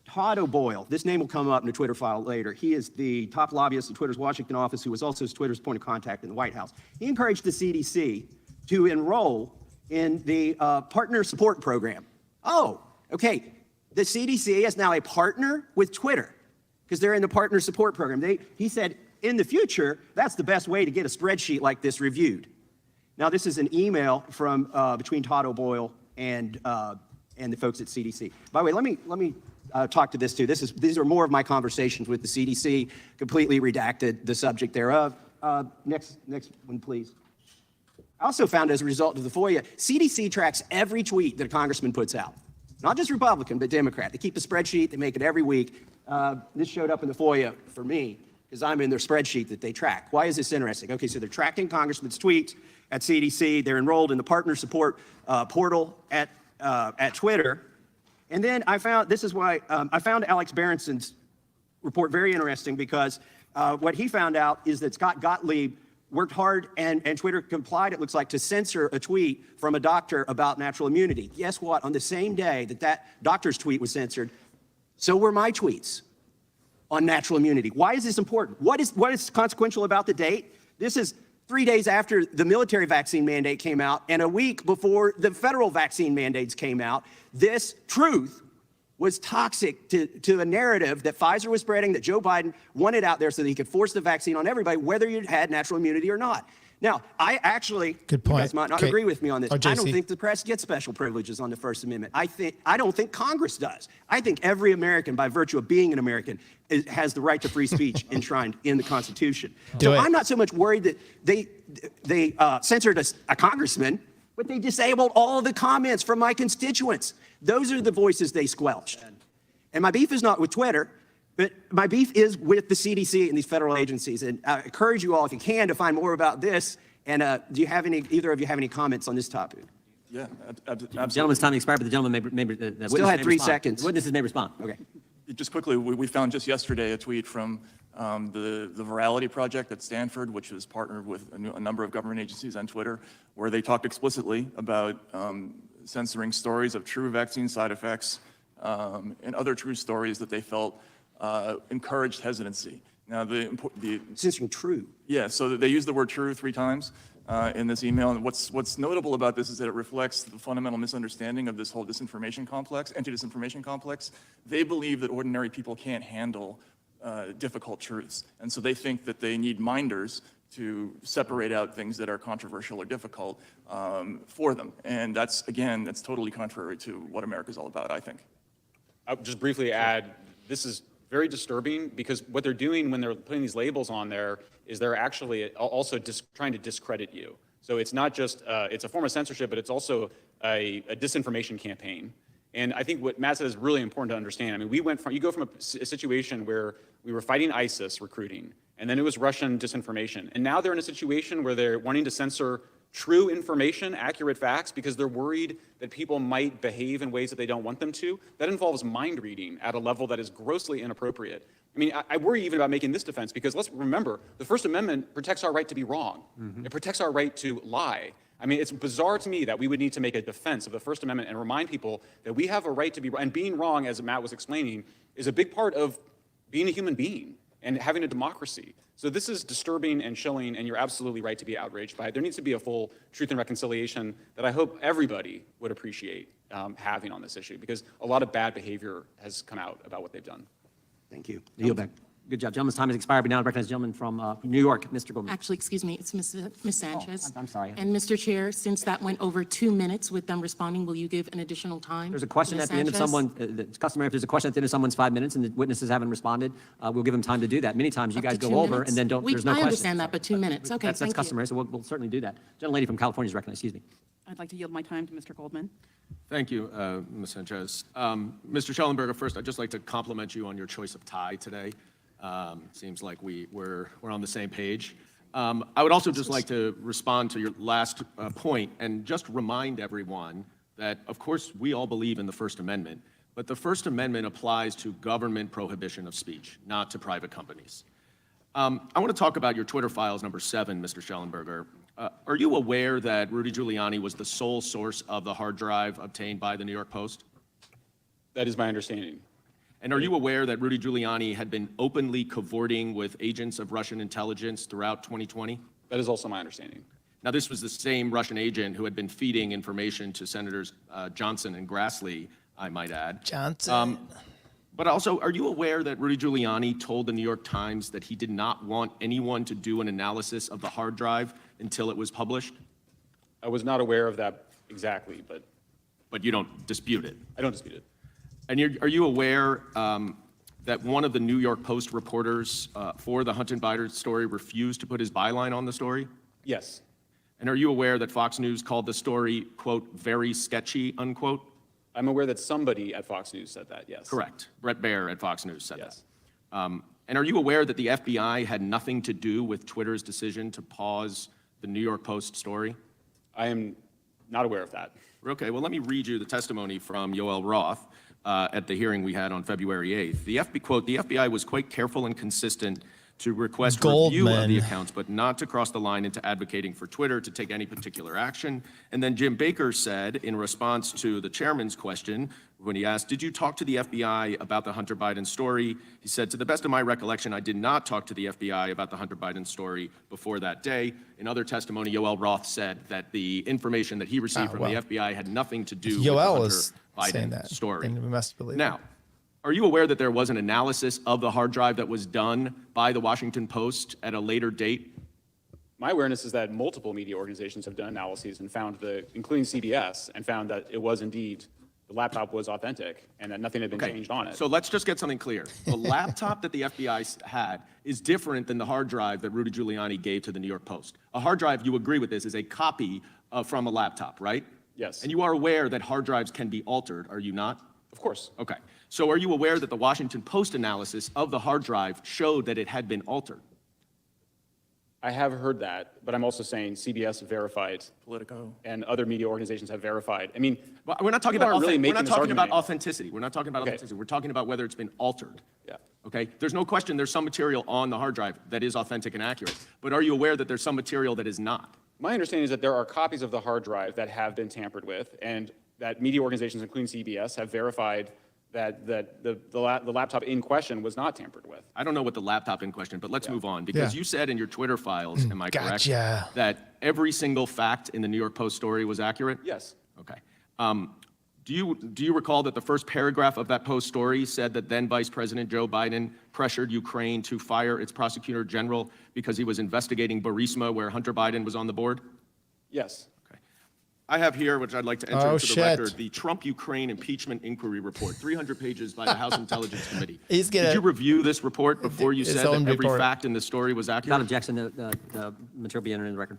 Todd O'Boyle, this name will come up in the Twitter file later. He is the top lobbyist in Twitter's Washington office, who was also Twitter's point of contact in the White House. He encouraged the CDC to enroll in the partner support program. Oh, okay. The CDC is now a partner with Twitter because they're in the partner support program. He said, in the future, that's the best way to get a spreadsheet like this reviewed. Now, this is an email from between Todd O'Boyle and the folks at CDC. By the way, let me talk to this too. These are more of my conversations with the CDC, completely redacted the subject thereof. Next one, please. I also found as a result of the FOIA, CDC tracks every tweet that a congressman puts out. Not just Republican, but Democrat. They keep a spreadsheet, they make it every week. This showed up in the FOIA for me, because I'm in their spreadsheet that they track. Why is this interesting? Okay, so they're tracking congressmen's tweets at CDC. They're enrolled in the partner support portal at Twitter. And then I found, this is why, I found Alex Berenson's report very interesting, because what he found out is that Scott Gottlieb worked hard and Twitter complied, it looks like, to censor a tweet from a doctor about natural immunity. Guess what? On the same day that doctor's tweet was censored, so were my tweets on natural immunity. Why is this important? What is consequential about the date? This is 3 days after the military vaccine mandate came out and a week before the federal vaccine mandates came out. This truth was toxic to a narrative that Pfizer was spreading, that Joe Biden wanted out there so that he could force the vaccine on everybody, whether you had natural immunity or not. Now, I actually, good point. You guys might not agree with me on this. I don't think the press gets special privileges on the First Amendment. I don't think Congress does. I think every American, by virtue of being an American, has the right to free speech enshrined in the Constitution. I'm not so much worried that they censored a congressman, but they disabled all the comments from my constituents. Those are the voices they squelched. And my beef is not with Twitter, but my beef is with the CDC and these federal agencies. And I encourage you all, if you can, to find more about this. And do you have either of you have any comments on this topic? Yeah, absolutely. The gentleman's time expired, but the gentleman may still had 3 seconds. Witnesses may respond. Okay. Just quickly, we found just yesterday a tweet from the Virality Project at Stanford, which is partnered with a number of government agencies on Twitter, where they talked explicitly about censoring stories of true vaccine side effects and other true stories that they felt encouraged hesitancy. Now, censoring true. Yeah, so they use the word true 3 times in this email. And what's notable about this is that it reflects the fundamental misunderstanding of this whole disinformation complex, anti-disinformation complex. They believe that ordinary people can't handle difficult truths. And so they think that they need minders to separate out things that are controversial or difficult for them. And that's totally contrary to what America's all about, I think. I'll just briefly add, this is very disturbing, because what they're doing when they're putting these labels on there is they're actually also trying to discredit you. So it's not just, it's a form of censorship, but it's also a disinformation campaign. And I think what Matt said is really important to understand. I mean, you go from a situation where we were fighting ISIS recruiting, and then it was Russian disinformation. And now they're in a situation where they're wanting to censor true information, accurate facts, because they're worried that people might behave in ways that they don't want them to. That involves mind reading at a level that is grossly inappropriate. I mean, I worry even about making this defense, because let's remember, the First Amendment protects our right to be wrong. It protects our right to lie. I mean, it's bizarre to me that we would need to make a defense of the First Amendment and remind people that we have a right to be wrong. And being wrong, as Matt was explaining, is a big part of being a human being and having a democracy. So this is disturbing and chilling, and you're absolutely right to be outraged by it. There needs to be a full truth and reconciliation that I hope everybody would appreciate having on this issue, because a lot of bad behavior has come out about what they've done. Thank you. Yield back. Good job. Gentleman's time has expired. We now recognize the gentleman from New York, Mr. Goldman. Actually, excuse me, it's Ms. Sanchez. I'm sorry. And Mr. Chair, since that went over 2 minutes with them responding, will you give an additional time? There's a question Ms. at the end of Sanchez? someone, it's customary, if there's a question at the end of someone's 5 minutes and the witnesses haven't responded, we'll give them time to do that. Many times you Up to guys 2 go over minutes? and then there's no I question. understand that, but 2 minutes. Okay, That's thank you. customary, so we'll certainly do that. Gentlelady from California is recognized, excuse me. I'd like to yield my time to Mr. Goldman. Thank you, Ms. Sanchez. Mr. Schellenberger, first, I'd just like to compliment you on your choice of tie today. Seems like we're on the same page. I would also just like to respond to your last point and just remind everyone that, of course, we all believe in the First Amendment, but the First Amendment applies to government prohibition of speech, not to private companies. I want to talk about your Twitter files number 7, Mr. Schellenberger. Are you aware that Rudy Giuliani was the sole source of the hard drive obtained by the New York Post? That is my understanding. And are you aware that Rudy Giuliani had been openly cavorting with agents of Russian intelligence throughout 2020? That is also my understanding. Now, this was the same Russian agent who had been feeding information to Senators Johnson and Grassley, I might add. Johnson. But also, are you aware that Rudy Giuliani told the New York Times that he did not want anyone to do an analysis of the hard drive until it was published? I was not aware of that exactly, but... But you don't dispute it? I don't dispute it. And are you aware that one of the New York Post reporters for the Hunter Biden story refused to put his byline on the story? Yes. And are you aware that Fox News called the story, quote, very sketchy, unquote? I'm aware that somebody at Fox News said that, yes. Correct. Brett Baer at Fox News said Yes. that. And are you aware that the FBI had nothing to do with Twitter's decision to pause the New York Post story? I am not aware of that. Okay, well, let me read you the testimony from Yoel Roth at the hearing we had on February 8th. Quote, the FBI was quite careful and consistent to request review of the accounts, but not to cross the line into advocating for Twitter to take any particular action. And then Jim Baker said, in response to the chairman's question, when he asked, did you talk to the FBI about the Hunter Biden story? He said, to the best of my recollection, I did not talk to the FBI about the Hunter Biden story before that day. In other testimony, Yoel Roth said that the information that he received from the FBI had nothing to do with the Hunter Biden story. And we must believe Now, are you aware that there was an analysis of the hard drive that was done by the Washington Post at a later date? My awareness is that multiple media organizations have done analyses and found including CBS, and found that it was indeed, the laptop was authentic and that nothing had been changed on it. So let's just get something clear. The laptop that the FBI had is different than the hard drive that Rudy Giuliani gave to the New York Post. A hard drive, you agree with this, is a copy from a laptop, right? Yes. And you are aware that hard drives can be altered, are you not? Of course. Okay. So are you aware that the Washington Post analysis of the hard drive showed that it had been altered? I have heard that, but I'm also saying CBS verified. Politico. And other media organizations have verified. I mean, we're not talking people about aren't really we're making not this talking about argument. authenticity. We're not talking about authenticity. We're talking about whether it's been altered. Yeah. Okay? There's no question there's some material on the hard drive that is authentic and accurate. But are you aware that there's some material that is not? My understanding is that there are copies of the hard drive that have been tampered with, and that media organizations, including CBS, have verified that the laptop in question was not tampered with. I don't know what the laptop in question, but let's move on, because you said in your Twitter files, am I correct, that every single fact in the New York Post story was accurate? Yes. Okay. Do you recall that the first paragraph of that Post story said that then Vice President Joe Biden pressured Ukraine to fire its prosecutor general because he was investigating Burisma, where Hunter Biden was on the board? Yes. I have here, which I'd like to enter into the record, the Trump-Ukraine impeachment inquiry report, 300 pages by the House Intelligence Committee. Did you review this report before you said that every fact in the story was accurate? Without objection, the material be entered in the record.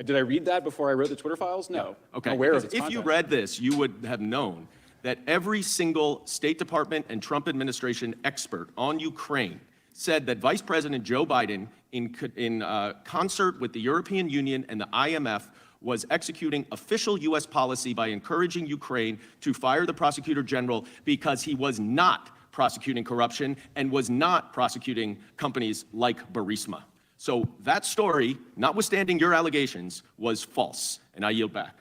Did I read that before I wrote the Twitter files? No. Okay. I'm aware of Because its if you content. read this, you would have known that every single State Department and Trump administration expert on Ukraine said that Vice President Joe Biden, in concert with the European Union and the IMF, was executing official U.S. policy by encouraging Ukraine to fire the prosecutor general because he was not prosecuting corruption and was not prosecuting companies like Burisma. So that story, notwithstanding your allegations, was false. And I yield back.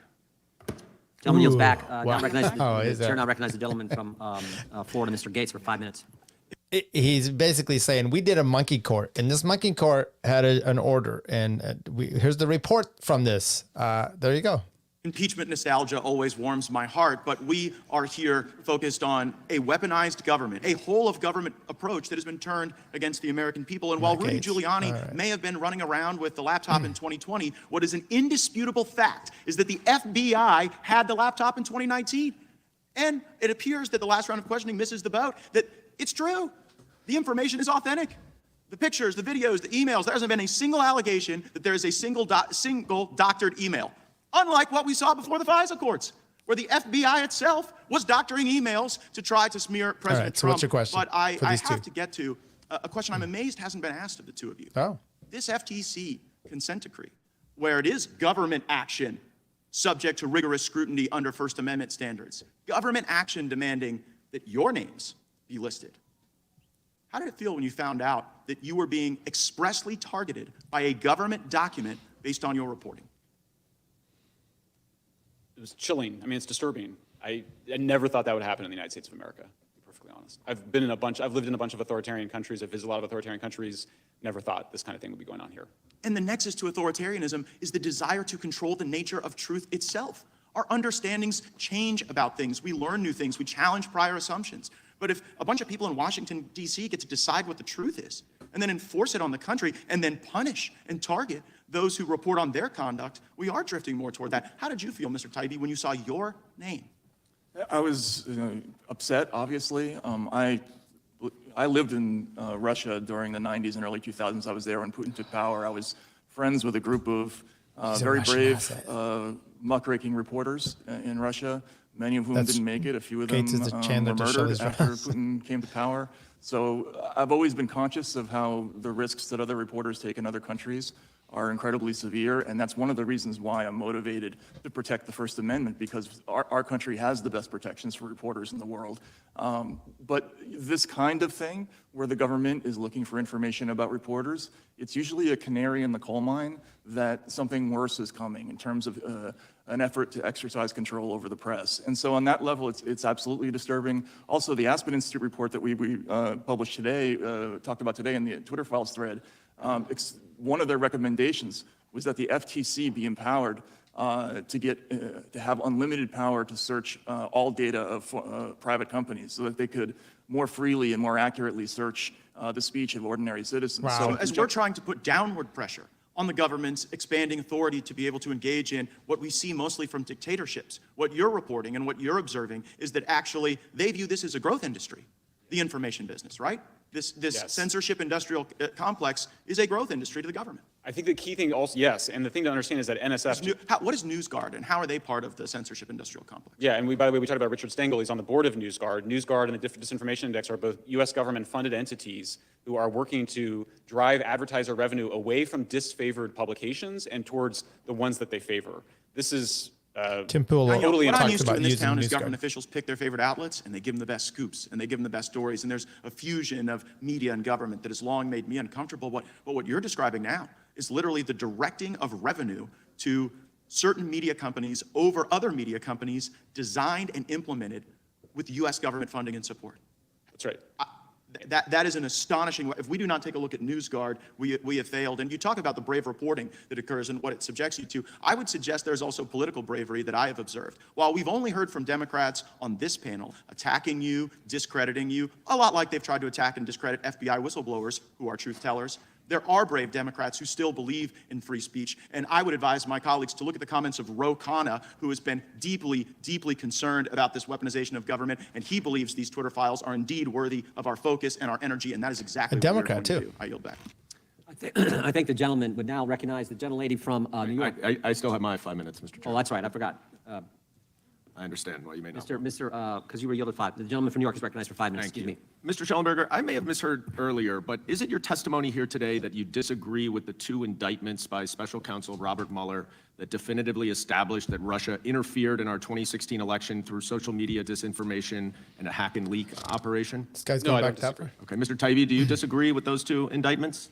Gentleman yields back. Now Wow. recognize Oh, the is chair that- now recognizes the gentleman from Florida, Mr. Gates, for 5 minutes. He's basically saying we did a monkey court, and this monkey court had an order, and here's the report from this. There you go. Impeachment nostalgia always warms my heart, but we are here focused on a weaponized government, a whole of government approach that has been turned against the American people. And while Rudy Giuliani may have been running around with the laptop in 2020, what is an indisputable fact is that the FBI had the laptop in 2019. And it appears that the last round of questioning misses the boat, that it's true. The information is authentic. The pictures, the videos, the emails, there hasn't been a single allegation that there is a single doctored email. Unlike what we saw before the FISA courts, where the FBI itself was doctoring emails to try to smear President so Trump. what's your question But I for these have two? to get to a question I'm amazed hasn't been asked of the two of you. Oh. This FTC consent decree, where it is government action subject to rigorous scrutiny under First Amendment standards, government action demanding that your names be listed. How did it feel when you found out that you were being expressly targeted by a government document based on your reporting? It was chilling. I mean, it's disturbing. I never thought that would happen in the United States of America, to be perfectly honest. I've lived in a bunch of authoritarian countries. I've visited a lot of authoritarian countries. Never thought this kind of thing would be going on here. And the nexus to authoritarianism is the desire to control the nature of truth itself. Our understandings change about things. We learn new things. We challenge prior assumptions. But if a bunch of people in Washington, D.C. get to decide what the truth is, and then enforce it on the country, and then punish and target those who report on their conduct, we are drifting more toward that. How did you feel, Mr. Taibbi, when you saw your name? I was upset, obviously. I lived in Russia during the 90s and early 2000s. I was there when Putin took power. I was friends with a group of very brave, muckraking reporters in Russia, many of whom didn't make it. A few of them were murdered after Putin came to power. So I've always been conscious of how the risks that other reporters take in other countries are incredibly severe, and that's one of the reasons why I'm motivated to protect the First Amendment, because our country has the best protections for reporters in the world. But this kind of thing, where the government is looking for information about reporters, it's usually a canary in the coal mine that something worse is coming in terms of an effort to exercise control over the press. And so on that level, it's absolutely disturbing. Also, the Aspen Institute report that we published today, talked about today in the Twitter Files thread, one of their recommendations was that the FTC be empowered to have unlimited power to search all data of private companies, so that they could more freely and more accurately search the speech of ordinary citizens. Wow. So as we're trying to put downward pressure on the government's expanding authority to be able to engage in what we see mostly from dictatorships, what you're reporting and what you're observing is that actually they view this as a growth industry, the information business, right? This Yes. censorship industrial complex is a growth industry to the government. I think the key thing also, yes, and the thing to understand is that NSF... What is NewsGuard, and how are they part of the censorship industrial complex? Yeah, and by the way, we talked about Richard Stengel. He's on the board of NewsGuard. NewsGuard and the Disinformation Index are both U.S. government-funded entities who are working to drive advertiser revenue away from disfavored publications and towards the ones that they favor. This is Tim Pool What I'm used to about in this using town is NewsGuard. government officials pick their favorite outlets and they give them the best scoops and they give them the best stories. And there's a fusion of media and government that has long made me uncomfortable. But what you're describing now is literally the directing of revenue to certain media companies over other media companies designed and implemented with U.S. government funding and support. That's right. That is an astonishing, if we do not take a look at NewsGuard, we have failed. And you talk about the brave reporting that occurs and what it subjects you to. I would suggest there's also political bravery that I have observed. While we've only heard from Democrats on this panel attacking you, discrediting you, a lot like they've tried to attack and discredit FBI whistleblowers who are truth tellers, there are brave Democrats who still believe in free speech. And I would advise my colleagues to look at the comments of Ro Khanna, who has been deeply, deeply concerned about this weaponization of government. And he believes these Twitter files are indeed worthy of our focus and our energy. And that is exactly A what Democrat, we're going to too. do. I yield back. I think the gentleman would now recognize the gentlelady from New York. I still have my 5 minutes, Mr. Chairman. Oh, that's right, I forgot. I understand why you may not. Because you were yielded 5. The gentleman from New York is recognized for 5 minutes. Thank Excuse you. me. Mr. Shellenberger, I may have misheard earlier, but is it your testimony here today that you disagree with the 2 indictments by Special Counsel Robert Mueller that definitively established that Russia interfered in our 2016 election through social media disinformation and a hack and leak operation? This guy's going back to that. Okay, Mr. Taibbi, do you disagree with those 2 indictments?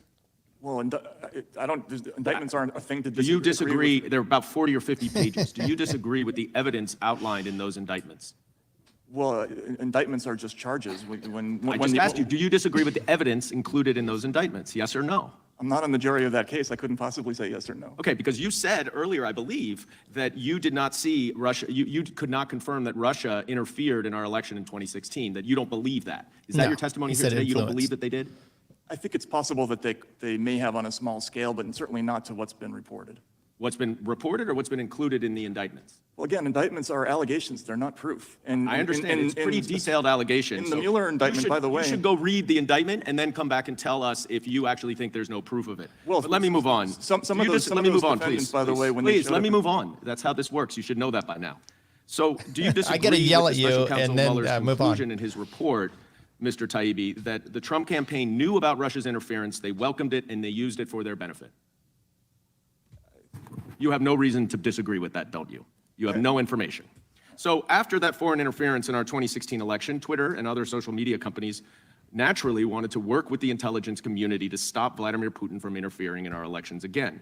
Well, indictments aren't a thing to Do you disagree? with. They're about 40 or 50 pages. Do you disagree with the evidence outlined in those indictments? Well, indictments are just charges. I just asked you, do you disagree with the evidence included in those indictments? Yes or no? I'm not on the jury of that case. I couldn't possibly say yes or no. Okay, because you said earlier, I believe, that you did not see Russia, you could not confirm that Russia interfered in our election in 2016, that you don't believe that. Is that No, your testimony he here said today? You don't influence. believe that they did? I think it's possible that they may have on a small scale, but certainly not to what's been reported. What's been reported or what's been included in the indictments? Well, again, indictments are allegations. They're not proof. And I understand it's pretty detailed allegations. In the Mueller indictment, by the way. You should go read the indictment and then come back and tell us if you actually think there's no proof of it. Well, but let me move on. Let me move on, please. By the way, when please, let me move on. That's how this works. You should know that by now. So do you disagree I gotta yell with at the Special you Counsel and then Mueller's move on. conclusion in his report, Mr. Taibbi, that the Trump campaign knew about Russia's interference, they welcomed it, and they used it for their benefit? You have no reason to disagree with that, don't you? You have no information. So after that foreign interference in our 2016 election, Twitter and other social media companies naturally wanted to work with the intelligence community to stop Vladimir Putin from interfering in our elections again.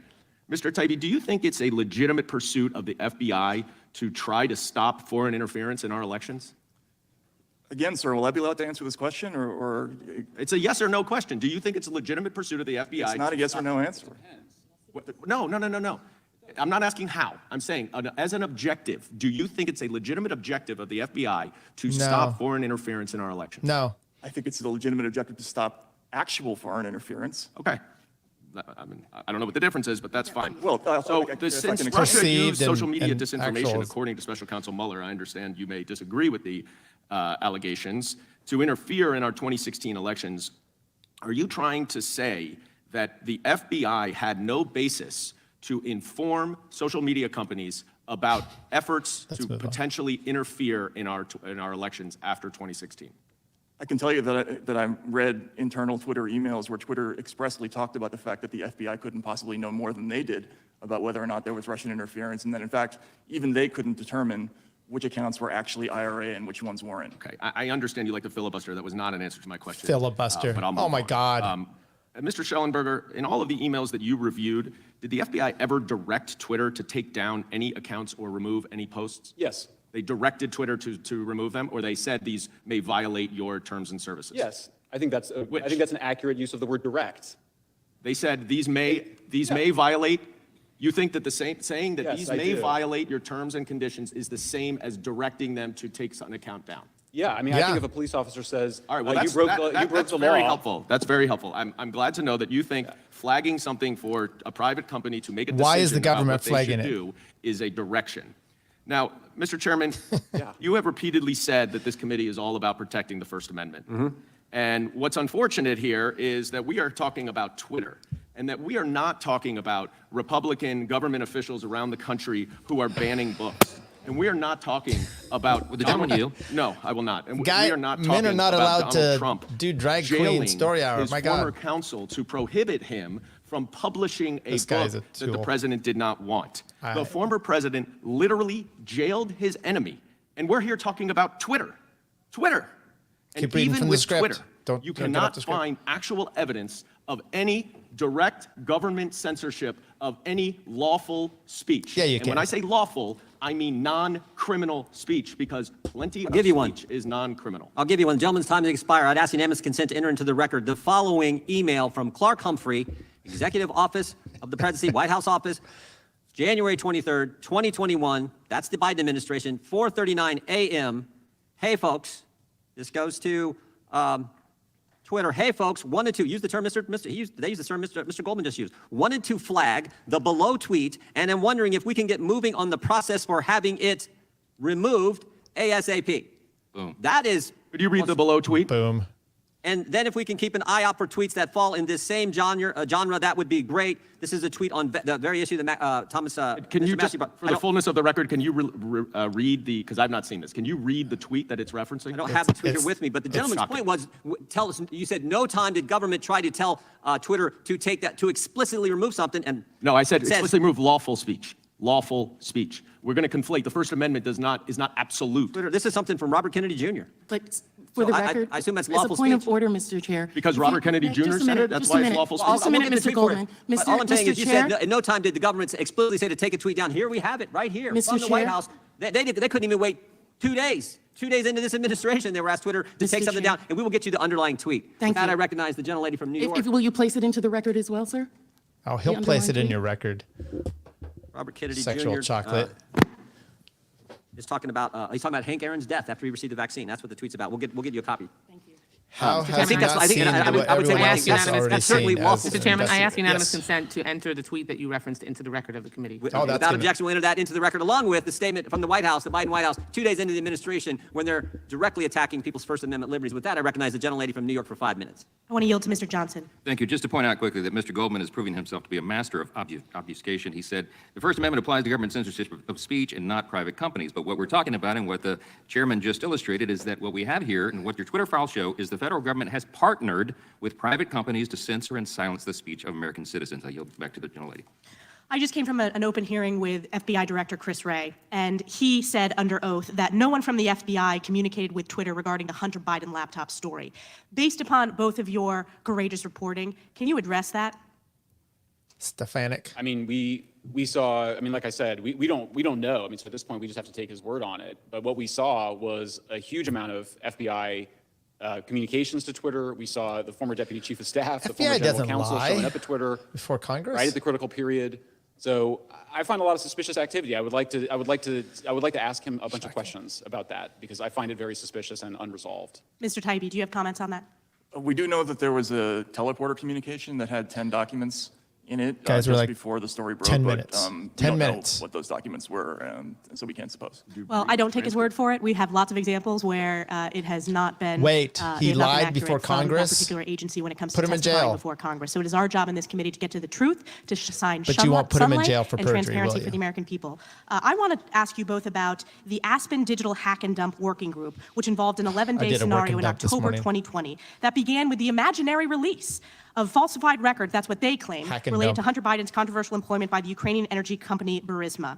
Mr. Taibbi, do you think it's a legitimate pursuit of the FBI to try to stop foreign interference in our elections? Again, sir, will I be allowed to answer this question, or? It's a yes or no question. Do you think it's a legitimate pursuit of the FBI? It's not a yes or no answer. No. I'm not asking how. I'm saying, as an objective, do you think it's a legitimate objective of the FBI to stop foreign interference in our elections? No. I think it's a legitimate objective to stop actual foreign interference. Okay. I mean, I don't know what the difference is, but that's fine. Well, Since Russia used social media and disinformation, actual- according to Special Counsel Mueller, I understand you may disagree with the allegations, to interfere in our 2016 elections, are you trying to say that the FBI had no basis to inform social media companies about efforts to potentially interfere in our elections after 2016? I can tell you that I read internal Twitter emails where Twitter expressly talked about the fact that the FBI couldn't possibly know more than they did about whether or not there was Russian interference, and that in fact, even they couldn't determine which accounts were actually IRA and which ones weren't. Okay, I understand you like to filibuster. That was not an answer to my question. Filibuster. But I'll move Oh my on. God. Mr. Shellenberger, in all of the emails that you reviewed, did the FBI ever direct Twitter to take down any accounts or remove any posts? Yes. They directed Twitter to remove them, or they said these may violate your terms and services? Yes. I think that's an accurate use of the word direct. They said these may violate. You think that saying that Yes, these I may do. violate your terms and conditions is the same as directing them to take an account down? Yeah, I mean, I think if a police officer says, All right, well, you broke the law. very helpful. That's very helpful. I'm glad to know that you think flagging something for a private company to make a decision Why is the government about what they flagging should it? do is a direction. Now, Mr. Chairman, you have repeatedly said that this committee is all about protecting the First Amendment. And what's unfortunate here is that we are talking about Twitter, and that we are not talking about Republican government officials around the country who are banning books. And we are not talking about Would the gentleman yield? No, I will not. And we Guy, are not men talking are not about allowed Donald to Trump do drag queen jailing story hour. his My former God. counsel to prohibit him from publishing a This guy's book a that the tool. president did not want. All The right. former president literally jailed his enemy. And we're here talking about Twitter. Twitter. And Keep reading even from the with script. Twitter, Don't you get off cannot the script. find actual evidence of any direct government censorship of any lawful speech. Yeah, you And can. when I say lawful, I mean non-criminal speech, because plenty of give you one. speech is non-criminal. I'll give you one. Gentleman's time to expire. I'd ask unanimous consent to enter into the record the following email from Clark Humphrey, Executive Office of the Presidency, White House Office, January 23rd, 2021. That's the Biden administration, 4:39 a.m. Hey, folks. This goes to Twitter. Hey, folks, wanted to use the term they used the term Mr. Goldman just used. Wanted to flag the below tweet, and I'm wondering if we can get moving on the process for having it removed ASAP. Boom. That is. Could you read the below tweet? Boom. And then if we can keep an eye out for tweets that fall in this same genre, that would be great. This is a tweet on the very issue that Thomas. Can you Mr. just, Massey brought- for the fullness of the record, can you read the, because I've not seen this, can you read the tweet that it's referencing? I don't have the tweet here with me, but the gentleman's point was, tell us, you said no time did government try to tell Twitter to take that, to explicitly remove something, and No, I said says- explicitly remove lawful speech. Lawful speech. We're going to conflate. The First Amendment is not absolute. Twitter, this is something from Robert Kennedy Jr. But for the So record, I assume that's as lawful a point speech. of order, Mr. Chair. Because if Robert you- Kennedy Jr. just a said minute, it? That's just why a it's minute. lawful Well, speech? Just a minute, we'll get the Mr. tweet for it. Goldman. But all I'm saying is you Chair? said at no time did the government explicitly say to take a tweet down. Here we have it, right here, Mr. from the White Chair? House. They couldn't even wait 2 days. 2 days into this administration, they were asked Twitter to Mr. take something Chair? down, and we will get you the underlying tweet. Thank With that, you. I recognize the gentlelady from New York. Will you place it into the record as well, sir? Oh, he'll The place it in underlying your record. Robert Kennedy Sexual Jr. chocolate. Is talking about he's talking about Hank Aaron's death after he received the vaccine. That's what the tweet's about. We'll get you a copy. Thank you. How has he that's- not I think- seen I would- what I would say everyone I else ask has unanimous- already that's certainly seen lawful. as Mr. Chairman, I ask unanimous Yes. consent to enter the tweet that you referenced into the record of the committee. Without objection, we'll enter that into the record, along with the statement from the White House, the Biden White House, 2 days into the administration, when they're directly attacking people's First Amendment liberties. With that, I recognize the gentlelady from New York for 5 minutes. I want to yield to Mr. Johnson. Thank you. Just to point out quickly that Mr. Goldman is proving himself to be a master of obfuscation. He said the First Amendment applies to government censorship of speech and not private companies. But what we're talking about and what the chairman just illustrated is that what we have here and what your Twitter files show is the federal government has partnered with private companies to censor and silence the speech of American citizens. I yield back to the gentlelady. I just came from an open hearing with FBI Director Chris Wray, and he said under oath that no one from the FBI communicated with Twitter regarding the Hunter Biden laptop story. Based upon both of your courageous reporting, can you address that? Stefanik. I mean, we saw, I mean, like I said, we don't know. I mean, so at this point, we just have to take his word on it. But what we saw was a huge amount of FBI communications to Twitter. We saw the former deputy chief of staff, the former general counsel showing up at Twitter before Congress, right at the critical period. So I find a lot of suspicious activity. I would like to ask him a bunch of questions about that because I find it very suspicious and unresolved. Mr. Taibbi, do you have comments on that? We do know that there was a teleporter communication that had 10 documents in it Guys were just like before the story broke. 10 but, minutes. we 10 don't minutes. know what those documents were, and so we can't suppose. Well, I don't take his word for it. We have lots of examples where it has not been. Wait, he it has not been lied accurate before from Congress? that particular agency when it comes Put to him in testifying jail. before Congress. So it is our job in this committee to get to the truth, to shine But you won't put him in jail for and perjury, transparency will for the you? American people. I want to ask you both about the Aspen Digital Hack and Dump Working Group, which involved an I 11-day did a work scenario and in dump this October morning. 2020 that began with the imaginary release of falsified records, that's what they claim, Hack and related dump. to Hunter Biden's controversial employment by the Ukrainian energy company Burisma.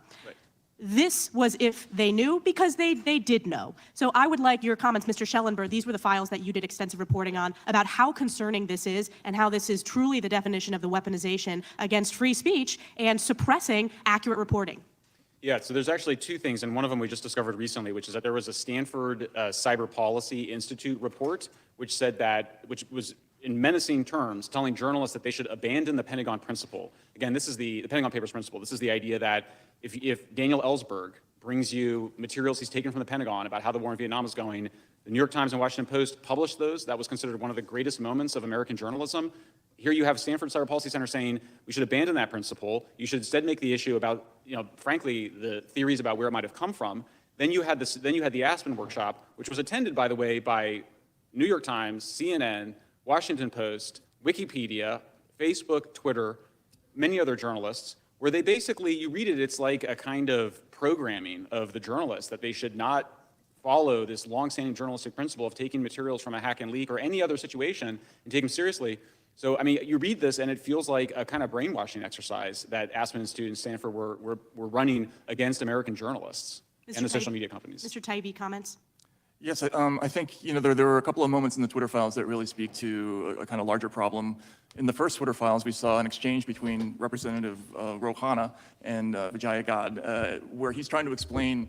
This was if they knew, because they did know. So I would like your comments, Mr. Shellenberger. These were the files that you did extensive reporting on about how concerning this is and how this is truly the definition of the weaponization against free speech and suppressing accurate reporting. Yeah, so there's actually two things, and one of them we just discovered recently, which is that there was a Stanford Cyber Policy Institute report, which said that, which was in menacing terms, telling journalists that they should abandon the Pentagon principle. Again, this is the Pentagon Papers principle. This is the idea that if Daniel Ellsberg brings you materials he's taken from the Pentagon about how the war in Vietnam is going, the New York Times and Washington Post published those. That was considered one of the greatest moments of American journalism. Here you have Stanford Cyber Policy Center saying we should abandon that principle. You should instead make the issue about, frankly, the theories about where it might have come from. Then you had the Aspen workshop, which was attended, by the way, by New York Times, CNN, Washington Post, Wikipedia, Facebook, Twitter, many other journalists, where they basically, you read it, it's like a kind of programming of the journalists that they should not follow this longstanding journalistic principle of taking materials from a hack and leak or any other situation and take them seriously. So, I mean, you read this and it feels like a kind of brainwashing exercise that Aspen Institute and Stanford were running against American journalists and the social media companies. Mr. Taibbi, comments? Yes, I think there were a couple of moments in the Twitter files that really speak to a kind of larger problem. In the first Twitter files, we saw an exchange between Representative Rouhana and Vijaya God, where he's trying to explain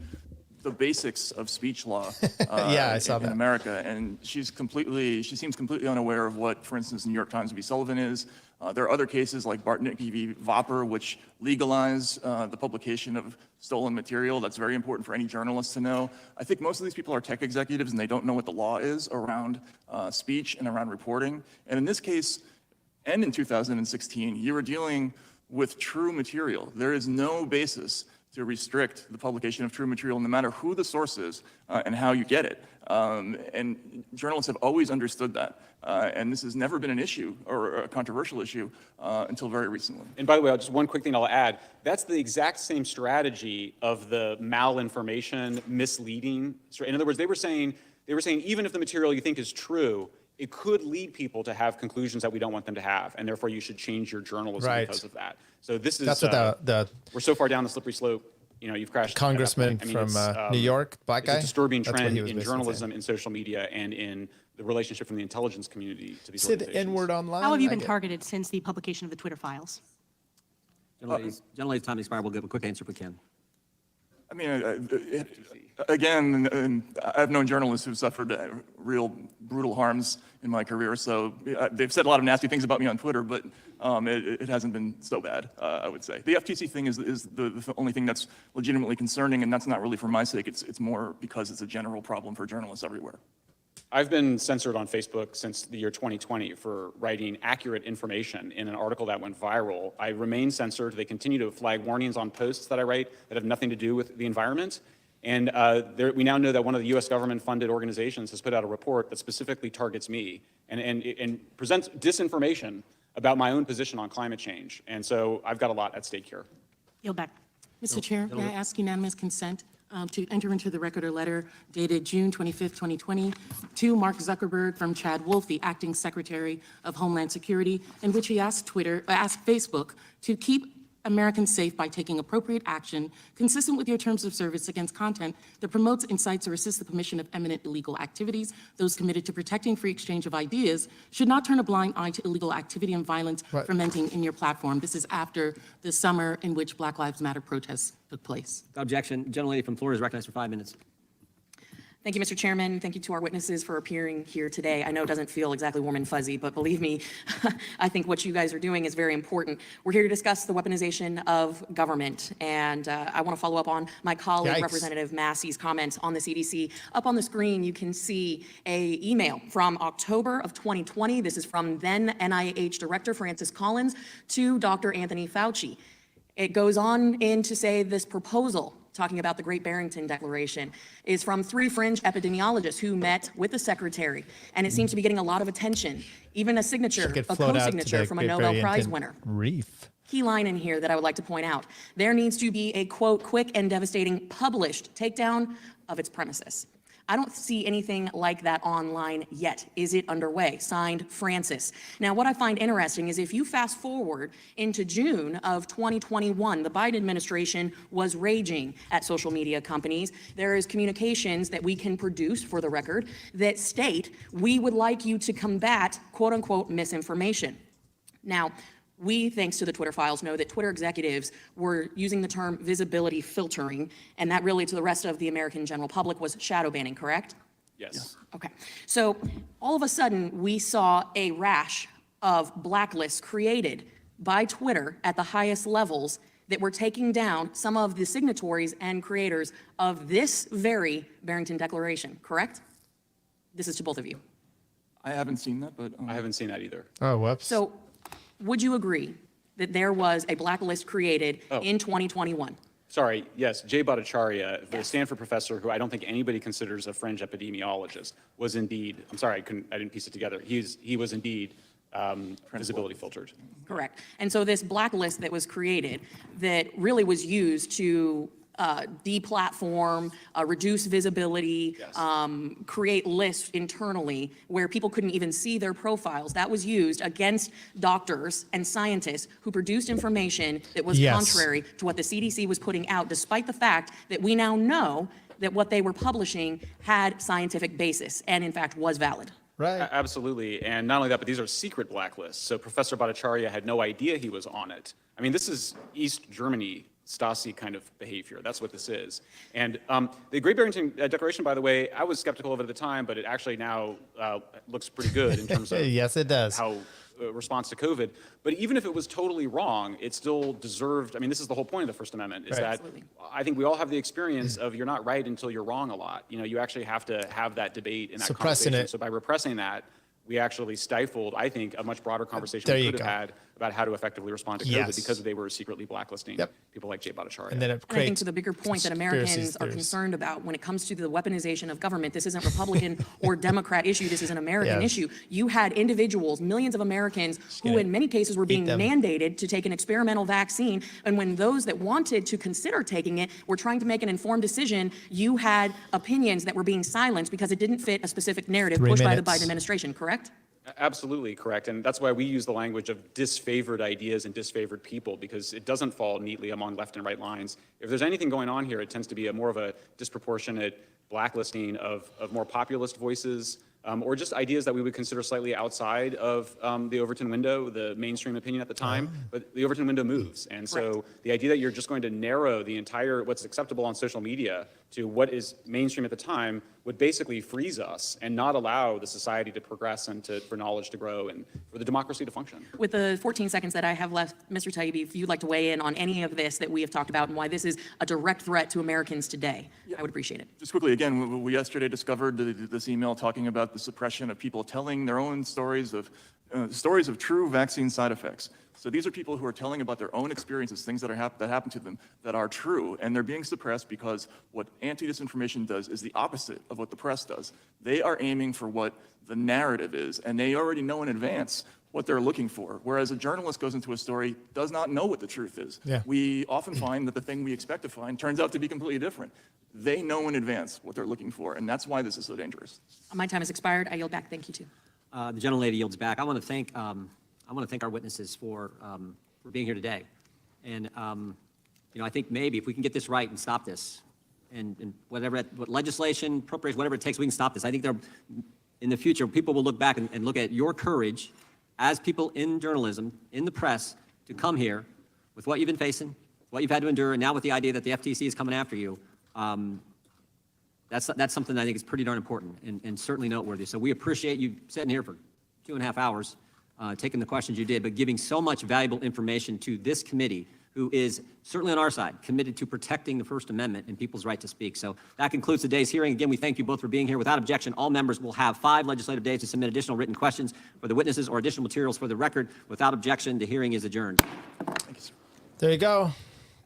the basics of speech law Yeah, I saw in that. America, and she seems completely unaware of what, for instance, New York Times v. Sullivan is. There are other cases like Bartnicki v. Vopper, which legalize the publication of stolen material. That's very important for any journalist to know. I think most of these people are tech executives and they don't know what the law is around speech and around reporting. And in this case, and in 2016, you were dealing with true material. There is no basis to restrict the publication of true material, no matter who the source is and how you get it. And journalists have always understood that. And this has never been an issue or a controversial issue until very recently. And by the way, just one quick thing I'll add. That's the exact same strategy of the malinformation, misleading. In other words, they were saying even if the material you think is true, it could lead people to have conclusions that we don't want them to have, and therefore you should change your journalism Right. because of that. So this is That's what the we're so far down the slippery slope. You've crashed. at that congressman point. I mean, from it's, New York, black it's guy. a disturbing That's what trend he was in basically journalism, in social media, and in the relationship from the intelligence community to these Said organizations. N-word online. How have you I been get- targeted since the publication of the Twitter files? Gentlelady's time expired. We'll give a quick answer if we can. I mean, again, I've known journalists who've suffered real brutal harms in my career, so they've said a lot of nasty things about me on Twitter, but it hasn't been so bad, I would say. The FTC thing is the only thing that's legitimately concerning, and that's not really for my sake. It's more because it's a general problem for journalists everywhere. I've been censored on Facebook since the year 2020 for writing accurate information in an article that went viral. I remain censored. They continue to flag warnings on posts that I write that have nothing to do with the environment. And we now know that one of the U.S. government-funded organizations has put out a report that specifically targets me and presents disinformation about my own position on climate change. And so I've got a lot at stake here. Yield back. Mr. Chair, may I ask unanimous consent to enter into the record a letter dated June 25th, 2020, to Mark Zuckerberg from Chad Wolf, the acting Secretary of Homeland Security, in which he asked Facebook to keep Americans safe by taking appropriate action consistent with your terms of service against content that promotes, incites, or assists the commission of eminent illegal activities. Those committed to protecting free exchange of ideas should not turn a blind eye to illegal activity and violence fermenting in your platform. This is after the summer in which Black Lives Matter protests took place. Objection. Gentlelady from Florida is recognized for 5 minutes. Thank you, Mr. Chairman. Thank you to our witnesses for appearing here today. I know it doesn't feel exactly warm and fuzzy, but believe me, I think what you guys are doing is very important. We're here to discuss the weaponization of government, and I want to follow up on my colleague, Representative Massey's comments on the CDC. Up on the screen, you can see an email from October of 2020. This is from then NIH Director Francis Collins to Dr. Anthony Fauci. It goes on in to say this proposal, talking about the Great Barrington Declaration, is from 3 fringe epidemiologists who met with the secretary, and it seems to be getting a lot of attention, even a signature, a co-signature from a Nobel Prize winner. Reef. Key line in here that I would like to point out. There needs to be a, quote, quick and devastating published takedown of its premises. I don't see anything like that online yet. Is it underway? Signed, Francis. Now, what I find interesting is if you fast forward into June of 2021, the Biden administration was raging at social media companies. There is communications that we can produce, for the record, that state, we would like you to combat, quote unquote, misinformation. Now, we, thanks to the Twitter files, know that Twitter executives were using the term visibility filtering, and that really to the rest of the American general public was shadow banning, correct? Yes. Okay. So all of a sudden, we saw a rash of blacklists created by Twitter at the highest levels that were taking down some of the signatories and creators of this very Barrington Declaration, correct? This is to both of you. I haven't seen that, but... I haven't seen that either. Oh, whoops. So would you agree that there was a blacklist created in 2021? Sorry, yes, Jay Bhattacharya, the Stanford professor who I don't think anybody considers a fringe epidemiologist, was indeed, I'm sorry, I didn't piece it together. He was indeed visibility filtered. Correct. And so this blacklist that was created that really was used to deplatform, reduce visibility, create lists internally where people couldn't even see their profiles. That was used against doctors and scientists who produced information that was contrary to what the CDC was putting out, despite the fact that we now know that what they were publishing had scientific basis and in fact was valid. Right. Absolutely. And not only that, but these are secret blacklists. So Professor Bhattacharya had no idea he was on it. I mean, this is East Germany Stasi kind of behavior. That's what this is. And the Great Barrington Declaration, by the way, I was skeptical of it at the time, but it actually now looks pretty good in terms of yes, it does. how response to COVID. But even if it was totally wrong, it still deserved, I mean, this is the whole point of the First Amendment, is that I think we all have the experience of you're not right until you're wrong a lot. You know, you actually have to have that debate and that conversation. So by repressing that, we actually stifled, I think, a much broader conversation we could have had about how to effectively respond to COVID because they were secretly blacklisting people like Jay Bhattacharya. And then And I think to the bigger point that Americans are concerned about when it comes to the weaponization of government, this isn't Republican or Democrat issue, this is an American issue. You had individuals, millions of Americans, who in many cases were being mandated to take an experimental vaccine, and when those that wanted to consider taking it were trying to make an informed decision, you had opinions that were being silenced because it didn't fit a specific narrative pushed by the Biden administration, correct? Absolutely correct. And that's why we use the language of disfavored ideas and disfavored people, because it doesn't fall neatly among left and right lines. If there's anything going on here, it tends to be more of a disproportionate blacklisting of more populist voices, or just ideas that we would consider slightly outside of the Overton window, the mainstream opinion at the time. But the Overton window moves. And so the idea that you're just going to narrow the entire, what's acceptable on social media to what is mainstream at the time would basically freeze us and not allow the society to progress and for knowledge to grow and for the democracy to function. With the 14 seconds that I have left, Mr. Taibbi, if you'd like to weigh in on any of this that we have talked about and why this is a direct threat to Americans today, I would appreciate it. Just quickly, again, we yesterday discovered this email talking about the suppression of people telling their own stories of true vaccine side effects. So these are people who are telling about their own experiences, things that happen to them that are true, and they're being suppressed because what anti-disinformation does is the opposite of what the press does. They are aiming for what the narrative is, and they already know in advance what they're looking for, whereas a journalist goes into a story, does not know what the truth is. Yeah. We often find that the thing we expect to find turns out to be completely different. They know in advance what they're looking for, and that's why this is so dangerous. My time has expired. I yield back. Thank you, too. The gentlelady yields back. I want to thank our witnesses for being here today. And, I think maybe if we can get this right and stop this, and what legislation, appropriation, whatever it takes, we can stop this. I think in the future, people will look back and look at your courage as people in journalism, in the press, to come here with what you've been facing, what you've had to endure, and now with the idea that the FTC is coming after you. That's something I think is pretty darn important and certainly noteworthy. So we appreciate you sitting here for 2.5 hours, taking the questions you did, but giving so much valuable information to this committee, who is certainly on our side, committed to protecting the First Amendment and people's right to speak. So that concludes today's hearing. Again, we thank you both for being here. Without objection, all members will have 5 legislative days to submit additional written questions for the witnesses or additional materials for the record. Without objection, the hearing is adjourned. Thank you, sir. There you go,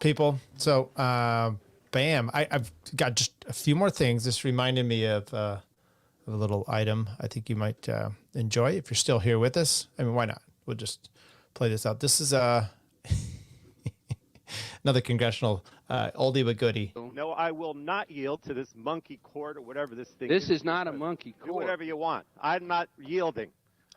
people. So, bam. I've got just a few more things. This reminded me of a little item I think you might enjoy if you're still here with us. I mean, why not? We'll just play this out. This is another congressional oldie but goodie. No, I will not yield to this monkey court or whatever this thing is. This is not a monkey court. Do whatever you want. I'm not yielding.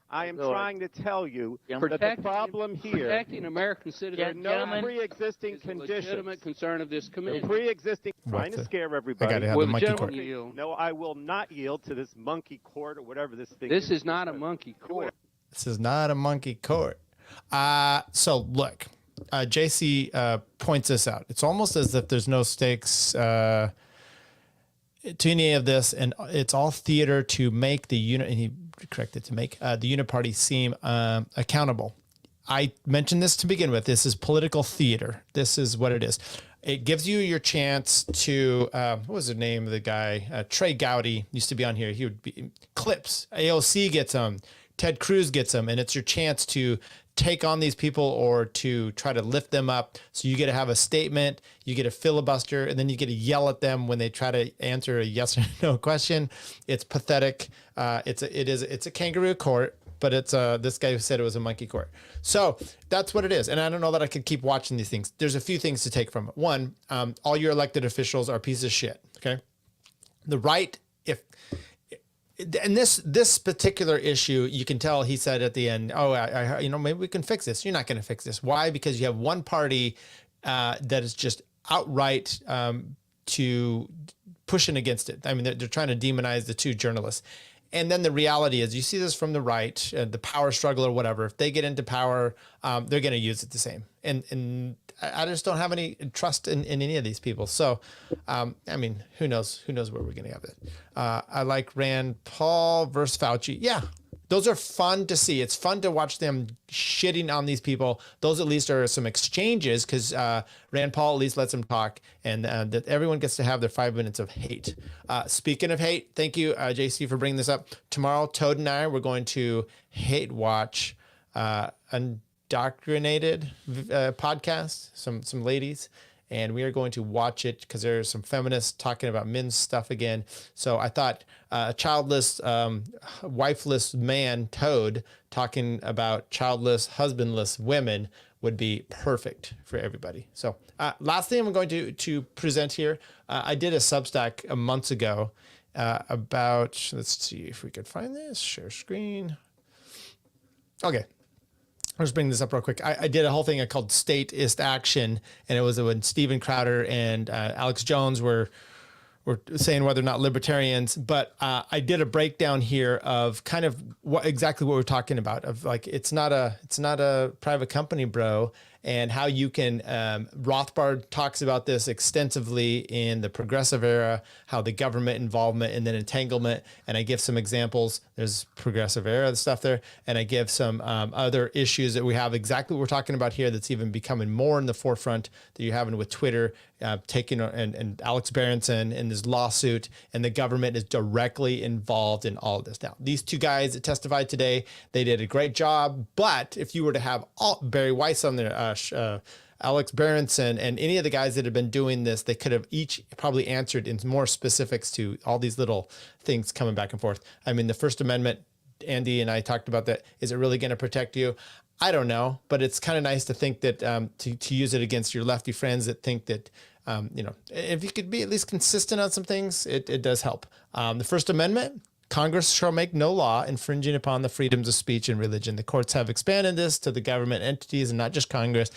I am trying to tell you that the problem here, protecting American citizens, there are no pre-existing conditions. Legitimate concern of this committee. Pre-existing, trying to scare everybody. I gotta have the monkey court. No, I will not yield to this monkey court or whatever this thing is. is. This is not a monkey court. This is not a monkey court. So look, JC points this out. It's almost as if there's no stakes to any of this, and it's all theater to make the and he corrected, to make the uniparty seem accountable. I mentioned this to begin with. This is political theater. This is what it is. It gives you your chance to, what was the name of the guy? Trey Gowdy used to be on here. He would be clips. AOC gets them. Ted Cruz gets them. And it's your chance to take on these people or to try to lift them up. So you get to have a statement, you get a filibuster, and then you get to yell at them when they try to answer a yes or no question. It's pathetic. It's a kangaroo court, but it's this guy who said it was a monkey court. So that's what it is. And I don't know that I could keep watching these things. There's a few things to take from it. One, all your elected officials are pieces of shit. Okay. The right, and this particular issue, you can tell he said at the end, maybe we can fix this. You're not going to fix this. Why? Because you have one party that is just outright to pushing against it. I mean, they're trying to demonize the two journalists. And then the reality is, you see this from the right, the power struggle or whatever. If they get into power, they're going to use it the same. And I just don't have any trust in any of these people. So, I mean, who knows where we're going to have it. I like Rand Paul versus Fauci. Yeah, those are fun to see. It's fun to watch them shitting on these people. Those at least are some exchanges because Rand Paul at least lets them talk, and that everyone gets to have their 5 minutes of hate. Speaking of hate, thank you, JC, for bringing this up. Tomorrow, Toad and I, we're going to hate watch Indoctrinated podcast, some ladies, and we are going to watch it because there's some feminists talking about men's stuff again. So I thought a childless, wifeless man, Toad, talking about childless, husbandless women would be perfect for everybody. So last thing I'm going to present here, I did a Substack months ago about, let's see if we could find this, share screen. Okay. I'll just bring this up real quick. I did a whole thing called Statist Action, and it was when Steven Crowder and Alex Jones were we're saying whether or not libertarians, but I did a breakdown here of kind of exactly what we're talking about, of like, it's not a private company, bro. And how you can, Rothbard talks about this extensively in the progressive era, how the government involvement and then entanglement. And I give some examples. There's progressive era stuff there. And I give some other issues that we have exactly what we're talking about here that's even becoming more in the forefront that you're having with Twitter, taking and Alex Berenson in this lawsuit, and the government is directly involved in all of this. Now, these two guys that testified today, they did a great job. But if you were to have Barry Weiss on there, Alex Berenson, and any of the guys that have been doing this, they could have each probably answered in more specifics to all these little things coming back and forth. I mean, the First Amendment, Andy and I talked about that. Is it really going to protect you? I don't know, but it's kind of nice to think that to use it against your lefty friends that think that, if you could be at least consistent on some things, it does help. The First Amendment, Congress shall make no law infringing upon the freedoms of speech and religion. The courts have expanded this to the government entities and not just Congress,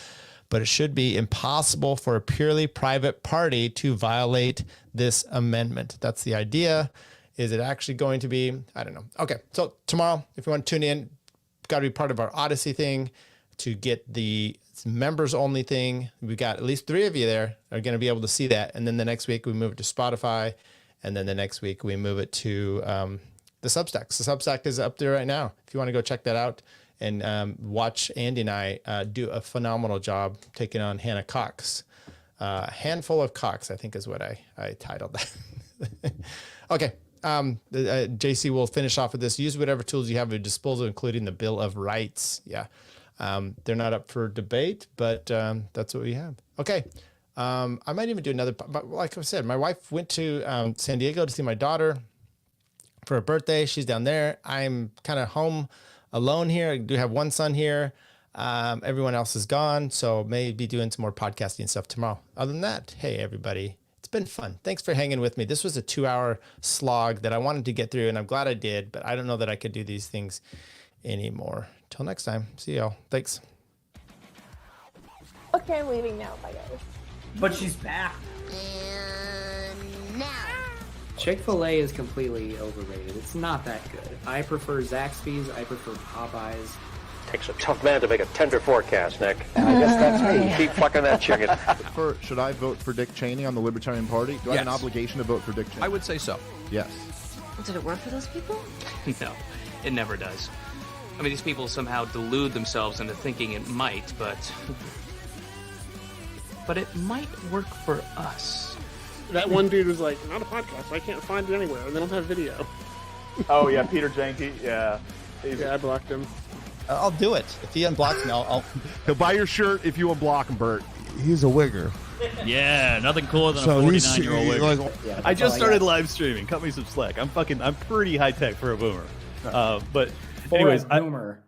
but it should be impossible for a purely private party to violate this amendment. That's the idea. Is it actually going to be? I don't know. Okay, so tomorrow, if you want to tune in, got to be part of our Odyssey thing to get the members only thing. We got at least 3 of you there are going to be able to see that. And then the next week we move it to Spotify. And then the next week we move it to the Substack. So Substack is up there right now. If you want to go check that out and watch Andy and I do a phenomenal job taking on Hannah Cox. Handful of Cox, I think is what I titled that. Okay. JC will finish off with this. Use whatever tools you have at your disposal, including the Bill of Rights. Yeah. They're not up for debate, but that's what we have. Okay. I might even do another, but like I said, my wife went to San Diego to see my daughter for her birthday. She's down there. I'm kind of home alone here. I do have one son here. Everyone else is gone. So maybe doing some more podcasting stuff tomorrow. Other than that, hey, everybody, it's been fun. Thanks for hanging with me. This was a 2-hour slog that I wanted to get through, and I'm glad I did, but I don't know that I could do these things anymore. Till next time. See y'all. Thanks. Okay, I'm leaving now. Bye, guys. But she's back. And now. Chick-fil-A is completely overrated. It's not that good. I prefer Zaxby's. I prefer Popeyes. Takes a tough man to make a tender forecast, Nick. I guess that's me. Keep fucking that chicken. Should I vote for Dick Cheney on the Libertarian Party? Do I have an obligation to vote for Dick Cheney? I would say so. Yes. Did it work for those people? No, it never does. I mean, these people somehow delude themselves into thinking it might, but it might work for us. That one dude was like, not a podcast. I can't find it anywhere. And they don't have video. Oh, yeah, Peter Janke. Yeah. Yeah, I blocked him. I'll do it. If he unblocks me, I'll... He'll buy your shirt if you unblock him, Bert. He's a wigger. Yeah, nothing cooler than a 49-year-old wigger. Like, I just started live streaming. Cut me some slack. I'm pretty high tech for a boomer. But anyways, boomer.